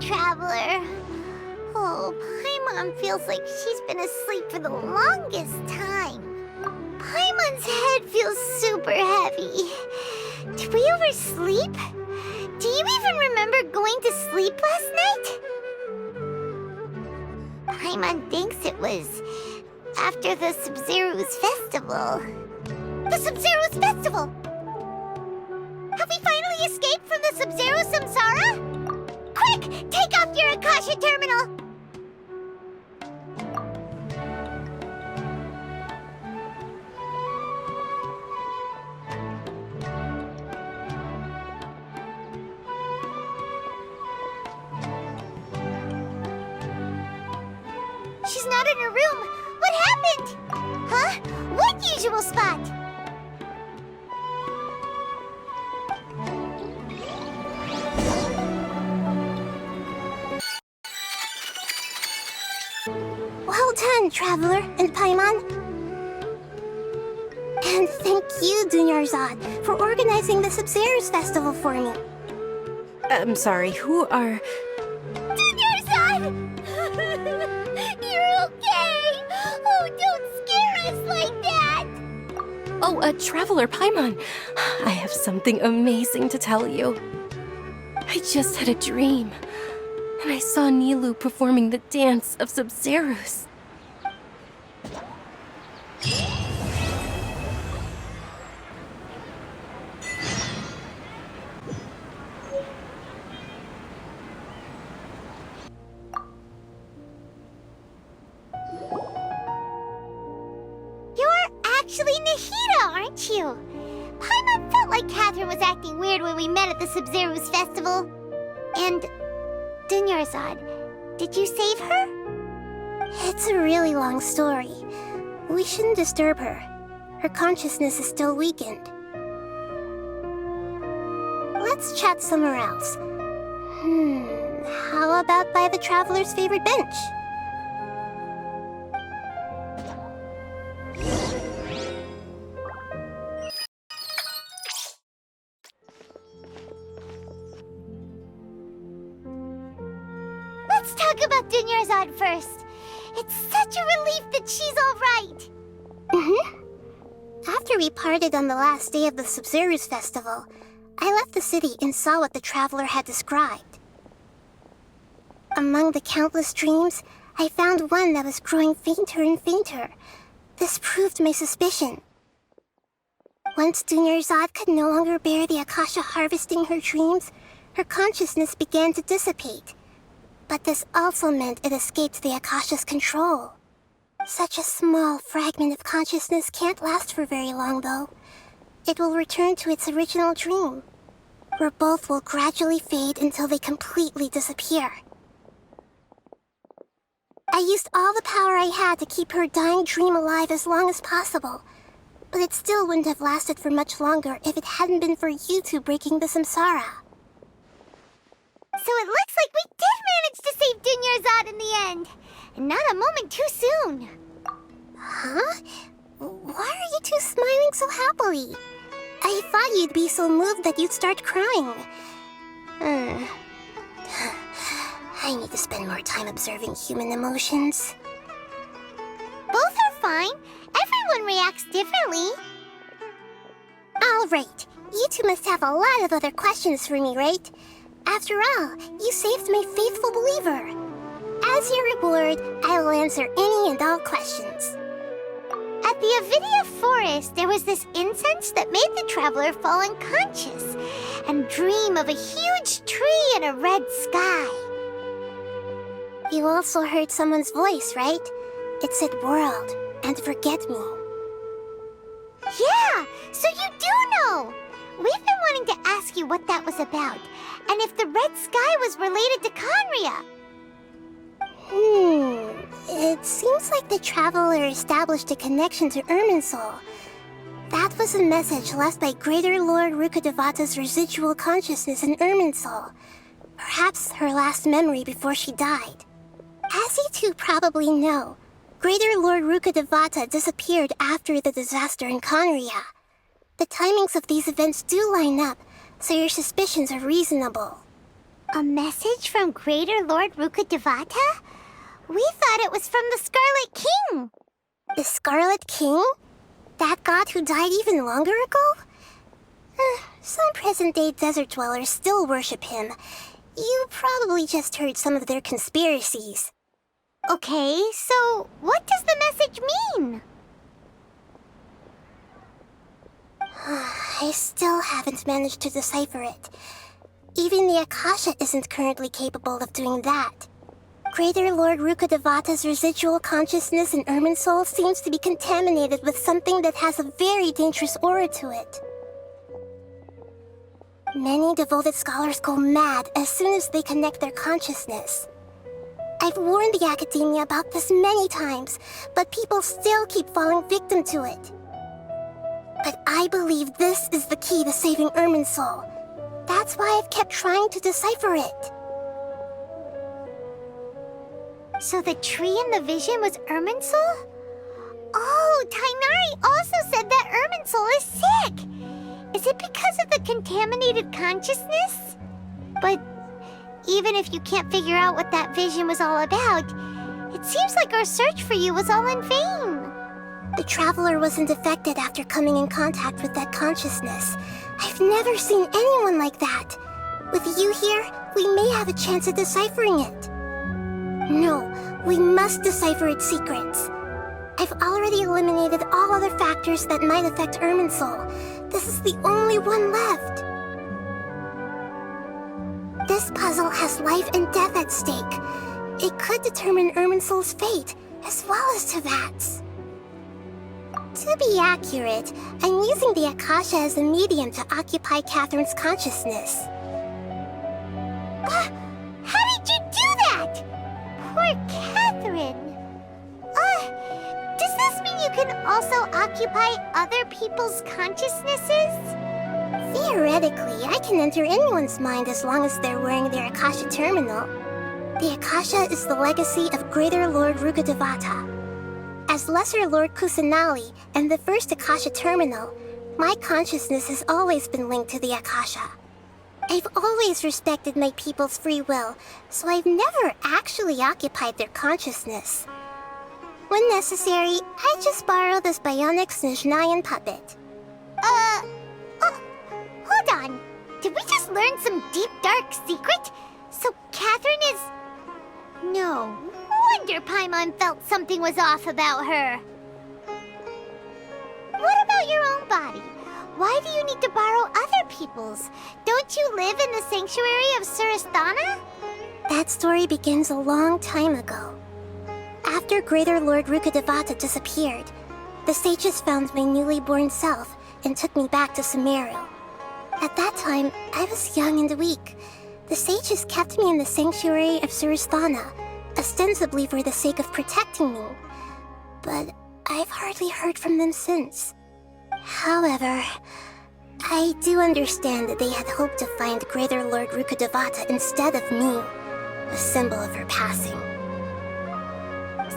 Speaker 1: Traveler. Oh, Paimon feels like she's been asleep for the longest time. Paimon's head feels super heavy. Did we oversleep? Do you even remember going to sleep last night? Paimon thinks it was after the Sabzeruz Festival. The Sabzeruz Festival! Have we finally escaped from the Sabzeruz Samsara? Quick! Take off your Akasha terminal! She's not in her room! What happened? Huh? What usual spot? Well
Speaker 15: again, Traveler and Paimon. And thank you, Dunyarzad, for organizing the Sabzeruz Festival for me.
Speaker 2: I'm sorry, who are...
Speaker 1: Dunyarzad! You're okay! Oh, don't scare us like that!
Speaker 2: Oh, Traveler Paimon. I have something amazing to tell you. I just had a dream, and I saw Nilou performing the dance of Sabzeruz.
Speaker 1: Actually Nahida, aren't you? Paimon felt like Catherine was acting weird when we met at the Sabzeruz Festival. And... Dunyarzad, did you save her?
Speaker 15: It's a really long story. We shouldn't disturb her. Her consciousness is still weakened. Let's chat somewhere else. How about by the Traveler's favorite bench?
Speaker 1: Let's talk about Dunyarzad first. It's such a relief that she's all right.
Speaker 15: After we parted on the last day of the Sabzeruz Festival, I left the city and saw what the Traveler had described. Among the countless dreams, I found one that was growing fainter and fainter. This proved my suspicion. Once Dunyarzad could no longer bear the Akasha harvesting her dreams, her consciousness began to dissipate. But this also meant it escaped the Akasha's control. Such a small fragment of consciousness can't last for very long, though. It will return to its original dream, where both will gradually fade until they completely disappear. I used all the power I had to keep her dying dream alive as long as possible, but it still wouldn't have lasted for much longer if it hadn't been for you two breaking the samsara.
Speaker 1: So it looks like we did manage to save Dunyarzad in the end. And not a moment too soon.
Speaker 15: Huh? Why are you two smiling so happily? I thought you'd be so moved that you'd start crying. I need to spend more time observing human emotions.
Speaker 1: Both are fine. Everyone reacts differently.
Speaker 15: All right. You two must have a lot of other questions for me, right? After all, you saved my faithful believer. As your reward, I will answer any and all questions.
Speaker 1: At the Avidia Forest, there was this incense that made the Traveler fall unconscious and dream of a huge tree and a red sky.
Speaker 15: You also heard someone's voice, right? It said world and forget me.
Speaker 1: Yeah, so you do know! We've been wanting to ask you what that was about, and if the red sky was related to Khaenri'ah.
Speaker 15: It seems like the Traveler established a connection to Irminsul. That was a message left by Greater Lord Rukkhadevata's residual consciousness in Irminsul. Perhaps her last memory before she died. As you two probably know, Greater Lord Rukkhadevata disappeared after the disaster in Khaenri'ah. The timings of these events do line up, so your suspicions are reasonable.
Speaker 1: A message from Greater Lord Rukkhadevata? We thought it was from the Scarlet King.
Speaker 15: The Scarlet King? That god who died even longer ago? Some present-day desert dwellers still worship him. You probably just heard some of their conspiracies.
Speaker 1: Okay, so what does the message mean?
Speaker 15: I still haven't managed to decipher it. Even the Akasha isn't currently capable of doing that. Greater Lord Rukkhadevata's residual consciousness in Irminsul seems to be contaminated with something that has a very dangerous aura to it. Many devoted scholars go mad as soon as they connect their consciousness. I've warned the Academia about this many times, but people still keep falling victim to it. But I believe this is the key to saving Irminsul. That's why I've kept trying to decipher it.
Speaker 1: So the tree in the vision was Irminsul? Oh, Tainari also said that Irminsul is sick! Is it because of the contaminated consciousness? But even if you can't figure out what that vision was all about, it seems like our search for you was all in vain.
Speaker 15: The Traveler wasn't affected after coming in contact with that consciousness. I've never seen anyone like that. With you here, we may have a chance at deciphering it. No, we must decipher its secrets. I've already eliminated all other factors that might affect Irminsul. This is the only one left. This puzzle has life and death at stake. It could determine Irminsul's fate, as well as Tevat's. To be accurate, I'm using the Akasha as a medium to occupy Catherine's consciousness.
Speaker 1: How did you do that? Poor Catherine. Does this mean you can also occupy other people's consciousnesses?
Speaker 15: Theoretically, I can enter anyone's mind as long as they're wearing their Akasha terminal. The Akasha is the legacy of Greater Lord Rukkhadevata. As Lesser Lord Kusanali and the first Akasha terminal, my consciousness has always been linked to the Akasha. I've always respected my people's free will, so I've never actually occupied their consciousness. When necessary, I just borrow this bionic Snezhnayan puppet.
Speaker 1: Hold on. Did we just learn some deep, dark secret? So Catherine is... No wonder Paimon felt something was off about her. What about your own body? Why do you need to borrow other people's? Don't you live in the sanctuary of Surasthana?
Speaker 15: That story begins a long time ago. After Greater Lord Rukkhadevata disappeared, the sages found my newly born self and took me back to Sumeru. At that time, I was young and weak. The sages kept me in the sanctuary of Surasthana, ostensibly for the sake of protecting me. But I've hardly heard from them since. However, I do understand that they had hoped to find Greater Lord Rukkhadevata instead of me, a symbol of her passing.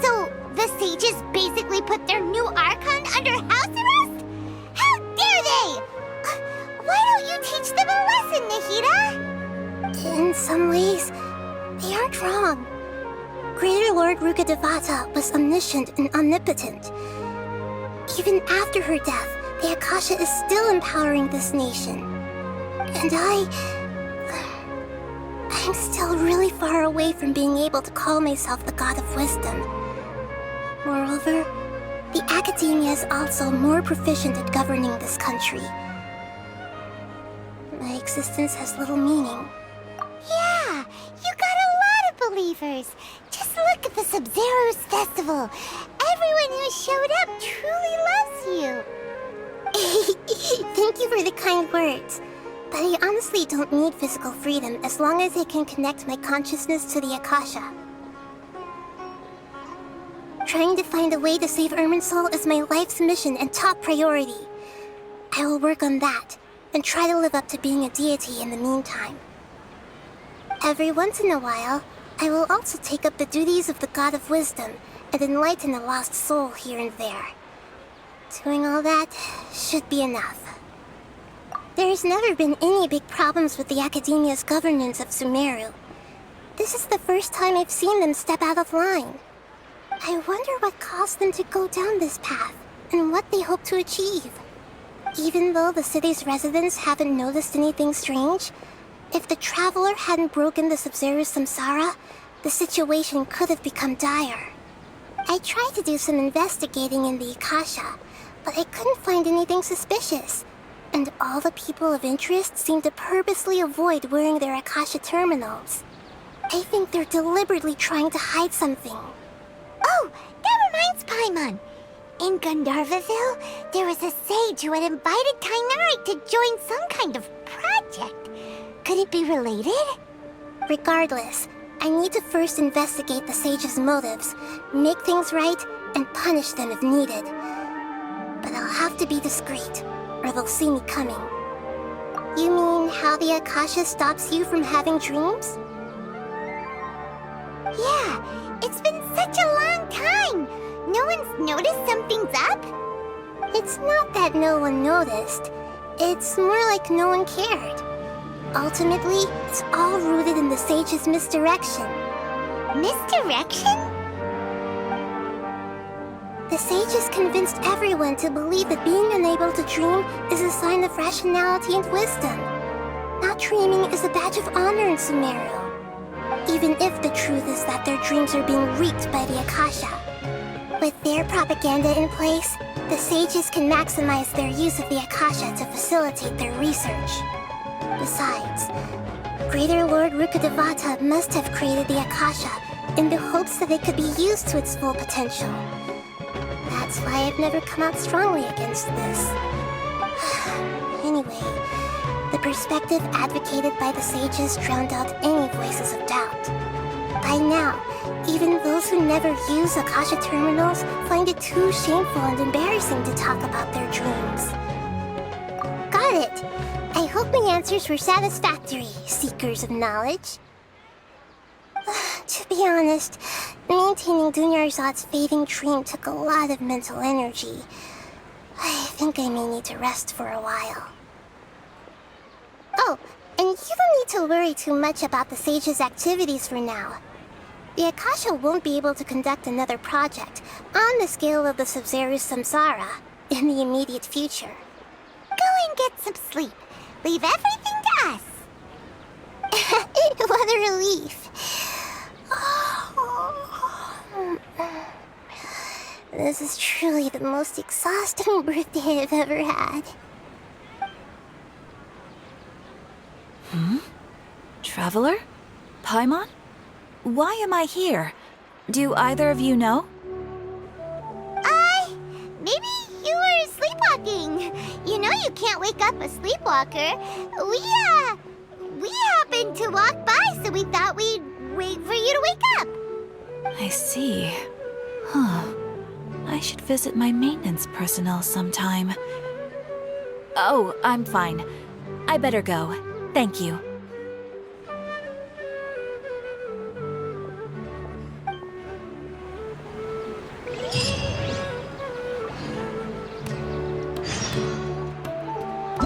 Speaker 1: So, the sages basically put their new Archon under house arrest? How dare they! Why don't you teach them a lesson, Nahida?
Speaker 15: In some ways, they aren't wrong. Greater Lord Rukkhadevata was omniscient and omnipotent. Even after her death, the Akasha is still empowering this nation. And I'm still really far away from being able to call myself the God of Wisdom. Moreover, the Academia is also more proficient at governing this country. My existence has little meaning.
Speaker 1: Yeah, you got a lot of believers. Just look at the Sabzeruz Festival. Everyone who showed up truly loves you.
Speaker 15: Thank you for the kind words. But I honestly don't need physical freedom as long as I can connect my consciousness to the Akasha. Trying to find a way to save Irminsul is my life's mission and top priority. I will work on that, and try to live up to being a deity in the meantime. Every once in a while, I will also take up the duties of the God of Wisdom and enlighten a lost soul here and there. Doing all that should be enough. There's never been any big problems with the Academia's governance of Sumeru. This is the first time I've seen them step out of line. I wonder what caused them to go down this path, and what they hope to achieve. Even though the city's residents haven't noticed anything strange, if the Traveler hadn't broken the Sabzeruz Samsara, the situation could have become dire. I tried to do some investigating in the Akasha, but I couldn't find anything suspicious, and all the people of interest seem to purposely avoid wearing their Akasha terminals. I think they're deliberately trying to hide something.
Speaker 1: Oh, that reminds Paimon. In Gandharvaville, there was a sage who had invited Tainari to join some kind of project. Could it be related?
Speaker 15: Regardless, I need to first investigate the sage's motives, make things right, and punish them if needed. But I'll have to be discreet, or they'll see me coming. You mean how the Akasha stops you from having dreams?
Speaker 1: Yeah, it's been such a long time. No one's noticed something's up?
Speaker 15: It's not that no one noticed. It's more like no one cared. Ultimately, it's all rooted in the sage's misdirection.
Speaker 1: Misdirection?
Speaker 15: The sages convinced everyone to believe that being unable to dream is a sign of rationality and wisdom. Not dreaming is a badge of honor in Sumeru. Even if the truth is that their dreams are being reaped by the Akasha. With their propaganda in place, the sages can maximize their use of the Akasha to facilitate their research. Besides, Greater Lord Rukkhadevata must have created the Akasha in the hopes that it could be used to its full potential. That's why I've never come out strongly against this. Anyway, the perspective advocated by the sages drowned out any voices of doubt. By now, even those who never use Akasha terminals find it too shameful and embarrassing to talk about their dreams. Got it! I hope my answers were satisfactory, seekers of knowledge. To be honest, maintaining Dunyarzad's fading dream took a lot of mental energy. I think I may need to rest for a while. Oh, and you don't need to worry too much about the sage's activities for now. The Akasha won't be able to conduct another project on the scale of the Sabzeruz Samsara in the immediate future.
Speaker 1: Go and get some sleep. Leave everything to us.
Speaker 15: What a relief. This is truly the most exhausting birthday I've ever had.
Speaker 19: Traveler? Paimon? Why am I here? Do either of you know?
Speaker 1: Maybe you were sleepwalking. You know you can't wake up a sleepwalker. We happened to walk by, so we thought we'd wait for you to wake up.
Speaker 19: I see. Huh. I should visit my maintenance personnel sometime. Oh, I'm fine. I better go. Thank you.